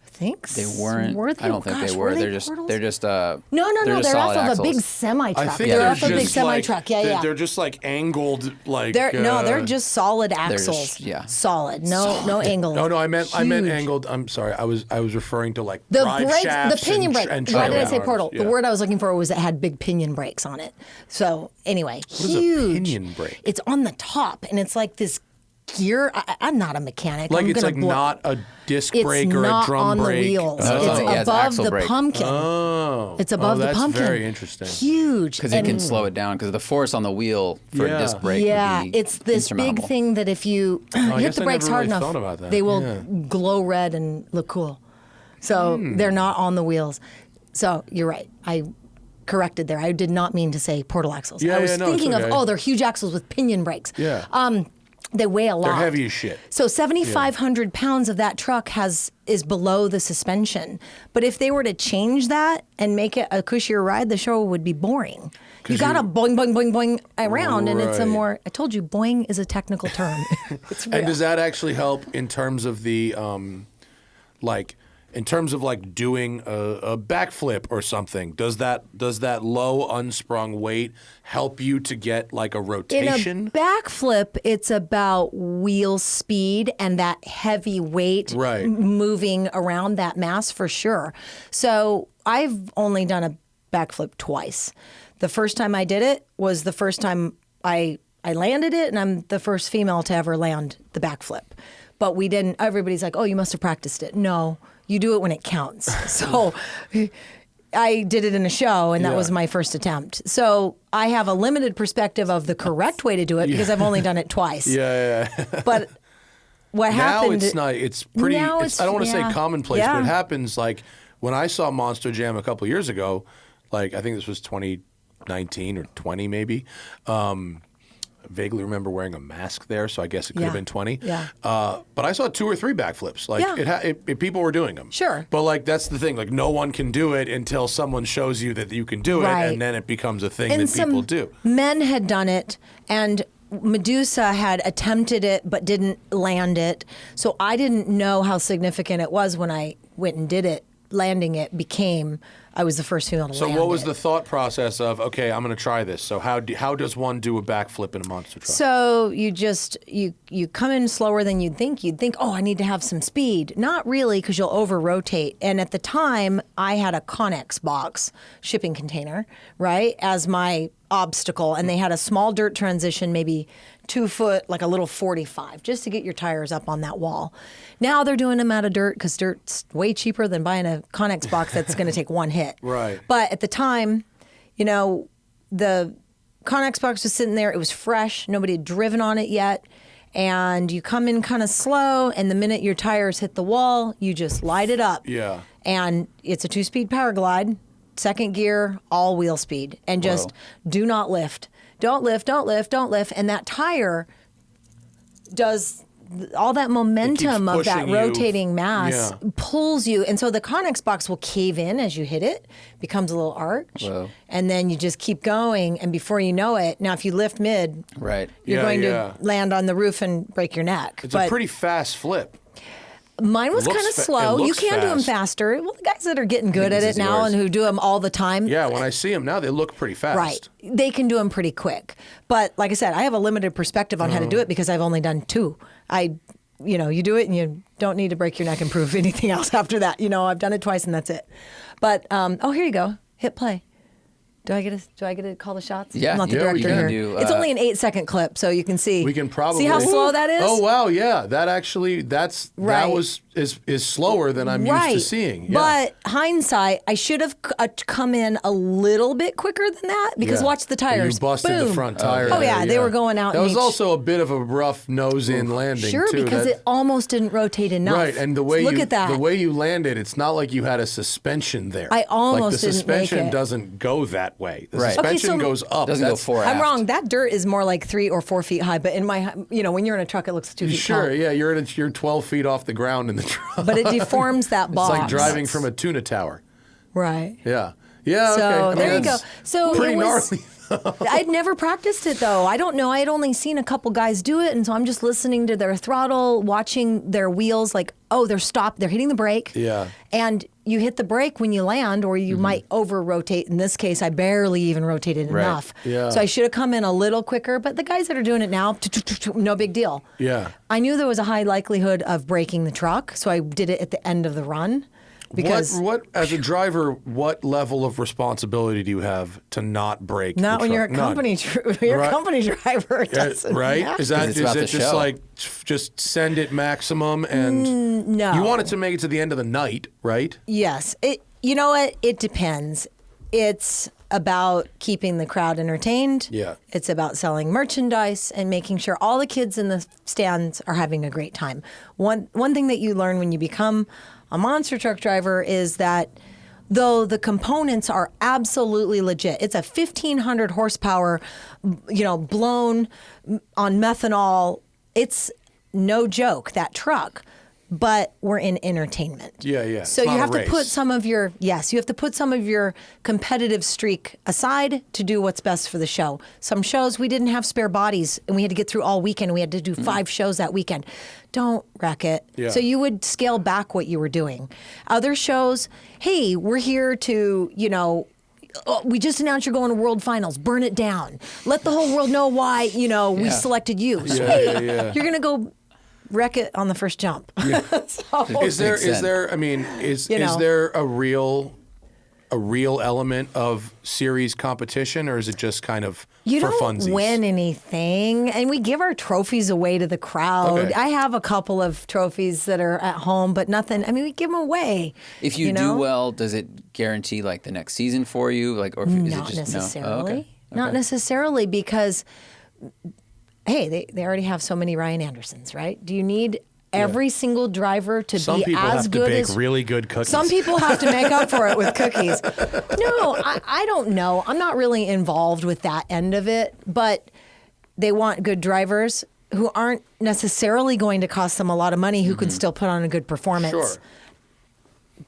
I think they weren't. I don't think they were. They're just. No. They're They're off of a big semi truck. I think they're off a big semi truck. Yeah. They're just like angled, like. They're just solid axles. Solid. No angles. No. I meant angled. I'm sorry. I was referring to like the drive brake, shafts the pinion brake. Why did I say portal? Yeah. The word I was looking for was it had big pinion brakes on it. So anyway, what huge. Is a pinion brake? It's on the top, and it's like this gear. I'm not a mechanic. Like it's like not a disc brake or a drum brake. It's not on the wheels. It's above the pumpkin. Oh. It's above the pumpkin. That's very interesting. Huge. Because it can slow it down because the force on the wheel for a disc brake would be it's this big thing that if you hit the brakes hard enough, they will glow red and look cool. So they're not on the wheels. So you're right. I corrected there. I did not mean to say portal axles. I was thinking of, they're huge axles with pinion brakes. Yeah. They weigh a lot. They're heavy as shit. So 7,500 pounds of that truck is below the suspension. But if they were to change that and make it a cushier ride, the show would be boring. You got to boing, boing, boing, boing around, and it's a more. I told you, boing is a technical term. It's real. And does that actually help in terms of the doing a backflip or something? Does that low unsprung weight help you to get like a rotation? In a backflip, it's about wheel speed and that heavy weight moving around that mass for sure. So I've only done a backflip twice. The first time I did it was the first time I landed it, and I'm the first female to ever land the backflip. But we didn't. Everybody's like, "Oh, you must have practiced it." No. You do it when it counts. So I did it in a show, and that was my first attempt. So I have a limited perspective of the correct way to do it because I've only done it twice. But what happened... Now it's not... It's pretty... I don't want to say commonplace, but it happens like when I saw Monster Jam a couple of years ago, like I think this was 2019 or 20 maybe, vaguely remember wearing a mask there, so I guess it could have been 20. But I saw 2 or 3 backflips. Like people were doing them. Sure. But like that's the thing. Like no one can do it until someone shows you that you can do it, and then it becomes a thing that people do. Men had done it, and Medusa had attempted it but didn't land it. So I didn't know how significant it was when I went and did it. Landing it became. I was the first female to land it. So what was the thought process of, okay, I'm going to try this? So how does one do a backflip in a monster truck? So you just, you come in slower than you'd think. You'd think, oh, I need to have some speed. Not really, because you'll over-rotate. And at the time, I had a Connex box shipping container, right, as my obstacle. And they had a small dirt transition, maybe 2 foot, like a little 45, just to get your tires up on that wall. Now they're doing them out of dirt because dirt's way cheaper than buying a Connex box that's going to take one hit. Right. But at the time, the Connex box was sitting there. It was fresh. Nobody had driven on it yet. And you come in kind of slow, and the minute your tires hit the wall, you just light it up. Yeah. And it's a 2-speed power glide, 2nd gear, all wheel speed. And just do not lift. Don't lift, don't lift, don't lift. And that tire does all that momentum of that rotating mass pulls you. And so the Connex box will cave in as you hit it, becomes a little arch. And then you just keep going. And before you know it, now if you lift mid, you're going to land on the roof and break your neck. It's a pretty fast flip. Mine was kind of slow. You can do them faster. Well, the guys that are getting good at it now and who do them all the time. Yeah, when I see them now, they look pretty fast. Right. They can do them pretty quick. But like I said, I have a limited perspective on how to do it because I've only done 2. You do it and you don't need to break your neck and prove anything else after that. I've done it twice and that's it. But, here you go. Hit play. Do I get to call the shots? Yeah. I'm not the director here. It's only an 8-second clip, so you can see. We can probably see how slow that is. Oh wow, yeah. That actually, that is slower than I'm used to seeing. Yeah. But hindsight, I should have come in a little bit quicker than that because watch the tires. You busted the front tire. Oh yeah, they were going out. That was also a bit of a rough nose-in landing. Sure, too. because it almost didn't rotate enough. Right, and the way look at that. The way you landed, it's not like you had a suspension there. I almost the didn't make suspension it. doesn't go that way. The Right. suspension goes up. Doesn't go 4 I'm aft. wrong. That dirt is more like 3 or 4 feet high. But in my, when you're in a truck, it looks 2 feet tall. Sure, yeah, you're 12 feet off the ground in the truck. But it deforms that box. It's like driving from a tuna tower. Right. Yeah. Yeah. So okay. there you go. So pretty it was, gnarly. I'd never practiced it though. I don't know. I had only seen a couple guys do it, and so I'm just listening to their throttle, watching their wheels. Like, oh, they're stopped. They're hitting the brake. Yeah. And you hit the brake when you land, or you might over rotate. In this case, I barely even rotated enough. Yeah. So I should have come in a little quicker. But the guys that are doing it now, no big deal. Yeah. I knew there was a high likelihood of breaking the truck, so I did it at the end of the run. Because what as a driver, what level of responsibility do you have to not break? not the when you're a truck? company company driver. It doesn't right? matter. Is it just show. like just send it maximum and no. You want it to make it to the end of the night, right? Yes. You know what? It depends. It's about keeping the crowd entertained. Yeah. It's about selling merchandise and making sure all the kids in the stands are having a great time. One thing that you learn when you become a monster truck driver is that though the components are absolutely legit, it's a 1,500 horsepower, blown on methanol. It's no joke, that truck. But we're in entertainment. Yeah. So It's you not have a to put race. some of your competitive streak aside to do what's best for the show. Some shows we didn't have spare bodies and we had to get through all weekend. We had to do 5 shows that weekend. Don't wreck it. Yeah. So you would scale back what you were doing. Other shows, hey, we're here to, we just announced you're going to World Finals. Burn it down. Let the whole world know why, we selected you. So, hey, you're going to go wreck it on the first jump. Yeah. So, Is there a real element of series competition, or is it just kind of you for don't funsies? win anything, and we give our trophies away to the crowd. Okay. I have a couple of trophies that are at home, but nothing. I mean, we give them away. If you do well, does it guarantee like the next season for you? Like, or is Not it just necessarily. No? Oh, okay. Not necessarily, because hey, they already have so many Ryan Andersons, right? Do you need every single driver to Some be people as have good to bake as really good cookies. Some people have to make up for it with cookies. No, I don't know. I'm not really involved with that end of it, but they want good drivers who aren't necessarily going to cost them a lot of money, who can still put on a good performance. Sure.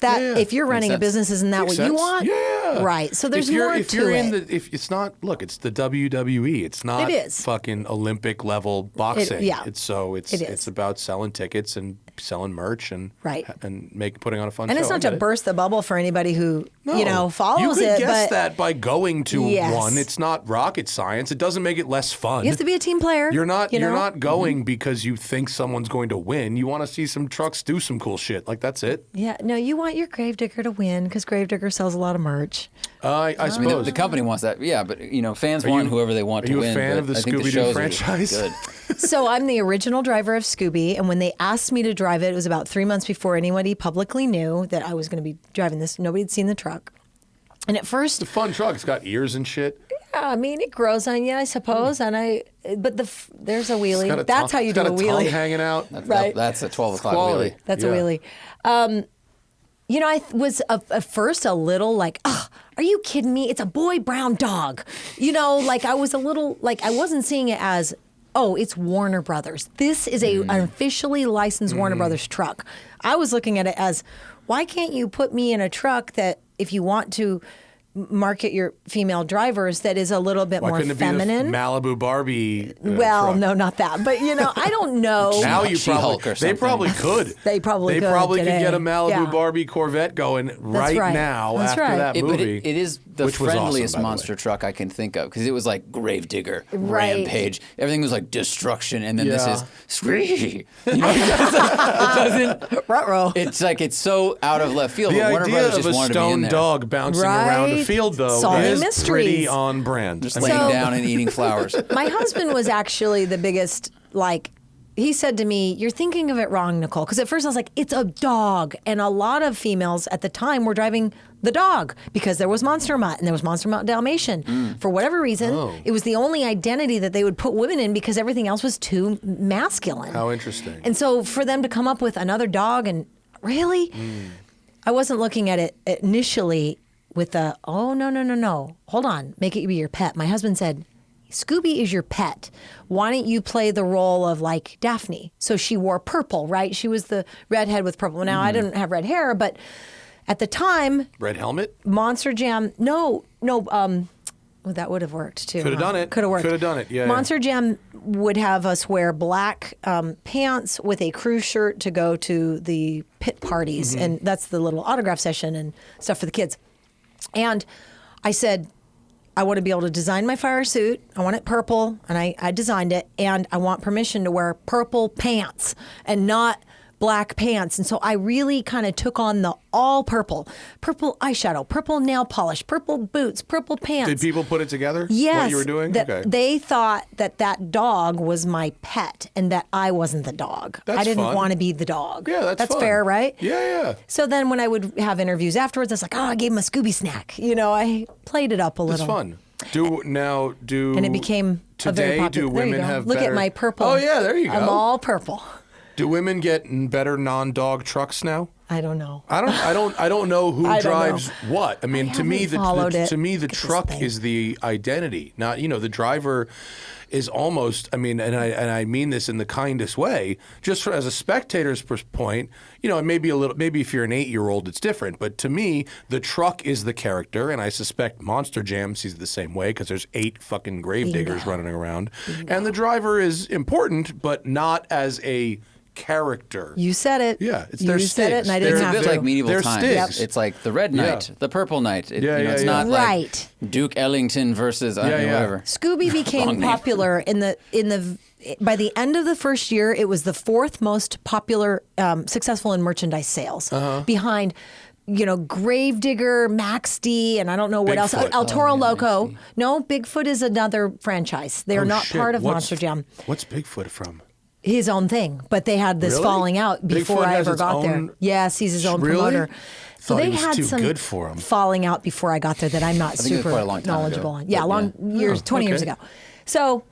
That if you're running a sense. business, isn't that Makes what you sense. want? Yeah. Right. So there's if you're, more if to you're it. if it's not, look, it's the WWE. It's not It is. fucking Olympic level boxing. yeah. It's It is. it's about selling tickets and selling merch and Right. and putting on a fun And show. it's I not get to it. burst the bubble for anybody who, follows you could it. guess but that by going to Yes. one. It's not rocket science. It doesn't make it less fun. you have to be a team player. You're not. you You're know? not going because you think someone's going to win. You want to see some trucks do some cool shit. Like that's it. Yeah, no, you want your Gravedigger to win because Gravedigger sells a lot of merch. I I mean, suppose. the company wants that, yeah, but fans want whoever they want Are to you win. a fan but of the I think Scooby-Doo shows are just franchise? Good. So I'm the original driver of Scooby, and when they asked me to drive it, it was about 3 months before anybody publicly knew that I was going to be driving this. Nobody had seen the truck. And at first, It's a fun truck. It's got ears and shit. I mean, it grows on you, I suppose. And there's a wheelie. It's got That's how you do a got tongue wheelie. hanging out. Right. That's a 12 o'clock quality. wheelie. That's Yeah. a wheelie. I was at first a little like, are you kidding me? It's a boy brown dog. I was a little like, I wasn't seeing it as, it's Warner Brothers. This is an officially licensed Warner Brothers truck. I was looking at it as, why can't you put me in a truck that if you want to market your female drivers that is a little bit more couldn't it feminine. be the Malibu Barbie? Well, truck? no, not that. But I don't know. Now you She-Hulk probably or they something. probably could. They probably could today. get a Malibu Yeah. Barbie Corvette going right now That's after right. that But movie. it is the which was awesome, friendliest by the way. monster truck I can think of because it was like Gravedigger, Right. Rampage. Everything was like destruction, and then this Yeah. is screechy. It doesn't. Ruh-roh. It's like it's so out of left field. The but Warner idea Brothers of just a wanted to be in stone there. dog bouncing around a Right. field, though, Solving is mysteries. pretty on brand. Just I mean, laying So- down and eating flowers. My husband was actually the biggest, he said to me, "You're thinking of it wrong, Nicole." Because at first I was like, "It's a dog." And a lot of females at the time were driving the dog because there was Monster Mutt and there was Monster Mutt Dalmatian. For whatever reason, it was the only identity that they would put women in because everything else was too masculine. How interesting. And so for them to come up with another dog and really, I wasn't looking at it initially with the, oh, no. Hold on, make it be your pet. My husband said, Scooby is your pet. Why don't you play the role of like Daphne? So she wore purple, right? She was the redhead with purple. Now I didn't have red hair, but at the time, Red helmet? Monster Jam, well, that would have worked too. Could have done it. Could have worked. Could have done it, yeah. Monster Jam would have us wear black pants with a crew shirt to go to the pit parties. Mm-hmm. And that's the little autograph session and stuff for the kids. And I said, I want to be able to design my fire suit. I want it purple, and I designed it. And I want permission to wear purple pants and not black pants. And so I really kind of took on the all purple eyeshadow, purple nail polish, purple boots, purple pants. Did people put it together? Yes. What you were doing? That Okay. They thought that dog was my pet and that I wasn't the dog. That's I didn't fun. want to be the dog. Yeah, that's fun. fair, right? Yeah. So then when I would have interviews afterwards, I was like, I gave him a Scooby snack. I played it up a It's little. fun. And And it became a today, very popular. do There you women go. have Look better... at my purple. Oh, yeah, there you go. I'm all purple. Do women get better non-dog trucks now? I don't know. I don't know who I don't drives know. what. I mean, I to me, haven't followed it. the This truck thing. is the identity. Not the driver is almost. I mean, and I mean this in the kindest way. Just as a spectator's point, and maybe if you're an 8-year-old, it's different. But to me, the truck is the character, and I suspect Monster Jam sees it the same way because there's 8 fucking gravediggers running around, and the driver is important, but not as a character. You said it. Yeah, it's you their said it, sticks. and I They're- didn't It's a have bit to. like medieval They're times. sticks. It's like the red knight, the purple knight. It's Yeah. not Right. like Duke Ellington versus whatever. Scooby became Wrong name. popular by the end of the first year. It was the 4th most popular, successful in merchandise sales, behind, Gravedigger, Max D, and I don't know what else. Bigfoot. El Toro Loco. No, Bigfoot is another franchise. They are not shit. part of What's- Monster Jam. What's Bigfoot from? His own thing, but they had this Really? falling out before Bigfoot I has ever its got there. own- Yes, he's his own Really? promoter. So Thought he they was had too some good for him. falling out before I got there that I'm not think it was super quite a long time knowledgeable ago. on. Yeah, But long years, 20 years okay. ago. So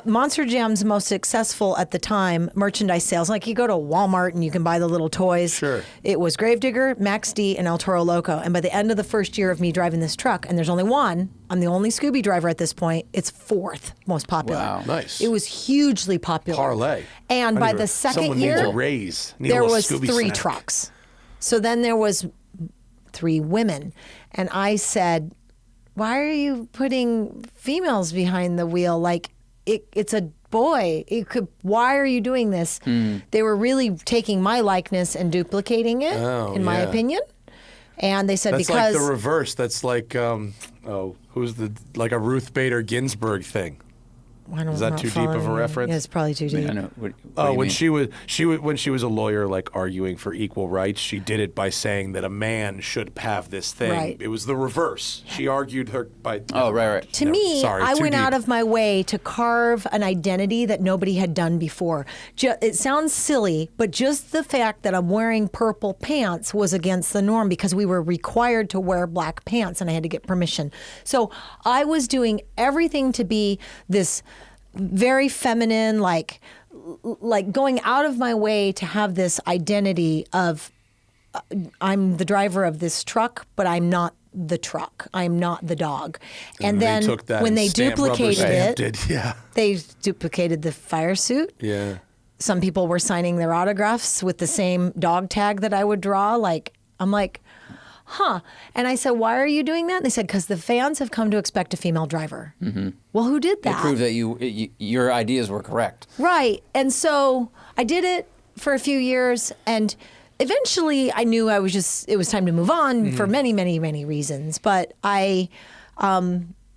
Monster Jam's most successful at the time merchandise sales, like you go to Walmart and you can buy the little toys. Sure. It was Gravedigger, Max D, and El Toro Loco. And by the end of the first year of me driving this truck, and there's only one, I'm the only Scooby driver at this point, it's 4th most popular. Wow. Nice. It was hugely popular. Parlay. And by Someone the second needs year, a raise. Need a there little was Scooby 3 snack. trucks. So then there was 3 women. And I said, why are you putting females behind the wheel? Like, it's a boy. Why are you doing this? They were really taking my likeness and duplicating it, in my yeah. opinion. And they said That's because like the reverse. That's like who's like a Ruth Bader Ginsburg thing. I don't Is that know, too deep of a following you. reference? Yeah, it's probably too deep. I know. What do Oh, you when mean? when she was a lawyer, like arguing for equal rights, she did it by saying that a man should have this thing. Right. It was the reverse. She argued her by. Oh, right. To me, sorry, I too went deep. out of my way to carve an identity that nobody had done before. It sounds silly, but just the fact that I'm wearing purple pants was against the norm because we were required to wear black pants and I had to get permission. So I was doing everything to be this very feminine, like going out of my way to have this identity of I'm the driver of this truck, but I'm not the truck. I'm not the dog. And they then took that when and they rubber duplicated stamped it, yeah, they duplicated the fire suit. yeah. Some people were signing their autographs with the same dog tag that I would draw. I'm like, huh. And I said, why are you doing that? And they said, because the fans have come to expect a female driver. Mm-hmm. Well, who did that? It proved that your ideas were correct. Right. And so I did it for a few years, and eventually I knew it was time to move on for many, many, many reasons. But I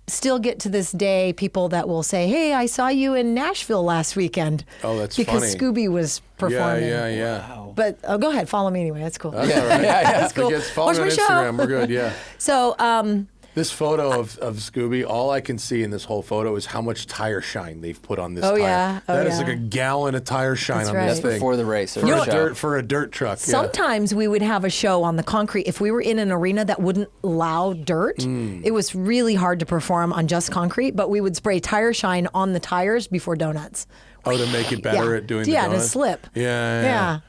still get to this day people that will say, hey, I saw you in Nashville last weekend. Oh, that's because funny. Because Scooby was performing. Yeah. Wow. But go ahead, follow me anyway. That's cool. That's all right. That's cool. Follow me on Watch my Instagram. show. We're good, yeah. So, this photo of Scooby, all I can see in this whole photo is how much tire shine they've put on this tire. Yeah. That is like a gallon of tire shine That's on right. this thing. Before the race. For a dirt truck. sometimes we would have a show on the concrete. If we were in an arena that wouldn't allow dirt, it was really hard to perform on just concrete, but we would spray tire shine on the tires before donuts. Oh, to make it better at doing the Yeah, donuts? to slip. Yeah.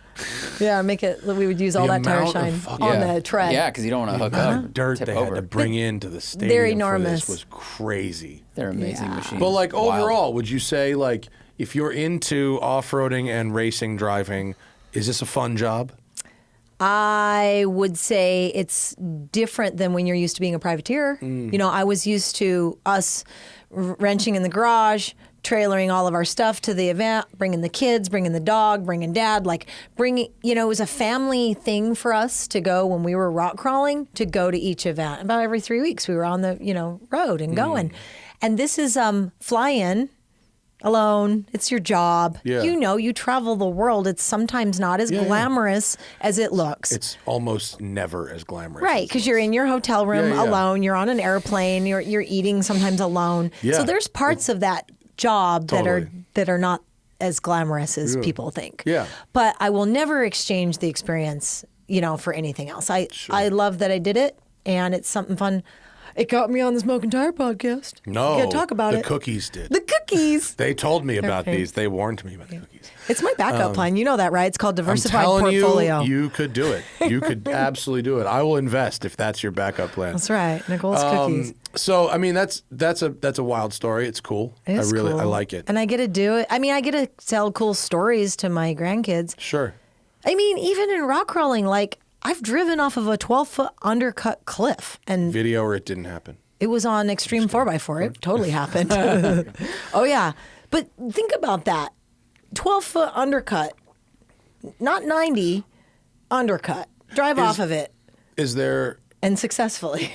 Yeah, make it. We would use all The that tire amount of shine fucking- on the tread. Yeah, because you don't want to hook The amount up. of dirt tip they over. had to bring into the stadium They're for enormous. this was crazy. They're amazing machines. But like Wild. overall, would you say like if you're into off-roading and racing driving, is this a fun job? I would say it's different than when you're used to being a privateer. You know, I was used to us wrenching in the garage, trailering all of our stuff to the event, bringing the kids, bringing the dog, bringing dad, it was a family thing for us to go when we were rock crawling, to go to each event. About every 3 weeks we were on the, road and going. And this is fly in alone. It's your job. Yeah. You travel the world. It's sometimes not as glamorous as it looks. It's almost never as glamorous. Right, as because it you're looks. in your hotel room Yeah, yeah. alone. You're on an airplane. You're eating sometimes alone. Yeah. So there's parts of that job Totally. that are not as glamorous as people think. Yeah. But I will never exchange the experience, for anything else. I love that I did it, and it's something fun. It got me on the Smoking Tire podcast. No, We gotta talk about the it. cookies did. The cookies. They told me about Okay. these. They warned me about the cookies. It's my backup plan. You know that, right? It's called I'm diversified telling portfolio. you could do it. You could absolutely do it. I will invest if that's your backup plan. That's right. Nicole's cookies. So I mean that's a wild story. It's cool. It is I cool. like it. And I get to do it. I mean, I get to tell cool stories to my grandkids. Sure. I mean, even in rock crawling, I've driven off of a 12-foot undercut cliff, and Video or it didn't happen. it was on Extreme 4x4. It totally happened. Oh, yeah. But think about that. 12-foot undercut, not 90, undercut. Drive off of it, Is there and successfully.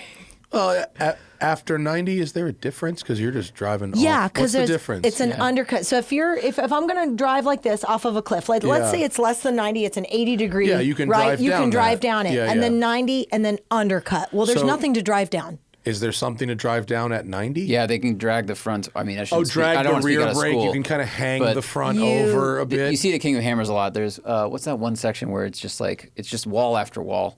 after 90? Is there a difference? Because you're just driving. Yeah, What's because the difference? it's an undercut. So if I'm going to drive like this off of a cliff, let's Yeah. say it's less than 90, it's an 80 degree. Yeah, you can right? drive You down can drive that. down it, Yeah, and then yeah. 90, and then undercut. Well, there's So- nothing to drive down. Is there something to drive down at 90? Yeah, they can drag the front. I mean, I shouldn't speak- drag I don't the wanna speak rear out of brake. school, You can kind of hang but the front You- over a bit. You see the King of Hammers a lot. There's what's that one section where it's just wall after wall,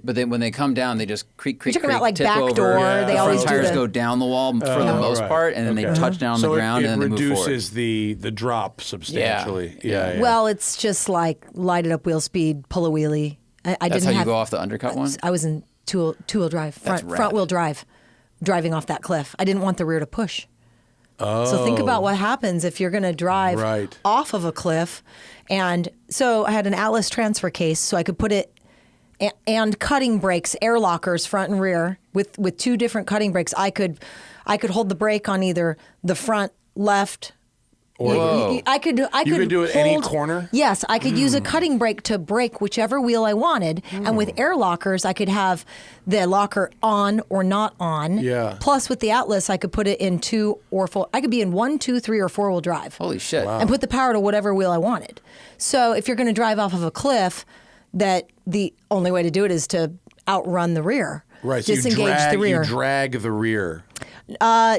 but then when they come down, they just creak, You're talking about, like, tip back over. door, they the always front do tires the- go down the wall for the most right. part, and then they Okay. touch down so the ground, it and then they move forward. reduces the drop substantially. Yeah. Well, it's just like light it up wheel speed, pull a wheelie. I That's didn't how you have. go off the undercut one. I was in two-wheel drive, That's rad. front wheel drive, driving off that cliff. I didn't want the rear to push. So think about what happens if you're going to drive Right. off of a cliff. And so I had an Atlas transfer case, so I could put it and cutting brakes, air lockers, front and rear, with two different cutting brakes. I could hold the brake on either the front left. Or I could You could do it any hold- corner? Yes, I could use a cutting brake to brake whichever wheel I wanted, and with air lockers, I could have the locker on or not on. Yeah. Plus, with the Atlas, I could put it in 2 or 4. I could be in 1, 2, 3, or 4-wheel drive. Holy shit! And put the power to whatever wheel I wanted. So if you're going to drive off of a cliff, that the only way to do it is to outrun the rear. right. So Disengage the rear. You drag the rear.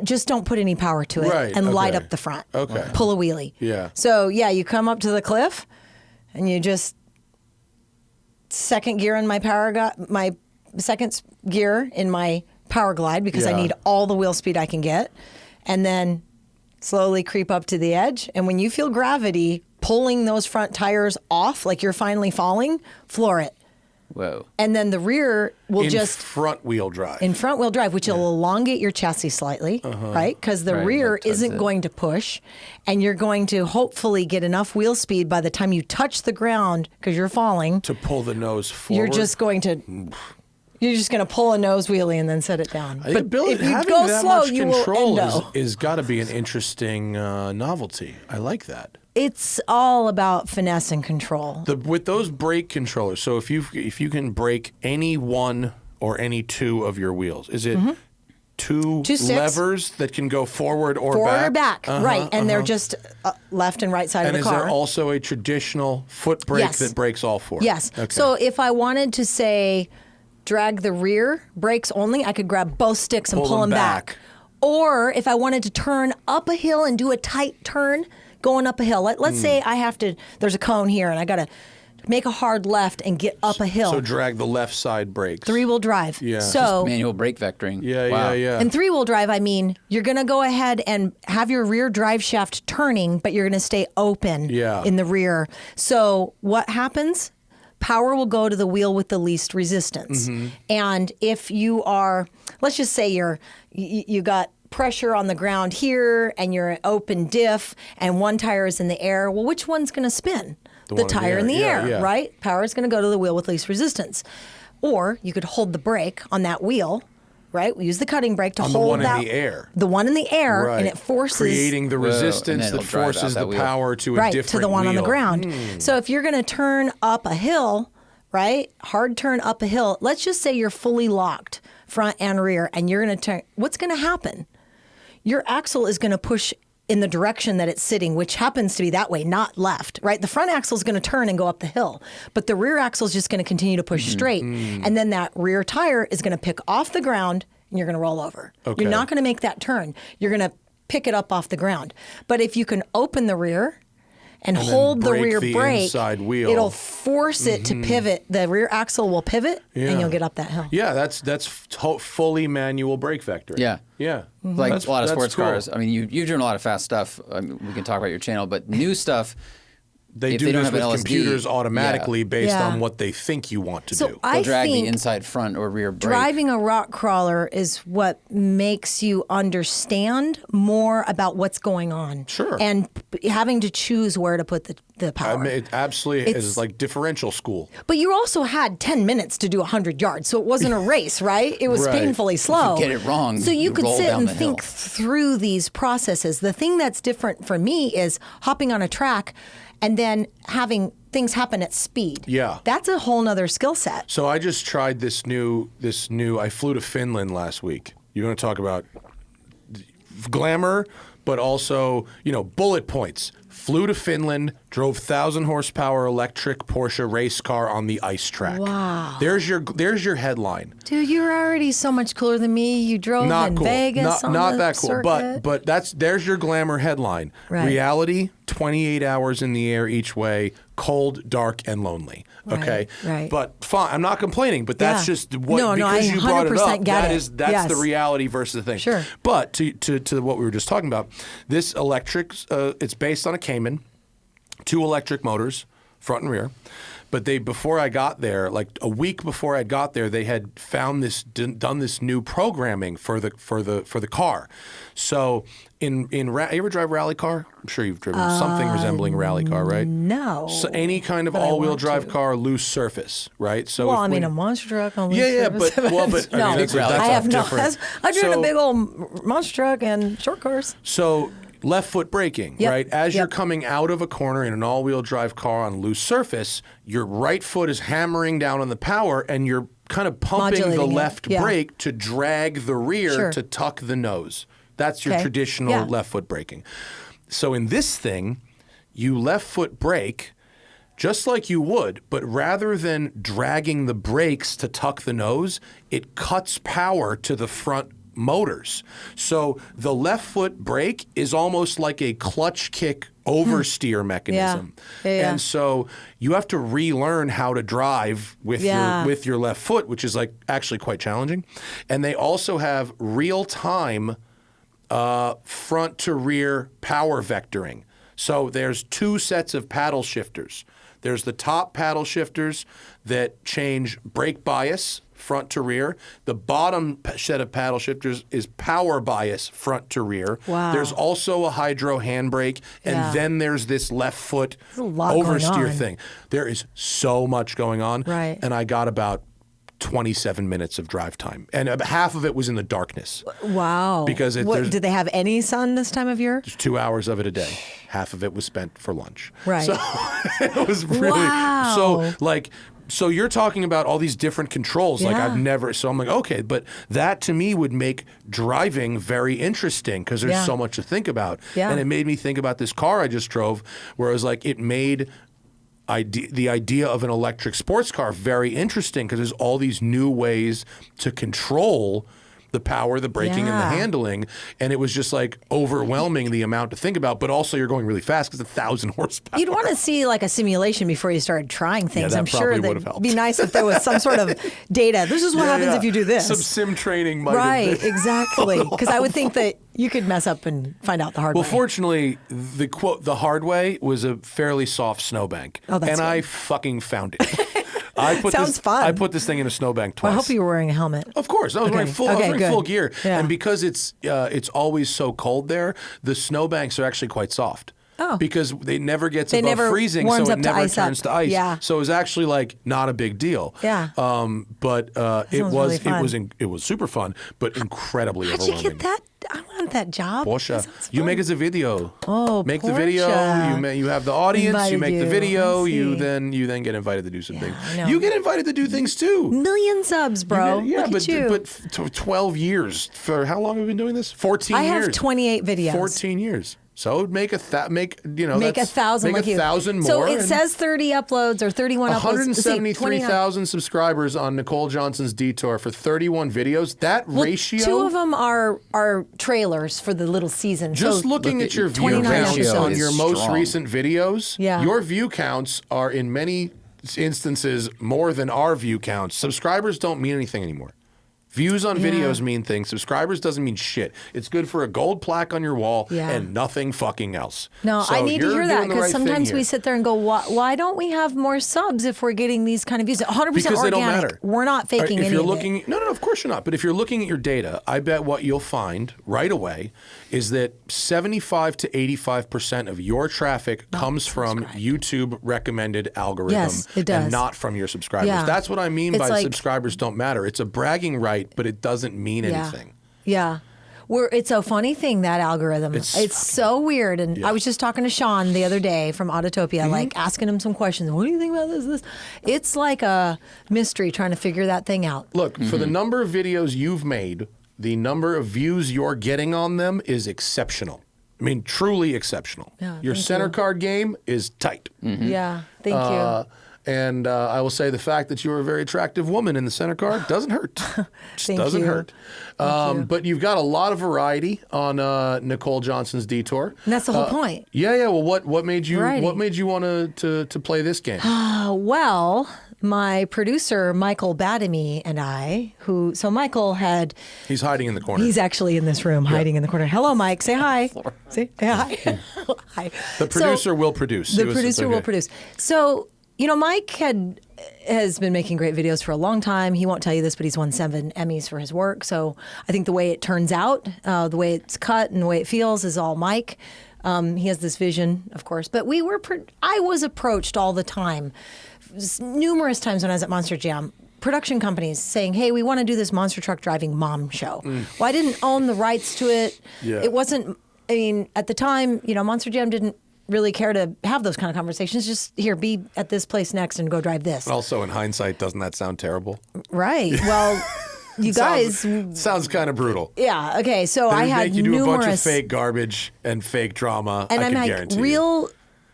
Just don't put any power to it, Right, and light okay. up the front. Okay. Pull a wheelie. Yeah. So yeah, you come up to the cliff, and you just second gear in my my second gear in my power glide because I Yeah. need all the wheel speed I can get, and then slowly creep up to the edge. And when you feel gravity pulling those front tires off, like you're finally falling, floor it. Whoa! And then the rear will in just front wheel drive. in front wheel drive, which will elongate your chassis slightly, right? Because the Right, rear like tugs isn't it. going to push, and you're going to hopefully get enough wheel speed by the time you touch the ground because you're falling. to pull the nose forward. You're just going to You're just going to pull a nose wheelie and then set it down. But if you having go that slow, much you will control endo. is got to be an interesting novelty. I like that. It's all about finesse and control. With those brake controllers, so if you can brake any one or any two of your wheels, is it two levers that can go forward or back? Right, and they're just left and right side of the car. And is there also a traditional foot brake that brakes all four? Yes. Okay. So if I wanted to say drag the rear brakes only, I could grab both sticks and pull them back. Or if I wanted to turn up a hill and do a tight turn going up a hill, let's say there's a cone here and I got to make a hard left and get up a hill. So drag the left side brakes. 3-wheel drive. Yeah. So Manual brake vectoring. Yeah. And 3-wheel drive, I mean, you're going to go ahead and have your rear drive shaft turning, but you're going to stay open in the rear. So what happens? Power will go to the wheel with the least resistance. And if you are, let's just say you got pressure on the ground here and you're an open diff and one tire is in the air, well, which one's going to spin? The tire in the air, right? Power is going to go to the wheel with least resistance. Or you could hold the brake on that wheel, right? We use the cutting brake to hold the one that. In the air. The one in the air, Right. and it forces. Creating the resistance that forces the power to a different to the one on the wheel. ground. So if you're going to turn up a hill, right? Hard turn up a hill. Let's just say you're fully locked, front and rear, and you're going to turn. What's going to happen? Your axle is going to push in the direction that it's sitting, which happens to be that way, not left, right? The front axle is going to turn and go up the hill, but the rear axle is just going to continue to push straight. And then that rear tire is going to pick off the ground and you're going to roll over. Okay. You're not going to make that turn. You're going to pick it up off the ground. But if you can open the rear and hold the rear brake, inside wheel. it'll force it to pivot. The rear axle will pivot and you'll get up that hill. Yeah, that's fully manual brake vectoring. Yeah. Mm-hmm. Like That's- a lot of that's sports cool. cars. I mean, you've driven a lot of fast stuff. I mean, we can talk about your channel, but new stuff. They if do they don't this have an with LSD, computers automatically based Yeah. on what they think you want to So do. I They'll drag think the inside front or rear brake. driving a rock crawler is what makes you understand more about what's going on. Sure. And having to choose where to put the power. I mean, it absolutely It's- is like differential school. But you also had 10 minutes to do 100 yards, so it wasn't a race, right? It was Right. painfully slow. get it wrong, So you you could roll sit down and the think hill. through these processes. The thing that's different for me is hopping on a track and then having things happen at speed. Yeah. That's a whole nother skill set. So I just tried this new. I flew to Finland last week. You want to talk about glamour, but also bullet points. Flew to Finland, drove 1,000 horsepower electric Porsche race car on the ice track. Wow. There's your headline. Dude, you're already so much cooler than me. You drove Not in cool. Vegas on not the that cool. circuit. But there's your glamour headline. Right. Reality: 28 hours in the air each way, cold, dark, and lonely. Okay. Right. But fine. I'm not complaining. But that's Yeah. just what No, because I you brought it 100% up. get That's it. the Yes. reality versus the thing. Sure. But to what we were just talking about, this electric, it's based on a Cayman, 2 electric motors, front and rear. But before I got there, like a week before I got there, they had found done this new programming for the car. So you ever drive rally car? I'm sure you've driven something resembling rally car, right? No. So any kind of But I all-wheel want drive to. car, loose surface, right? So Well, if I mean, when- a monster truck on loose yeah, surface. but no, that's I have not. different. I've driven So- a big old monster truck and short cars. So left foot braking, Yep, right? As you're yep. coming out of a corner in an all-wheel drive car on loose surface, your right foot is hammering down on the power and you're kind of pumping the Modulating it, left yeah. brake to drag the rear Sure. to tuck the nose. That's your Okay, traditional yeah. left foot braking. So in this thing, you left foot brake just like you would, but rather than dragging the brakes to tuck the nose, it cuts power to the front motors. So the left foot brake is almost like a clutch kick oversteer mechanism. Yeah. And so you have to relearn how to drive with your left foot, which is like actually quite challenging. And they also have real-time front to rear power vectoring. So there's 2 sets of paddle shifters. There's the top paddle shifters that change brake bias front to rear. The bottom set of paddle shifters is power bias front to rear. Wow. There's also a hydro handbrake, and Yeah. then there's this left foot There's a lot going oversteer on. thing. There is so much going on. Right. And I got about 27 minutes of drive time. And half of it was in the darkness. Wow. Because did they have any sun this time of year? There's 2 hours of it a day. Half of it was spent for lunch. Right. So it was really, wow. So you're talking about all these different controls. Like Yeah. I've never, so I'm like, okay, but that to me would make driving very interesting because there's Yeah. so much to think about. Yeah. And it made me think about this car I just drove where it was like, it made the idea of an electric sports car very interesting because there's all these new ways to control the power, the braking, and the Yeah. handling. And it was just like overwhelming the amount to think about, but also you're going really fast because 1,000 horsepower. You'd want to see like a simulation before you started trying things. that I'm sure probably that would have helped. it'd be nice if there was some sort of data. This is what happens if you do this. Some sim training might Right, have been. exactly. Because I would think that you could mess up and find out the hard Well, way. fortunately, the hard way was a fairly soft snowbank. Oh, that's and I good. fucking found it. I put Sounds fun. I put this thing in a snowbank twice. Well, I hope you were wearing a helmet. Of course, I was wearing full. I was Okay, wearing good. full gear, Yeah. and because it's always so cold there, the snowbanks are actually quite soft. Oh. Because they never gets They above never freezing, warms so up it to never ice up. turns to ice. Yeah. So it was actually like not a big deal. Yeah. But it sounds was really fun. it was super fun, but incredibly How'd you overwhelming. get that? I want that job. Porsche, That sounds you fun. make us a video. Oh, make the video. Porsche. You have the audience. You Invited make the you. video. I You see. then get invited to do some things. I know. You get invited to do things too. Million subs, bro. Yeah, Look but at you. but 12 years. For how long have we been doing this? 14 I years. have 28 videos. 14 years. So make a Make that's- 1,000 make like you. 1,000 more. So it and says 30 uploads or 31 uploads. Let's see, 29. 173,000 subscribers on Nicole Johnson's Detour for 31 videos. That Well, ratio. 2 of them are trailers for the little season. Just so looking Look at at your your view 29 counts episodes. on your most Strong. recent videos, Yeah. your view counts are in many instances more than our view counts. Subscribers don't mean anything anymore. Views on videos mean things. Subscribers doesn't mean shit. It's good for a gold plaque on your wall Yeah. and nothing fucking else. No, So I need to you're hear that doing the because right thing sometimes we here. sit there and go, why don't we have more subs if we're getting these kind of views? 100% Because they organic. don't matter. We're not faking if any you're of looking, it. No, of course you're not. But if you're looking at your data, I bet what you'll find right away is that 75 to 85% of your traffic comes from YouTube recommended algorithm Yes, it does. and not from your subscribers. Yeah. That's what I mean It's by like- subscribers don't matter. It's a bragging right, but it doesn't mean anything. Yeah. It's a funny thing, that algorithm. It's so weird. And I was just talking to Sean the other day from Autotopia, like asking him some questions. What do you think about this? It's like a mystery trying to figure that thing out. Look, for the number of videos you've made, the number of views you're getting on them is exceptional. I mean, truly exceptional. Yeah, Your thank center you. card game is tight. Yeah. Thank you. And I will say the fact that you're a very attractive woman in the center card doesn't hurt. Just Thank doesn't you. hurt. you. But you've got a lot of variety on Nicole Johnson's Detour. And that's the whole point. Yeah. Well, what made you Variety. want to play this game? Well, my producer, Michael Badamy, and I, so Michael had, He's hiding in the corner. he's actually in this room, hiding in the corner. Hello, Mike. Say hi. Say hi. Hi. The producer will produce. The producer will produce. So, Mike has been making great videos for a long time. He won't tell you this, but he's won 7 Emmys for his work. So I think the way it turns out, the way it's cut and the way it feels is all Mike. He has this vision, of course. But I was approached all the time, numerous times when I was at Monster Jam, production companies saying, hey, we want to do this monster truck driving mom show. Well, I didn't own the rights to it. Yeah. It wasn't, at the time, Monster Jam didn't really care to have those kind of conversations. Just here, be at this place next and go drive this. Also, in hindsight, doesn't that sound terrible? Right. Well, you guys. Sounds kind of brutal. Yeah. Okay. So They I would had make you do numerous. a bunch of fake garbage and fake drama. and I I'm can like guarantee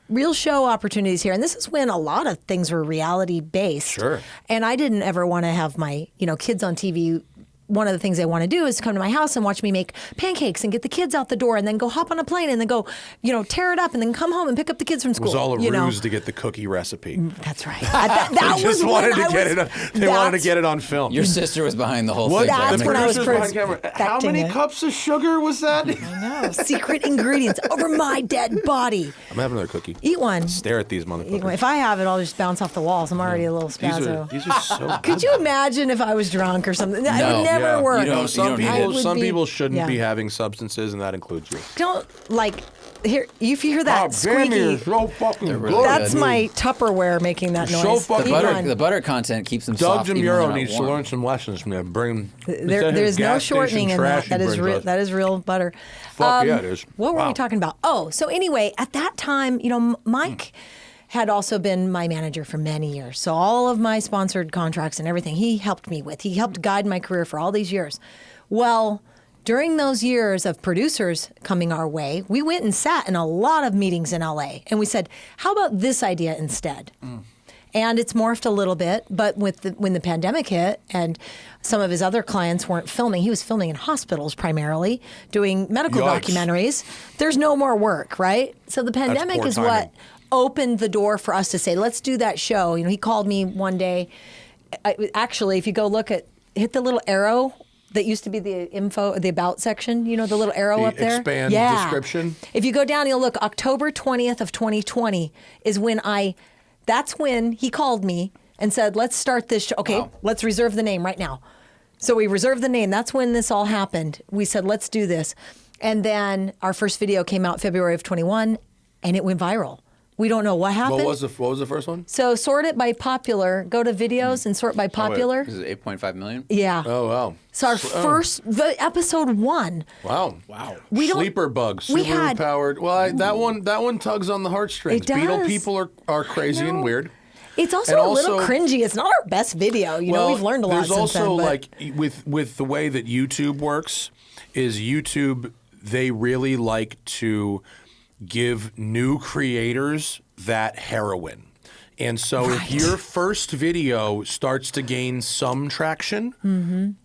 real show opportunities here. And this is when a lot of things were reality based. Sure. And I didn't ever want to have my, kids on TV. One of the things they want to do is come to my house and watch me make pancakes and get the kids out the door and then go hop on a plane and then go, tear it up and then come home and pick up the kids from It school. was all a ruse to get the cookie recipe. That's right. That They just was wanted when to get it. They wanted to get it on film. Your sister was behind the whole What? thing. That's The when I was producers behind camera. How many perfecting it. cups of sugar was that? I know. Secret ingredients over my dead body. I'm having another cookie. Eat one. Stare at these motherfuckers. If I have it, I'll just bounce off the walls. I'm already a little spazzo. These are so good. Could you imagine if I was drunk or something? I would No, never work. Some people shouldn't be having substances, and that includes you. Don't like. Here, if you hear that Bammy squeaky, is so fucking really good. that's my Tupperware making that noise. So fucking The butter content keeps them Doug soft. Even when they're Demuro not needs to warm. learn some lessons from them. There's no shortening in that. That is real butter. Fuck yeah, it is. What were we talking about? Oh, so anyway, at that time, Mike had also been my manager for many years. So all of my sponsored contracts and everything, he helped me with. He helped guide my career for all these years. Well, during those years of producers coming our way, we went and sat in a lot of meetings in LA, and we said, how about this idea instead? And it's morphed a little bit, but when the pandemic hit and some of his other clients weren't filming, he was filming in hospitals primarily, doing medical documentaries. There's no more work, right? So the pandemic is what opened the door for us to say, let's do that show. He called me one day. Actually, if you go hit the little arrow that used to be the info, the about section, the little arrow up there? Expand description? If you go down, you'll look, October 20th of 2020 is that's when he called me and said, let's start this show. Okay, Let's reserve the name right now. So we reserved the name. That's when this all happened. We said, let's do this. And then our first video came out February of 21, and it went viral. We don't know what happened. What was the first one? So sort it by popular. Go to videos and sort by popular. Is it 8.5 million? Yeah. Oh, wow. So our episode 1. Wow. Sleeper Bug, we had powered. Well, that one tugs on the heartstrings. It does. Beetle people are crazy and weird. It's also a little cringy. It's not our best video. We've learned a lot since then. There's also with the way that YouTube works, is YouTube, they really like to give new creators that heroin. And so if your first video starts to gain some traction,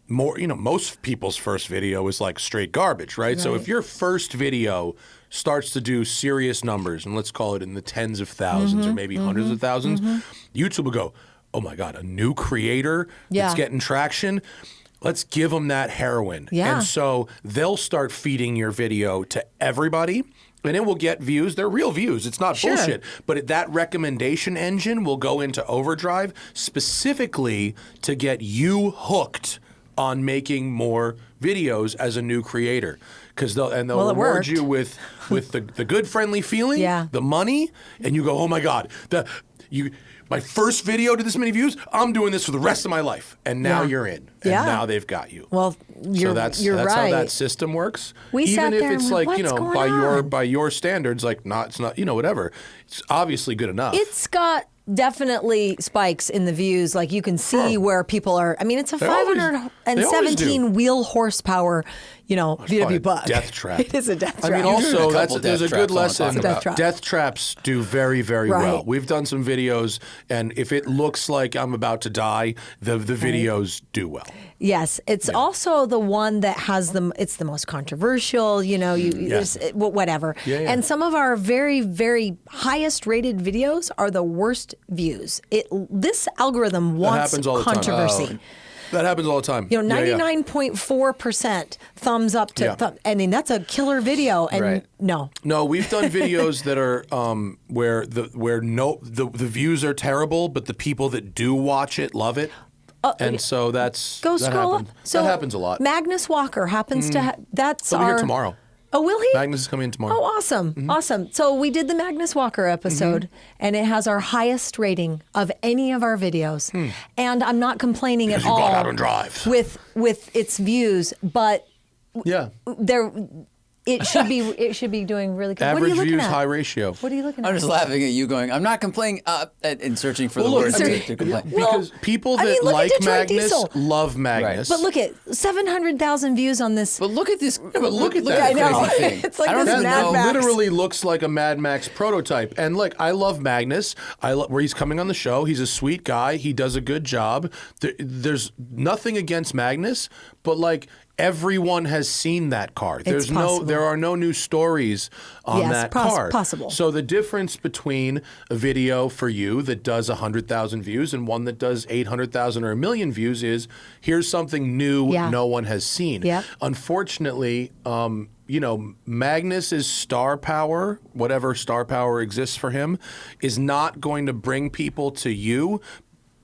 more, most people's first video is like straight garbage, right? So if your first video starts to do serious numbers, and let's call it in the tens of thousands or maybe hundreds of thousands, YouTube will go, oh my God, a new creator that's getting traction. Let's give them that heroin. Yeah. And so they'll start feeding your video to everybody. And it will get views. They're real views. It's not bullshit. But that recommendation engine will go into overdrive specifically to get you hooked on making more videos as a new creator. Because they'll reward you with the good friendly feeling, the money, and you go, oh my God, my first video did this many views. I'm doing this for the rest of my life, and now you're in, and now they've got you. Well, that's right. how that system works. We Even sat if there it's and like went, "What's by your standards, it's not whatever. It's obviously good enough. It's got definitely spikes in the views. Like you can see where people are. I mean, it's a 517 wheel horsepower, VW Bug. Death trap. It is a death trap. I mean, also there's a good lesson. Trap. Death traps do very, very well. We've done some videos, and if it looks like I'm about to die, the videos do well. Yes, it's also the one that has it's the most controversial, whatever. Yeah. And some of our very, very highest rated videos are the worst views. This algorithm wants controversy. That happens all the time. 99.4% thumbs up to I mean, that's a killer video. And no, we've done videos that are where the views are terrible, but the people that do watch it love it. And so scroll up. So that happens a lot. Magnus Walker happens to that's He'll be here tomorrow. Oh, will he? Magnus is coming in tomorrow. Oh, awesome. Awesome. So we did the Magnus Walker episode, and it has our highest rating of any of our videos. And I'm not complaining at all got out and drive. with its views, but it should be doing really good. Average what are you looking views, at? high ratio. What are you looking at? I'm just laughing at you going, I'm not complaining, and searching for the words to complain. Because people that like Magnus love Magnus. But look at 700,000 views on this. But look at this. Look at that I know. crazy thing. It's like this Mad Max. Literally looks like a Mad Max prototype. And look, I love Magnus. Where he's coming on the show. He's a sweet guy. He does a good job. There's nothing against Magnus, but everyone has seen that car. There are no new stories on that car. Possible. So the difference between a video for you that does 100,000 views and one that does 800,000 or 1 million views is here's something new no one has seen. Yeah. Unfortunately, Magnus's star power, whatever star power exists for him, is not going to bring people to you.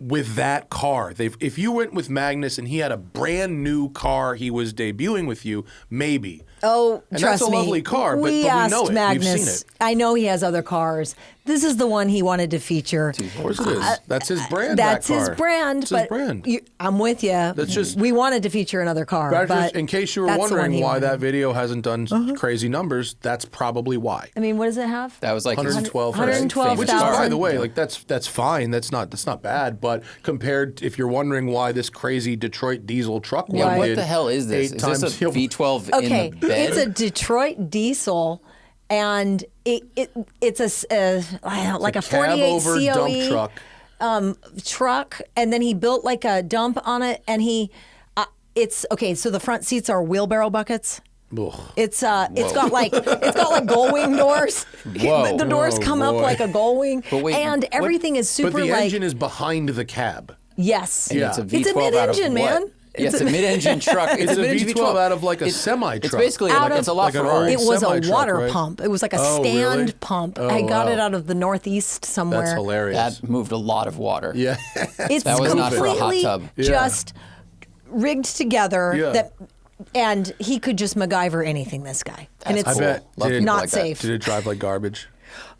with that car. If you went with Magnus and he had a brand new car he was debuting with you, maybe. Oh, and trust that's a me. lovely car, but we know asked it. Magnus. We've seen it. I know he has other cars. This is the one he wanted to feature. Of course it is. That's his brand. That's that his car. brand. It's but his brand. I'm with you. That's just. We wanted to feature another car. But But in case you were that's the one wondering he why wanted. that video hasn't done crazy numbers, that's probably why. I mean, what does it have? That was like his 112,000. Which is, by 1,000. the way, like that's fine. That's not bad. But compared, if you're wondering why this crazy Detroit diesel truck Yeah, one What did the hell is this? 8 Is this times- a V12 Okay, in the bed? it's a Detroit diesel, and it's like a 48 cab-over COE dump truck. truck, and then he built like a dump on it, and it's okay. So the front seats are wheelbarrow buckets. Ugh. It's got like gull wing doors. Whoa. The doors Oh, come up boy. like a gull wing, But wait, and everything is super But the like engine is behind the cab. yes. Yeah. It's a It's a V12 out of mid-engine, what? man. Yeah, it's a mid-engine truck. It's a mid-engine V12 out of like a semi It's truck. basically Out like it's a of- lot like an Ferrari. It was a semi-truck, water right? pump. It was like a Oh, stand really? pump. Oh, I got wow. it out of the Northeast somewhere. That's hilarious. That moved a lot of water. Yeah. It's That was not for a hot completely tub. Yeah. just rigged together Yeah. and he could just MacGyver anything, this guy. And That's it's cool. I bet. Love Did it- people not like that. safe. Did it drive like garbage?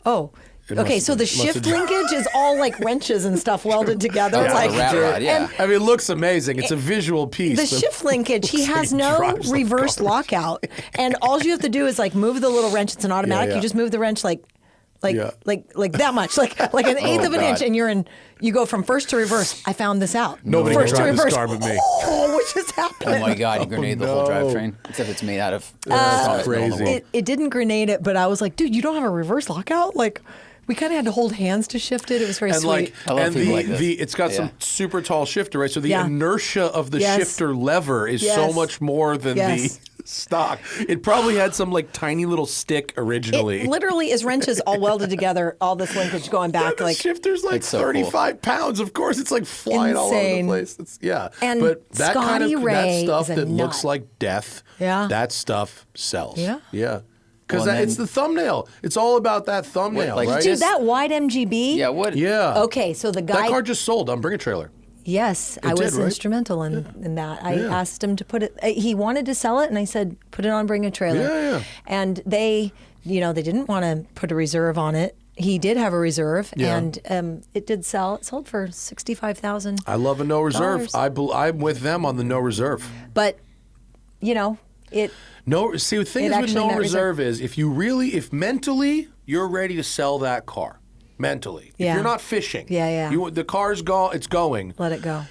Oh. It Okay, must so have- the must have shift dri- linkage is all like wrenches and stuff welded together. Oh, It's like a rat rod, yeah. I mean, it looks amazing. It's a visual piece. the but shift linkage, he looks like has it no drives like reverse garbage. lockout. And all you have to do is like move the little wrench. It's an automatic. yeah. You just move the wrench like Yeah. that much, like an eighth of an God. inch, and you go from first to reverse. I found this out. Nobody can first to drive this reverse. car but me. Oh, what just happened? Oh my God! You grenade the whole no. drivetrain, except it's made out of. That's strongest metal in the crazy. world. It didn't grenade it, but I was like, dude, you don't have a reverse lockout? Like, we kind of had to hold hands to shift it. It was very And sweet. like, I love and people like this. it's got some Yeah. super tall shifter, right? So the Yeah. inertia of the Yes. shifter lever is so Yes. much more than Yes. the stock. It probably had some like tiny little stick originally. It literally is wrenches all welded together, all this linkage going back. the Like, shifter's like It's so cool. 35 pounds. Of course, it's like flying all over Insane. the place. It's, And but that kind Scotty of Ray that stuff is a that looks nut. like death. Yeah. That stuff sells. Yeah. Because Well, and it's then- the thumbnail. It's all about that thumbnail, like, right? dude, Just- that wide MGB. Yeah. What? yeah. Okay, so the guy. That car just sold on Bring a Trailer. Yes, I did, was right? instrumental in that. I Yeah. asked him to put it. He wanted to sell it, and I said, "Put it on Bring a Trailer." Yeah. And they didn't want to put a reserve on it. He did have a reserve, Yeah. and it did sell. It sold for $65,000. I love a no reserve. Dollars. I'm with them on the no reserve. But it. No, see, the thing It is with actually no not reserve is if mentally you're ready to sell that car, mentally, Yeah. if you're not fishing, Yeah. the car's it's going. Let it go.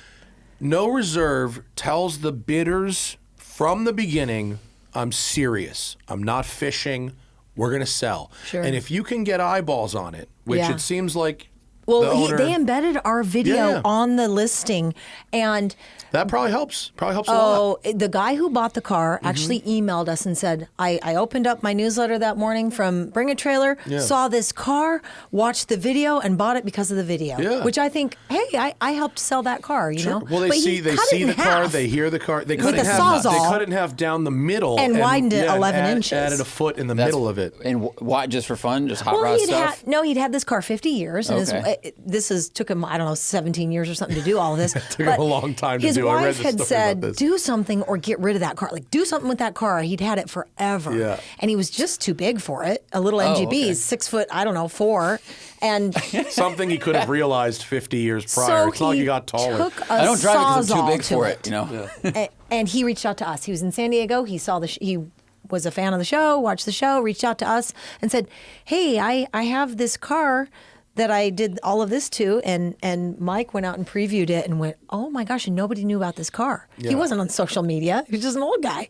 No reserve tells the bidders from the beginning, I'm serious. I'm not fishing. We're gonna sell. Sure. And if you can get eyeballs on it, which Yeah. it seems like, Well, the owner, they embedded our video Yeah. on the listing, and that probably helps. Probably helps a lot. oh, the guy who bought the car actually emailed us and said, I opened up my newsletter that morning from Bring a Trailer, Yeah. saw this car, watched the video, and bought it because of the video. Yeah. Which I think, hey, I helped sell that car, you know? Well, they But he see cut it the in car, half. they hear the car. They cut With it in a half. They Sawzall. cut it in half down the middle And widened it 11 add- inches. Added a foot in the That's- middle of it. And why? Just for fun? Just hot Well, rod stuff? he'd had this car 50 years, and Okay. took him, I don't know, 17 years or something to do all of this. Took him a long time to his do. I read wife the had story said, about this. do something or get rid of that car. Like, do something with that car. He'd had it forever. Yeah. And he was just too big for it. A little Oh, MGB, okay. 6 foot, I don't know, 4. And Something he could have realized 50 years prior. so It's not like he got taller. took a I don't drive it because I'm too Sawzall big to for it. You know. and he reached out to us. He was in San Diego. He saw he was a fan of the show, watched the show, reached out to us and said, "Hey, I have this car that I did all of this to," and Mike went out and previewed it and went, "Oh my gosh!" And nobody knew about this car. Yeah. He wasn't on social media. He was just an old guy.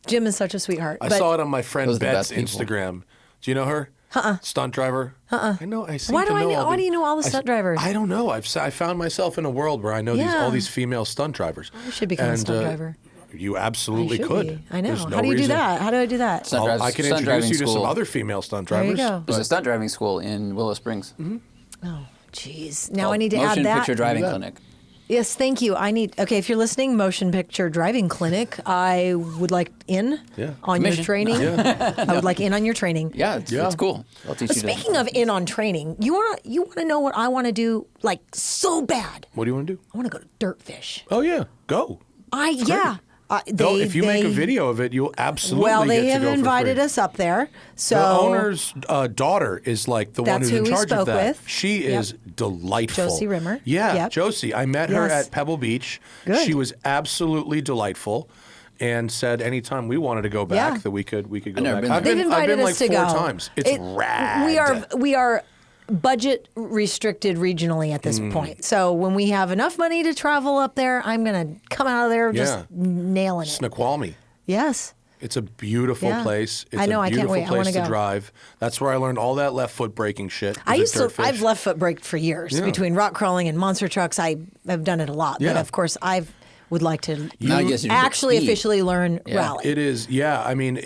Jim is such a sweetheart. I but saw it on my friend Those are the Bet's best people. Instagram. Do you know her? Stunt driver. I know. I seem Why to do I know know- all why the- do you know all the stunt drivers? I don't know. I found myself in a world where I know Yeah. all these female stunt drivers. I should become a stunt driver. You I absolutely should could. be. I know. There's no How do you do reason- that? How do I do that? Stunt I drivers- can stunt introduce driving you to some school. other female stunt There you drivers. go. There's a stunt driving school in Willow Springs. Oh, jeez. Now I Called need to Motion add that. Picture Driving that. Clinic. Yes, thank you. If you're listening, Motion Picture Driving Clinic, I would like in on your training. I would like in on your training. Yeah, it's cool. I'll teach you. Speaking of in on training, you want to know what I want to do like so bad? What do you want to do? I want to go to Dirtfish. Oh yeah, go. If you make a video of it, you'll absolutely Well, they get to have go invited for free. us up there. So the owner's daughter is like the one That's who's in who we charge of spoke that. with. She is delightful. Josie Rimmer. Yeah, Yep. Josie. I met her Yes. at Pebble Beach. Good. She was absolutely delightful. And said anytime we wanted to go back that we could go never back. been there. they've invited I've been like us to 4 go. times. It's rad. We are budget restricted regionally at this point. So when we have enough money to travel up there, I'm going to come out of there just nailing it. Snoqualmie. Yes. It's a beautiful Yeah. place. It's I know, a I can't beautiful wait. I wanna place to go. drive. That's where I learned all that left foot braking shit. I've left foot braked for years. Yeah. Between rock crawling and monster trucks, I have done it a lot. But Yeah. of course, I would like to Now you guys are actually speed. officially learn rally. It is, yeah. I mean,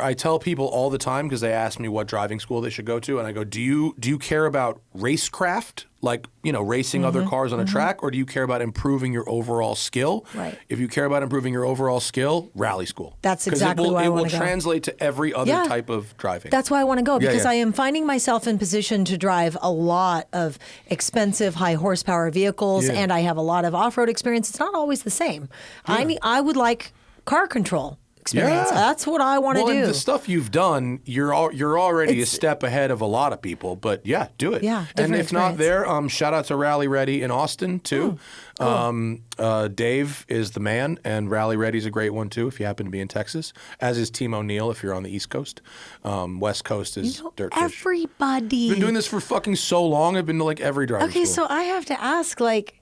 I tell people all the time because they ask me what driving school they should go to, and I go, do you care about racecraft, like racing other cars on a track, or do you care about improving your overall skill? Right. If you care about improving your overall skill, rally school. That's exactly why I it wanna will go. translate to every other type of driving. That's why I want to go because yeah. I am finding myself in position to drive a lot of expensive, high horsepower vehicles, and I have a lot of off-road experience. It's not always the same. I would like car control experience. Yeah. That's what I want to and do. the stuff you've done, you're already a step ahead of a lot of people. But yeah, do it. Yeah, and different if not experience. there, shout out to Rally Ready in Austin too. Cool. Dave is the man, and Rally Ready's a great one too. If you happen to be in Texas, as is Team O'Neill if you're on the East Coast. West Coast is Dirtfish. Everybody. I've been doing this for fucking so long. I've been to like every driving Okay, school. so I have to ask, like,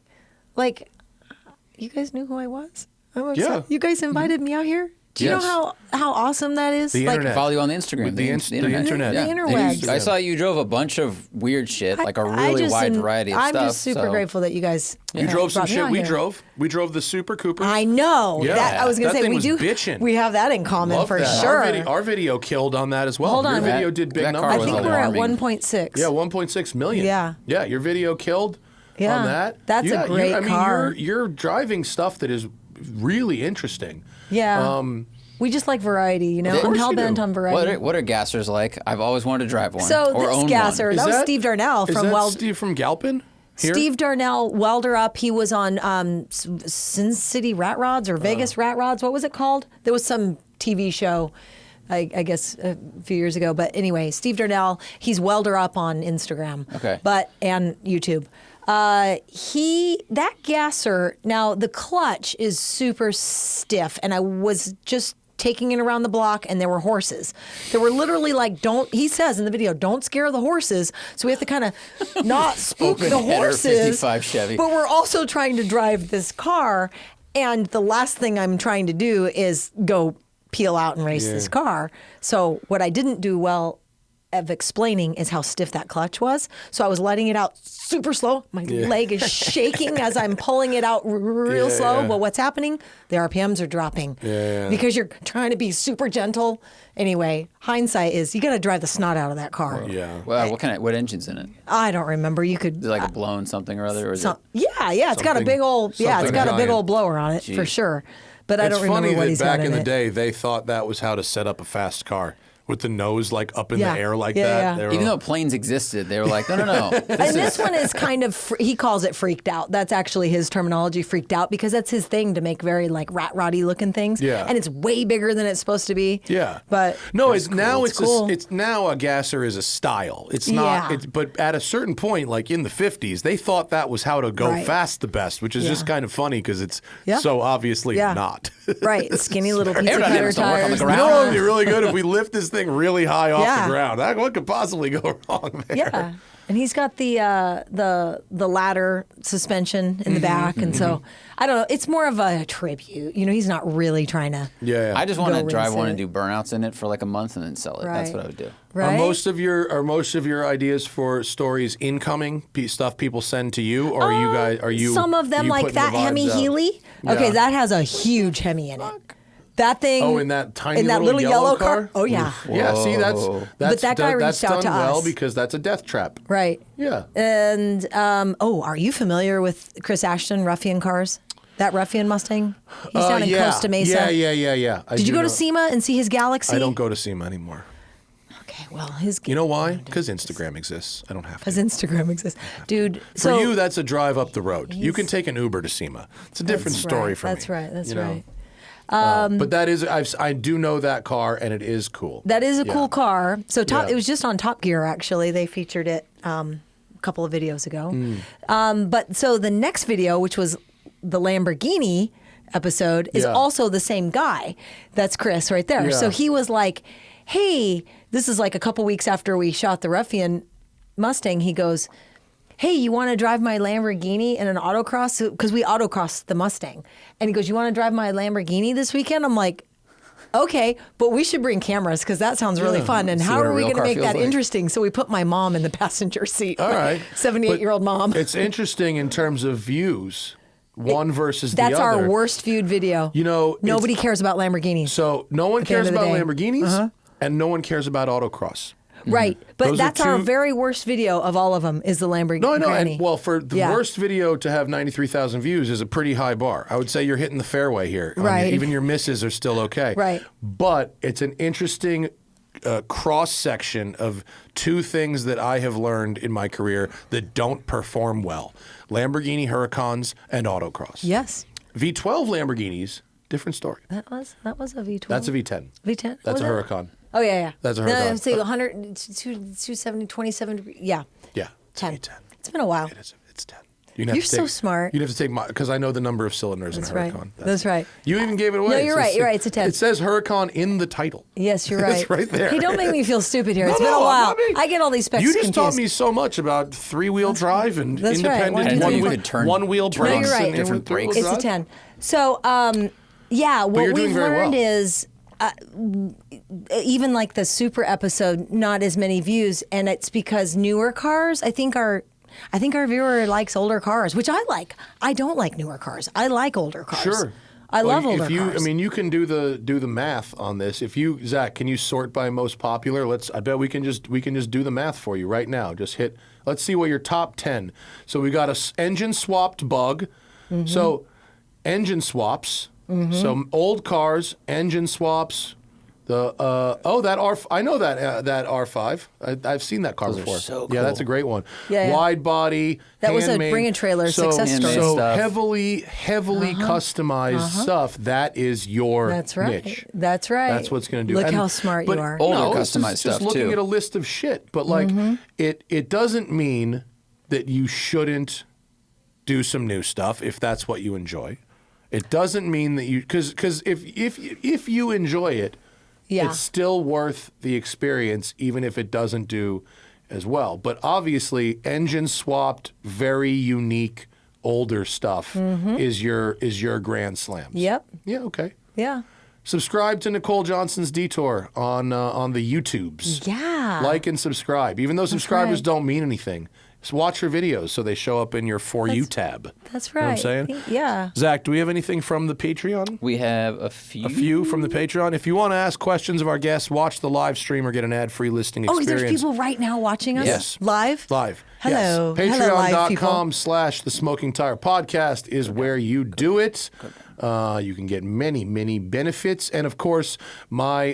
you guys knew who I was? I'm upset. Yeah. You guys invited me out here? Do you Yes. know how awesome that is? The internet. Follow you on the Instagram. With the internet. The interwebs. I saw you drove a bunch of weird shit, like a really wide variety of I'm stuff. just super grateful that you guys. You drove some brought me shit out we here. drove. We drove the Super Cooper. I know. Yeah. That, I was going That to say thing we was do. bitchin'. We have that in common Love for that. sure. Our video killed on that as well. Hold on. Your video did big that car I numbers. was think on we're that. at alarming. 1.6. Yeah, 1.6 million. Yeah. Yeah, your video killed Yeah. on that. That's a great car. You're driving stuff that is really interesting. Yeah. We just like variety, you know. Of I'm course hell you bent do. on variety. What are gassers like? I've always wanted to drive one. So or this own gasser, one. that was Steve Darnell is from that Weld. Steve from Galpin? Here? Steve Darnell, welder up. He was on Sin City Rat Rods or Vegas Rat Rods. What was it called? There was some TV show, I guess, a few years ago. But anyway, Steve Darnell, he's welder up on Instagram. Okay. And YouTube. That gasser, now the clutch is super stiff, and I was just taking it around the block, and there were horses. There were literally he says in the video, don't scare the horses. So we have to kind of not spook the Open header, horses. 55 Chevy. But we're also trying to drive this car, and the last thing I'm trying to do is go peel out and race this car. So what I didn't do well of explaining is how stiff that clutch was. So I was letting it out super slow. My leg is shaking as I'm pulling it out real slow. Yeah. But what's happening? The RPMs are dropping because you're trying to be super gentle. Anyway, hindsight is you got to drive the snot out of that car. Yeah. Well, what engine's in it? I don't remember. You could Is it like a blown something or other? Or is it? yeah. It's got a big old it's something got a big giant. old blower on it for sure. But I It's don't remember funny what that he's back got in the it. day, they thought that was how to set up a fast car. With the nose like up in Yeah. the air like Yeah, that. yeah. They were Even all- though planes existed, they were like, no. And this one is kind of, he calls it freaked out. That's actually his terminology, freaked out, because that's his thing to make very like rat roddy looking things. Yeah. And it's way bigger than it's supposed to be. Yeah, But no, it's now It's cool. it's now a gasser is a style. It's not. Yeah. But at a certain point, like in the 50s, they thought that was how to go Right. fast the best, which is just Yeah. kind of funny because it's Yeah. so obviously Yeah. not. Right. Skinny little pizza Aerodynamics cutter don't work on the tires. You ground. know what would be really good if we lift this thing really high off Yeah. the ground? What could possibly go wrong there? Yeah. And he's got the ladder suspension in the back. And so, I don't know, it's more of a tribute. You know, he's not really trying to. Yeah. I just want to Go drive rinse one it. and do burnouts in it for like a month and then sell it. That's Right. what I would do. Right? Are most of your ideas for stories incoming stuff people send to you, or are you guys? Are you Some of them, you like putting the that vibes Hemi out? Healy. Okay, Yeah. that has a huge Hemi in it. That thing. Oh, in that tiny in that little yellow car. Oh yeah. Yeah, see, that's But that guy that's reached out done to well us. because that's a death trap. Right. Yeah. And are you familiar with Chris Ashton Ruffian Cars? That Ruffian Mustang? He's down in Costa Mesa. Yeah. Did you go to SEMA and see his Galaxy? I don't go to SEMA anymore. Okay, well, his. You know why? Because Instagram exists. I don't have to. Because Instagram exists, dude. For you, that's a drive up the road. You can take an Uber to SEMA. It's a different story for me. That's right. That's you know? right. But that is, I do know that car, and it is cool. That is a cool car. So Yeah. it was just on Top Gear, actually. They featured it a couple of videos ago. But so the next video, which was the Lamborghini episode, is also the same guy. That's Chris right there. Yeah. So he was like, hey, this is like a couple weeks after we shot the Ruffian Mustang. He goes, hey, you want to drive my Lamborghini in an autocross? Because we autocrossed the Mustang. And he goes, you want to drive my Lamborghini this weekend? I'm like, okay, but we should bring cameras because that sounds really fun. And how what a are we real going to car make feels that like. interesting? So we put my mom in the passenger seat. All right. 78-year-old mom. It's interesting in terms of views, one versus the other. That's our worst viewed video. You know, nobody cares about Lamborghinis. So no one the cares end of the about day. Lamborghinis, and no one cares about autocross. Right. But Those are that's our two- very worst video of all of them is the Lamborghini. No, I know. Granny. And well, for the worst video to have 93,000 views is a pretty high bar. I would say you're hitting the fairway here. Right. Even your misses are still okay. Right. But it's an interesting cross section of two things that I have learned in my career that don't perform well: Lamborghini Huracans and autocross. Yes. V12 Lamborghinis, different story. That was a V12. That's a V10. V10? That's Was a it? Huracan. Oh, yeah. That's a No, Huracan. say 100, 270, 27 degrees. Yeah. Yeah. It's a 10. V10. It's been a while. It's 10. You'd have You're to so smart. You'd have to take my, because I know the number of cylinders That's in a right. Huracan. That's right. You even gave it away. No, you're right. You're right. It's a 10. It says Huracan in the title. Yes, you're right. It's right there. Hey, don't make me feel stupid here. It's No, been a I'm while. not being- I get all these specs You just confused. taught me so much about three-wheel drive and That's right. independent One, two, three, one-wheel you could turn- one-wheel turn brakes No, you're right. and Different three-wheel brakes. It's a drive. 10. So, what you're doing we've very learned well. is even like the super episode, not as many views, and it's because newer cars. I think our viewer likes older cars, which I like. I don't like newer cars. I like older cars. Sure. I Well, love older if you, cars. I mean, you can do the math on this. If you, Zach, can you sort by most popular? I bet we can just do the math for you right now. Just hit. Let's see what your top 10. So we got a engine swapped bug. Mm-hmm. So engine swaps. So old cars, engine swaps. The I know that R5. I've seen that car before. so Yeah, that's cool. a great one. Yeah, yeah. Wide body. That was a handmade. Bring a Trailer so, success story. So Handmade stuff. heavily customized stuff. That is your That's right. niche. That's right. That's what's going to do. Look And- how smart but you are. Older no, this is customized just stuff, looking too. at a list of shit. But like, it doesn't mean that you shouldn't do some new stuff if that's what you enjoy. It doesn't mean that you because if you enjoy it, Yeah. it's still worth the experience, even if it doesn't do as well. But obviously, engine swapped, very unique, older stuff is your grand slams. Yep. Yeah. Okay. Yeah. Subscribe to Nicole Johnson's Detour on the YouTubes. Yeah. Like and subscribe. Even though subscribers right. don't mean anything, just watch her videos so they show up in your For You tab. That's You know right. what I'm saying? Yeah. Zach, do we have anything from the Patreon? We have a few. A few from the Patreon. If you want to ask questions of our guests, watch the live stream or get an ad-free listing Oh, experience. there's people right now watching us? Yes. Live? Live. Hello. Yes. Hello, live people. Patreon.com/The Smoking Tire Podcast is where you do it. You can get many, many benefits. And of course, my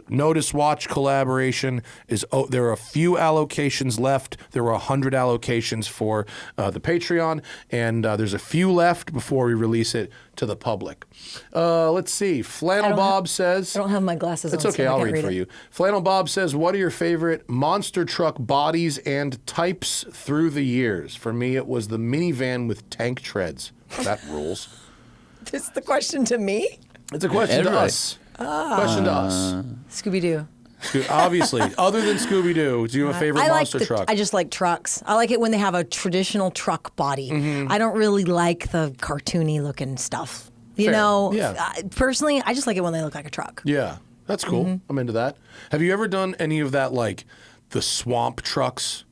Notice Watch collaboration is, there are a few allocations left. There were 100 allocations for the Patreon, and there's a few left before we release it to the public. Let's see. Flannel Bob says... I don't have my glasses It's on. okay, so I I'll can't read for it. you. Flannel Bob says, what are your favorite monster truck bodies and types through the years? For me, it was the minivan with tank treads. That rules. Is the question to me? It's a question to Everybody. us. Question to us. Scooby-Doo. Obviously, other than Scooby-Doo, do you have a favorite monster truck? I just like trucks. I like it when they have a traditional truck body. Mm-hmm. I don't really like the cartoony looking stuff. You Fair. know, Yeah. Personally, I just like it when they look like a truck. Yeah, that's cool. I'm into that. Have you ever done any of that, like the swamp trucks,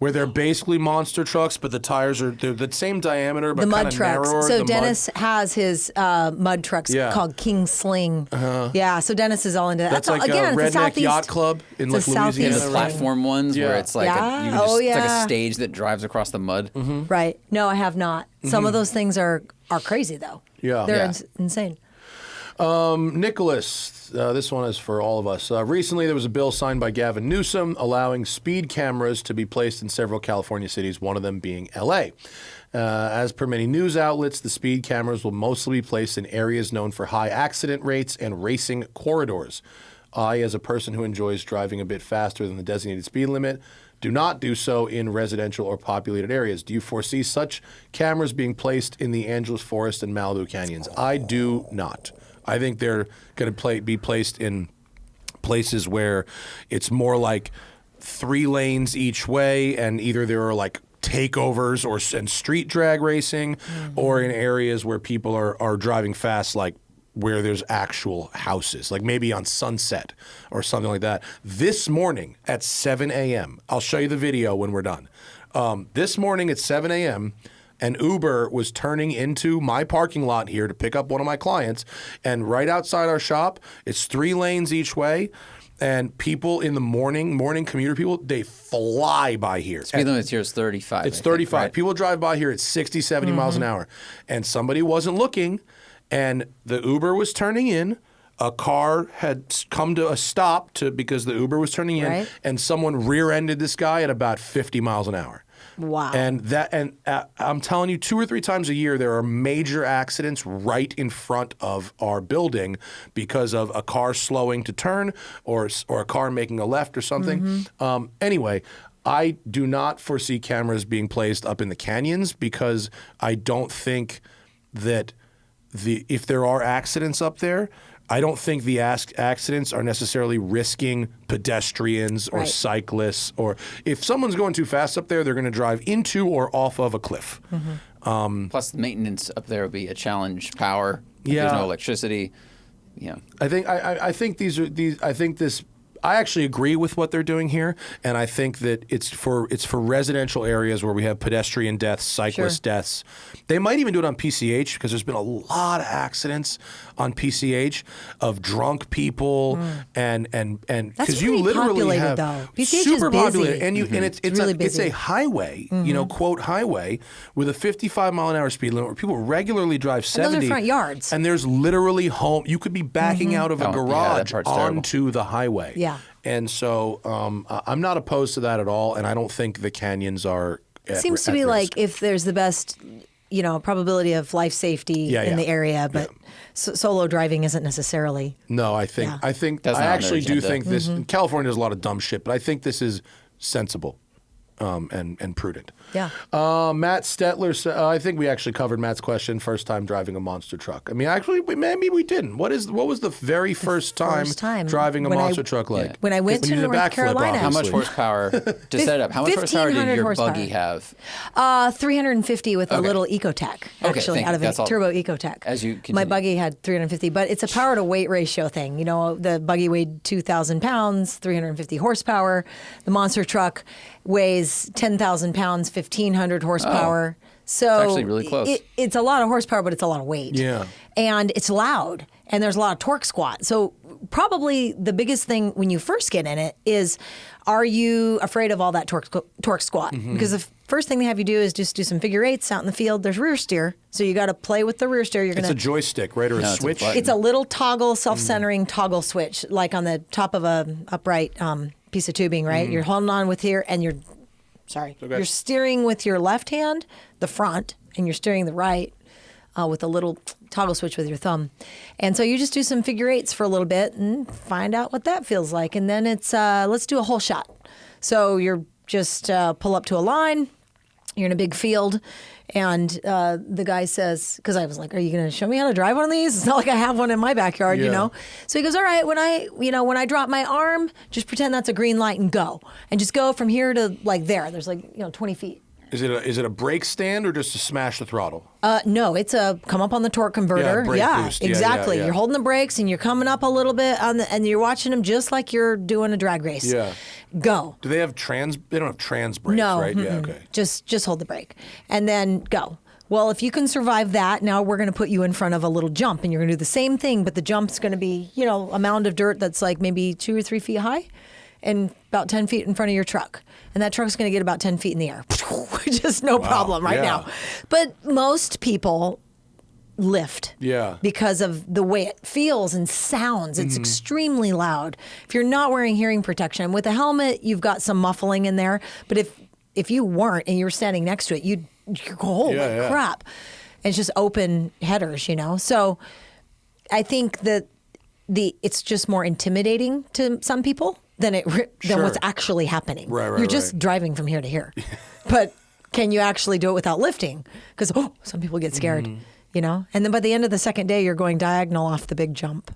where they're basically monster trucks, but the tires are they're the same diameter, but The kind mud of trucks. narrower. So the Dennis has his mud trucks called King Sling. Yeah, so Dennis is all into that. That's like again, a it's Redneck Southeast, Yacht Club in like it's a And Louisiana. the Southeast platform ones where it's like Yeah. you can just, it's like Yeah. a stage that drives across the mud. Right. No, I have not. Some of those things are crazy, though. Yeah. They're Yeah. insane. Nicholas, this one is for all of us. Recently, there was a bill signed by Gavin Newsom allowing speed cameras to be placed in several California cities, one of them being LA. As per many news outlets, the speed cameras will mostly be placed in areas known for high accident rates and racing corridors. I, as a person who enjoys driving a bit faster than the designated speed limit, do not do so in residential or populated areas. Do you foresee such cameras being placed in the Angeles Forest and Malibu canyons? I do not. I think they're going to be placed in places where it's more like 3 lanes each way, and either there are like takeovers and street drag racing, or in areas where people are driving fast, like where there's actual houses, like maybe on Sunset or something like that. This morning at 7 a.m., I'll show you the video when we're done. This morning at 7 a.m., an Uber was turning into my parking lot here to pick up one of my clients, and right outside our shop, it's 3 lanes each way. And people in the morning commuter people, they fly by here. Speed limit here is 35. It's I think, 35. right? People drive by here at 60, 70 miles an hour. And somebody wasn't looking, and the Uber was turning in. A car had come to a stop because the Uber was turning in, Right. and someone rear-ended this guy at about 50 miles an hour. Wow. And I'm telling you, 2 or 3 times a year, there are major accidents right in front of our building because of a car slowing to turn or a car making a left or something. Anyway, I do not foresee cameras being placed up in the canyons because I don't think that if there are accidents up there, I don't think the accidents are necessarily risking pedestrians or Right. cyclists, or if someone's going too fast up there, they're going to drive into or off of a cliff. Plus, the maintenance up there would be a challenge. Power. Like, Yeah. There's no electricity. Yeah. I think I actually agree with what they're doing here, and I think that it's for residential areas where we have pedestrian deaths, cyclist deaths. They might even do it on PCH because there's been a lot of accidents on PCH of drunk people and That's because you pretty literally populated, have though. PCH is super busy. populated, and it's really it's busy. a highway, quote highway with a 55 mile an hour speed limit where people regularly drive 70. those are front yards. And there's literally home. You could be backing out of a Oh, yeah, that garage part's terrible. onto the highway. Yeah. And so I'm not opposed to that at all, and I don't think the canyons are. Seems to be like if there's the best, probability of life safety in the area, but solo driving isn't necessarily. No, I think Yeah. I think That's I not on actually their do agenda. think this. California does a lot of dumb shit, but I think this is sensible. And prudent. Yeah. Matt Stetler, I think we actually covered Matt's question. First time driving a monster truck. I mean, actually, maybe we didn't. What was the very first time driving a when monster truck like? Yeah. When I went When to you did a North backflip, Carolina. How much obviously. horsepower, to set it up, how much horsepower did 1,500 your horsepower. buggy have? 350 with a Okay. little Ecotec, actually, thank out you. of That's a all. turbo Ecotec. As you My continue. buggy had 350, but it's a power to weight ratio thing. The buggy weighed 2,000 pounds, 350 horsepower. The monster truck weighs 10,000 pounds, 1,500 horsepower. So It's actually really close. It's a lot of horsepower, but it's a lot of weight. Yeah. And it's loud, and there's a lot of torque squat. So probably the biggest thing when you first get in it is, are you afraid of all that torque squat? Because the first thing they have you do is just do some figure eights out in the field. There's rear steer, so you got to play with the rear steer. You're It's gonna. a joystick, right, or a No, it's a switch? button. It's a little toggle, self-centering toggle switch, like on the top of a upright piece of tubing, right? You're holding on with here, and you're you're steering with your left hand, the front, and you're steering the right with a little toggle switch with your thumb. And so you just do some figure eights for a little bit and find out what that feels like. And then it's let's do a whole shot. So you're just pull up to a line. You're in a big field, and the guy says, because I was like, "Are you going to show me how to drive one of these?" It's not like I have one in my backyard, Yeah. So he goes, "All right, when I drop my arm, just pretend that's a green light and go, and just go from here to like there. There's 20 feet." Is it a brake stand or just to smash the throttle? No, it's a come up on the torque converter. Yeah, brake boost. Yeah, exactly. yeah. You're holding the brakes and you're coming up a little bit and you're watching them just like you're doing a drag race. Yeah. go. Do they have trans? They don't have trans brakes, No, right? Yeah, okay. Just hold the brake and then go. Well, if you can survive that, now we're going to put you in front of a little jump, and you're going to do the same thing, but the jump's going to be, a mound of dirt that's like maybe 2 or 3 feet high and about 10 feet in front of your truck. And that truck's going to get about 10 feet in the air. Just no problem right now. But most people lift because of the way it feels and sounds. It's extremely loud. If you're not wearing hearing protection, with a helmet, you've got some muffling in there. But if you weren't and you were standing next to it, you'd go, holy crap. And it's just open headers, So I think that it's just more intimidating to some people than what's actually happening. You're just driving from here to here. But can you actually do it without lifting? Because some people get scared, And then by the end of the second day, you're going diagonal off the big jump.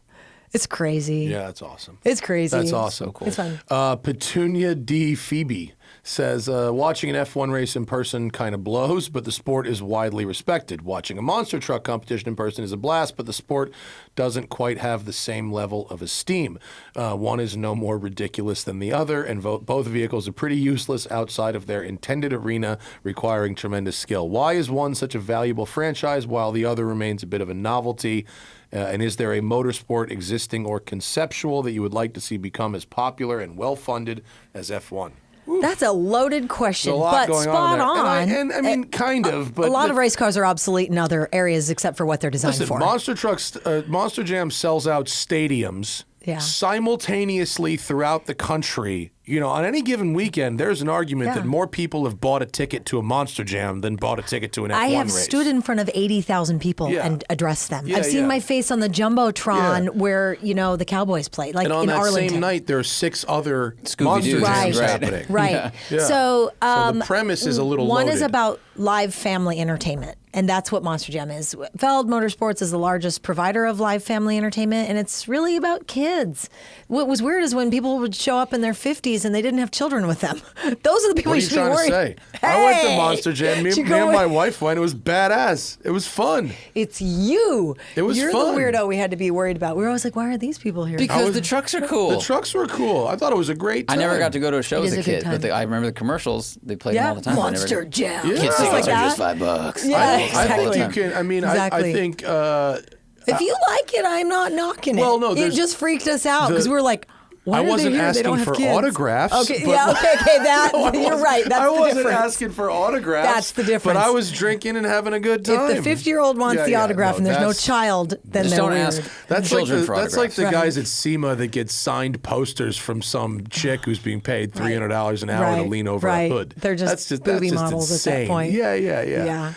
It's crazy. Yeah, that's awesome. It's crazy. That's awesome. So cool. It's fun. Petunia D. Phoebe says, watching an F1 race in person kind of blows, but the sport is widely respected. Watching a monster truck competition in person is a blast, but the sport doesn't quite have the same level of esteem. One is no more ridiculous than the other, and both vehicles are pretty useless outside of their intended arena, requiring tremendous skill. Why is one such a valuable franchise while the other remains a bit of a novelty? And is there a motorsport existing or conceptual that you would like to see become as popular and well-funded as F1? Ooh. That's a loaded question, There's a lot but going spot on. And I mean, kind of. But a lot of race cars are obsolete in other areas except for what they're designed for. Monster Trucks, Monster Jam sells out stadiums simultaneously throughout the country. On any given weekend, there's an argument that more people have bought a ticket to a Monster Jam than bought a ticket to an F1 race. I have stood in front of 80,000 people and addressed them. I've seen my face on the Jumbotron where, the Cowboys played, like in Arlington. And on that same night, there are 6 other Monster Jams happening. Right. Yeah. So the premise is a little One loaded. is about live family entertainment, and that's what Monster Jam is. Feld Motorsports is the largest provider of live family entertainment, and it's really about kids. What was weird is when people would show up in their 50s and they didn't have children with them. Those are the people What are you you should be trying worried. to say? Hey! I went to Monster Jam. Me and my wife went. It was badass. It was fun. It's you. It was You're fun. the weirdo we had to be worried about. We were always like, why are these people here? Because the trucks are cool. The trucks were cool. I thought it was a great time. I never got to go to a show It as is a a good kid, but time. I remember the commercials. They played them all the time. Monster Jam. Yeah. Kids Stuff tickets like are just that. $5. Yeah, I exactly. think you can. I mean, I think. If you like it, I'm not knocking it. Well, no, it just freaked us out because we were like, why I are they wasn't here? They asking don't have for kids. autographs. Okay, but that you're right. That's I the wasn't difference. asking for autographs. That's the difference. But I was drinking and having a good time. If the 50-year-old wants the autograph and there's no child, then Just they're don't weird. ask That's children like for that's like autographs. the guys at SEMA that get signed posters from some chick who's being paid $300 an hour to lean over a hood. They're just booby models insane. at that point. Yeah.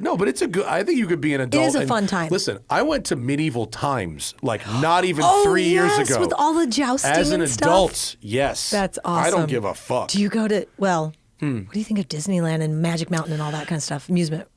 No, but it's a good. I think you could be an adult. It is a and fun time. Listen, I went to medieval times, like not even 3 yes, years ago. with all the jousting As an and stuff. adult, yes. That's awesome. I don't give a fuck. Do you go to, what do you think of Disneyland and Magic Mountain and all that kind of stuff? Amusement.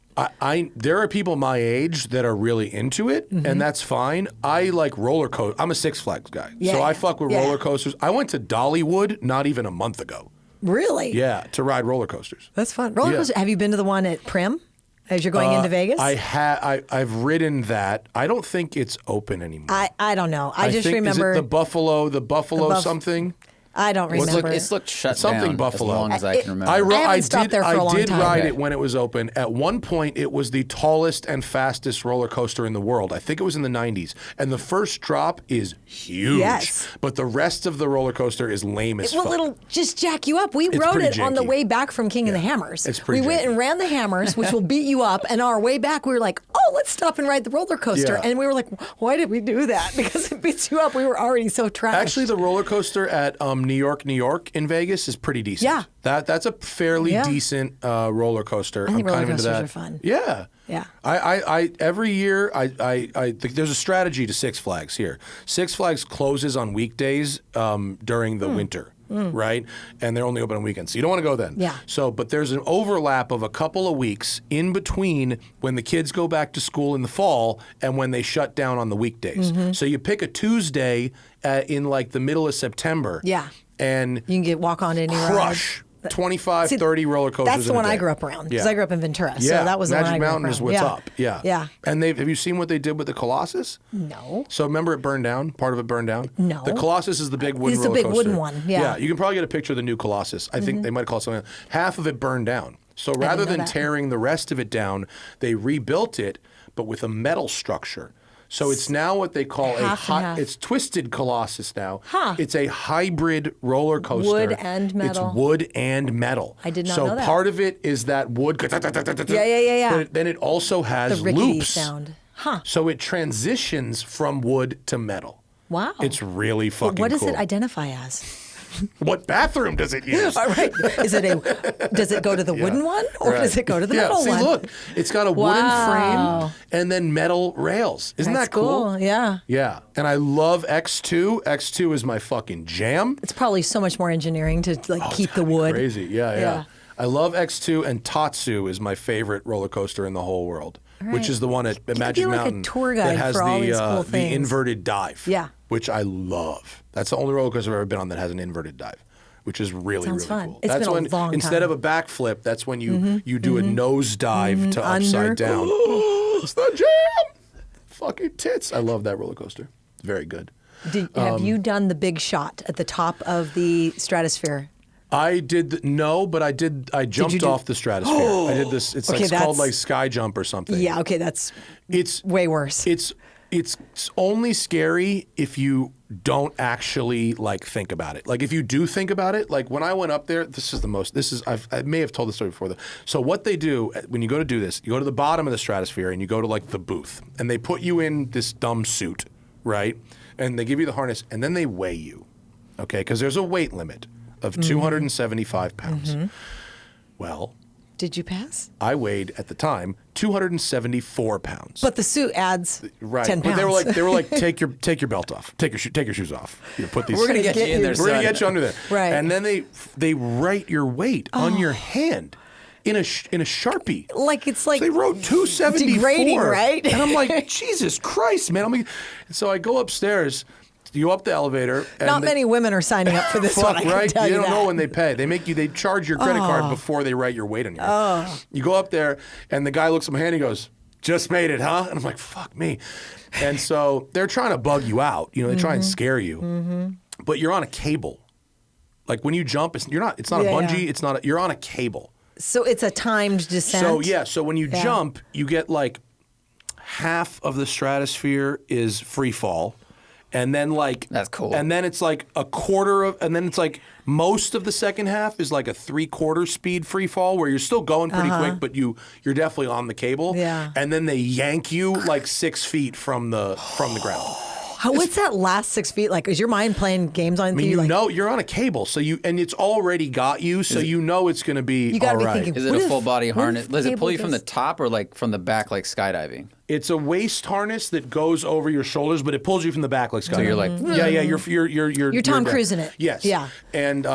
There are people my age that are really into it, and that's fine. I like roller coaster. I'm a Six Flags guy, so I fuck with roller coasters. I went to Dollywood not even a month ago. Really? Yeah, to ride roller coasters. That's fun. Roller coaster. Have you been to the one at Prim as you're going into Vegas? I've ridden that. I don't think it's open anymore. I don't know. I just think, remember is it the Buffalo something? I don't remember. It's looked shut Something down Buffalo. as long as I can remember. I haven't stopped there for a long I did time. ride Okay. it when it was open. At one point, it was the tallest and fastest roller coaster in the world. I think it was in the 90s. And the first drop is huge. Yes. But the rest of the roller coaster is lame as fuck. Well, it'll just jack you up. We It's rode pretty it on the janky. way back from King of the Hammers. It's pretty We went janky. and ran the Hammers, which will beat you up. And on our way back, we were like, oh, let's stop and ride the roller coaster. Yeah. And we were like, why did we do that? Because it beats you up. We were already so trashed. Actually, the roller coaster at New York in Vegas is pretty decent. Yeah. That's a fairly decent roller coaster. I think I'm kind roller of into coasters that. are fun. Yeah. Yeah. I every year I think there's a strategy to Six Flags here. Six Flags closes on weekdays during the winter. Right? And they're only open on weekends. So you don't want to go then. Yeah. So, but there's an overlap of a couple of weeks in between when the kids go back to school in the fall and when they shut down on the weekdays. So you pick a Tuesday in like the middle of September. Yeah. And You can walk on any ride. crush 25, 30 roller coasters. That's the in a one I day. grew up around because Yeah. I grew up in Ventura. Yeah, So that was the one Magic I grew Mountain up is around. what's yeah. up. Yeah. Yeah. And have you seen what they did with the Colossus? No. So remember it burned down? Part of it burned down? No. The Colossus is the big wooden It's the roller big coaster. wooden one, yeah. Yeah, you can probably get a picture of the new Colossus. I think they might call it something else. Half of it burned down. So rather know than that. tearing the rest of it down, they rebuilt it, but with a metal structure. So it's now what they call Half and half. it's Twisted Colossus now. Huh. It's a hybrid roller coaster. Wood and metal. It's wood and metal. I did not so know that. part of it is that wood. Yeah. Then it also has The rickety loops. sound. Huh. So it transitions from wood to metal. Wow. It's really fucking What does cool. it identify as? What bathroom does it use? All right. Does it go to the wooden one or Right. does it go to the yeah. metal See, one? look, it's got a wooden Wow. frame and then metal rails. Isn't That's that cool? Yeah. Yeah. And I love X2. X2 is my fucking jam. It's probably so much more engineering to keep the wood. Crazy. Yeah. I love X2, and Tatsu is my favorite roller coaster in the whole world, which is the one at Magic be like a Mountain tour guide that has for all the these cool the things. inverted dive. Yeah. Which I love. That's the only roller coaster I've ever been on that has an inverted dive, which is really, Sounds really fun. cool. It's That's been a when long instead time. of a backflip, that's when you do a nose dive to Under. upside down. It's the jam. Fucking tits. I love that roller coaster. It's very good. Have you done the big shot at the top of the stratosphere? I did no, but I did. I jumped do- off the stratosphere. I did this. It's Okay, like it's called that's- like sky jump or something. Yeah, okay, that's It's way worse. It's only scary if you don't actually like think about it. Like if you do think about it, like when I went up there, I may have told the story before. So what they do when you go to do this, you go to the bottom of the stratosphere and you go to like the booth, and they put you in this dumb suit, right? And they give you the harness, and then they weigh you, okay? Because there's a weight limit of 275 pounds. Well, Did you pass? I weighed at the time 274 pounds. But the suit adds 10 pounds. But they were like take your belt off, take your shoes off. Put these. We're gonna get you in there. We're gonna son. get you under there. Right. And then they write your weight on your hand in a Sharpie. Like it's like They wrote 274. degrading, right? And I'm like, Jesus Christ, man. And so I go upstairs. You go up the elevator. And not many women are signing up for this Fuck, one. I can right? tell You you don't that. know when they pay. They charge your credit card before they write your weight on you. You go up there, and the guy looks at my hand. He goes, "Just made it, huh?" And I'm like, "Fuck me." And so they're trying to bug you out. You know, they try and scare you. But you're on a cable. Like when you jump, it's not a bungee. You're on a cable. So it's a timed descent. So when you jump, you get like half of the stratosphere is free fall. And then like That's cool. And then it's like a quarter of, and then it's like most of the second half is like a 3/4 speed free fall where you're still going pretty quick, but you're definitely on the cable. Yeah. And then they yank you like 6 feet from the ground. What's that last 6 feet like? Is your mind playing games on I mean, you? Like, you're on a cable, so and it's already got you, so you know it's going to be You gotta all be right. thinking, Is it What a if- full body what if harness? Does it pull you cable from the does- top or like from the back, like skydiving? It's a waist harness that goes over your shoulders, but it pulls you from the back like skydiving. So you're like, You're Tom down. Cruising it. Yes. Yeah. And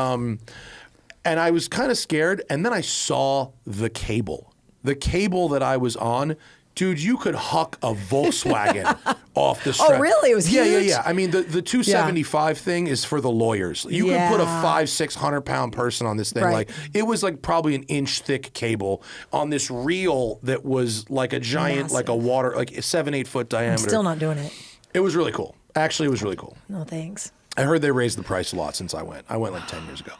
I was kind of scared, and then I saw the cable. The cable that I was on, dude, you could huck a Volkswagen off the strap. Oh, really? It was huge? Yeah. I mean, the 275 thing is for the lawyers. You could put a Yeah. 500-600 pound person on this thing. Right. Like it was like probably an inch thick cable on this reel that was like a giant, like a water, like a 7-8 foot diameter. Still not doing it. It was really cool. Actually, it was really cool. No thanks. I heard they raised the price a lot since I went. I went like 10 years ago.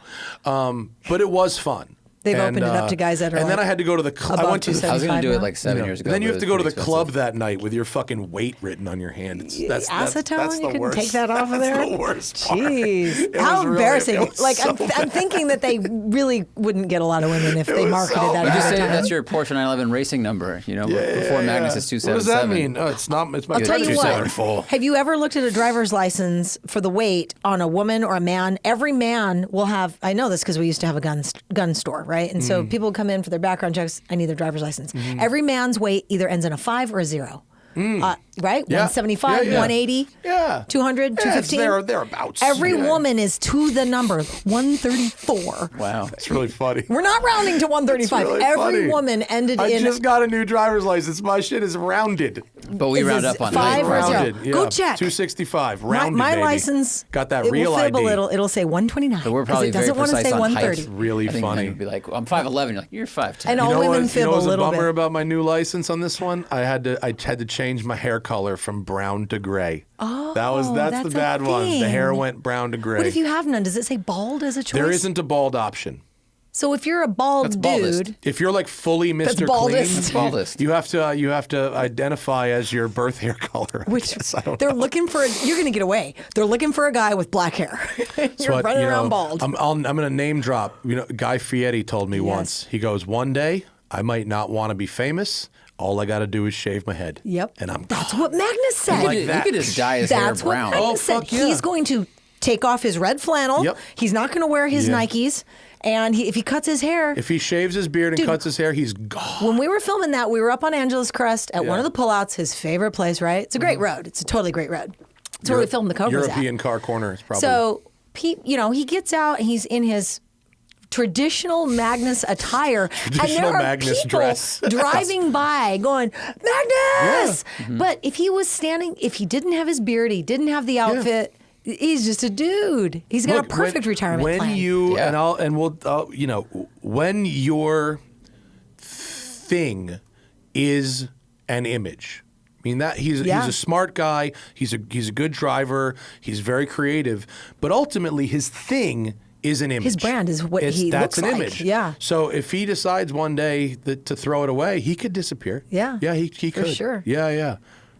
But it was fun. They've And, opened it up to guys that are And then like I had to go to the club. I above went to the, I was going to do 75 it like 7 years ago. then you but have to it go was to the pretty club expensive. that night with your fucking weight written on your hand. That's Acetone? the You couldn't worst. take that off of there? That's the worst part. Jeez. It How was really- embarrassing. it was Like, so I'm thinking that they really wouldn't get a lot of women if they was marketed so that bad. ahead Just of say time. that's your Porsche 911 racing number, you know, before Magnus is 277. What does that mean? Oh, it's not. It's my I'll tell you what. 274. Have you ever looked at a driver's license for the weight on a woman or a man? Every man will have. I know this because we used to have a gun store, right? And so people come in for their background checks. I need their driver's license. Every man's weight either ends in a 5 or a 0. right? Yeah. 175, Yeah, yeah. 180, Yeah. 200, Yeah, it's 215. thereabouts. Every Yeah. woman is to the number 134. Wow. It's really funny. We're not rounding to 135. It's really Every funny. woman ended I in. just got a new driver's license. My shit is rounded. But we Is round this up on five it. or zero? Rounded. Yeah. Go check. 265. my Rounded, my baby. license Got that it real will fib ID. a little. It'll say 129. But we're 'cause probably it very doesn't want to precise say on 130. height. Really I think funny. men would be like, I'm 5'11". You're like, you're 5'10". And all You know women what, fib what's a little bummer bit. about my new license on this one? I had to change my hair color from brown to gray. Oh, that's the a bad one. The hair thing. went brown to gray. What if you have none? Does it say bald as a choice? There isn't a bald option. So if you're a bald That's baldest. dude, If you're like fully Mr. That's Clean, baldest. Baldest. you have to identify as your birth hair color. which I don't they're know. looking for, you're going to get away. They're looking for a guy with black hair. You're But, running you know, around bald. I'm going to name drop. You know, Guy Fieri told me once. He goes, one day I might not want to be famous. All I got to do is shave my head. Yep. And I'm That's gone. what Magnus said. Like You that. could just dye his hair That's what brown. Magnus Oh, said. fuck yeah. He's going to take off his red flannel. Yep. He's not going to wear his Yeah. Nikes. And if he cuts his hair, If he shaves his beard and Dude. cuts his hair, he's gone. when we were filming that, we were up on Angela's Crest at one Yeah. of the pullouts, his favorite place, right? It's a great road. It's a totally great road. It's where we filmed the Cobras European at. car corner is probably. So, he gets out and he's in his traditional Magnus attire. Traditional and there are Magnus people dress. driving by going, Magnus! Mm-hmm. But if he was standing, if he didn't have his beard, he didn't have the outfit, he's just a dude. He's got Look, a perfect retirement when plan. you Yeah. when your thing is an image. I mean that he's Yeah. a smart guy. He's a good driver. He's very creative. But ultimately, his thing is an image. His brand is what he that's looks an like. image. Yeah. So if he decides one day to throw it away, he could disappear. Yeah. Yeah, he For could. sure. Yeah.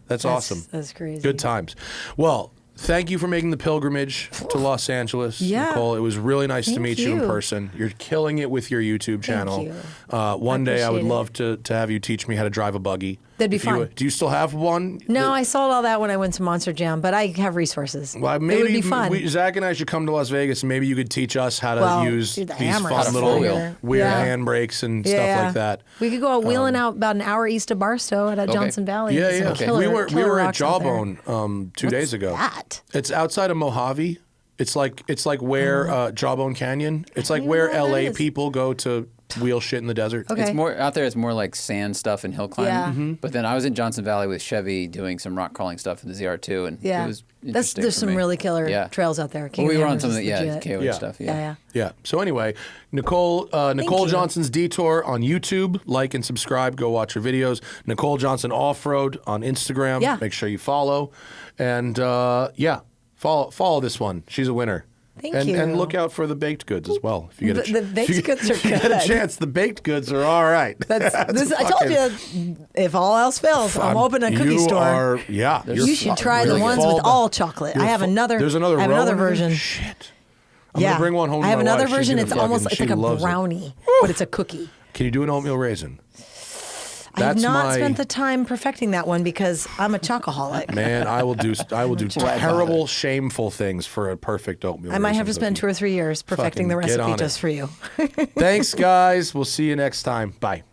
That's awesome. That's crazy. Good times. Well, thank you for making the pilgrimage to Los Angeles, Yeah. Nicole. It was really nice to Thank meet you in you. person. You're killing it with your YouTube channel. you. One day I would appreciate it. love to have you teach me how to drive a buggy. That'd be If you- fun. Do you still have one? No, I sold all that when I went to Monster Jam, but I have resources. Well, maybe it would be fun. Zach and I should come to Las Vegas and maybe you could teach us how to Well, use dude, the these hammer fun is little fire. weird Yeah. handbrakes and stuff Yeah. like that. We could go out wheeling out about an hour east of Barstow at Johnson Valley. Yeah, There's some yeah. Killer, we were killer at rocks out there. Jawbone 2 days ago. that? It's outside of Mojave. It's like where Jawbone Canyon. It's like even where know where that LA is. people go to wheel shit in the desert. Okay. It's more out there. It's more like sand stuff and hill climb. Yeah. Mm-hmm. But then I was in Johnson Valley with Chevy doing some rock crawling stuff in the ZR2, and Yeah. it was There's interesting for some me. really killer Yeah. trails out there. Well, we were on Hammers some of is the legit. KOH Yeah. stuff. Yeah. Yeah. So anyway, Nicole you. Johnson's Detour on YouTube. Like and subscribe. Go watch her videos. Nicole Johnson Off Road on Instagram. Yeah. Make sure you follow. And follow this one. She's a winner. Thank and, you. And look out for the baked goods as well. If you get The baked goods are if you get a good. chance, the baked goods are all right. I told you, if all else fails, I'm opening a cookie you store. Are, yeah. There's You should try the really ones fall with down. all chocolate. I have another. There's another. I have row another in here? version. Shit. I'm Yeah, gonna bring one home. To I have my another wife. She's version. gonna It's fucking- almost like she a loves it. brownie, but it's a cookie. Can you do an oatmeal raisin? I have That's not my- spent the time perfecting that one because I'm a chocoholic. Man, I will do terrible, shameful things for a perfect oatmeal. I might have to raisin spend cookie. 2 or 3 years perfecting the Fucking get recipe on just it. for you. Thanks, guys. We'll see you next time. Bye.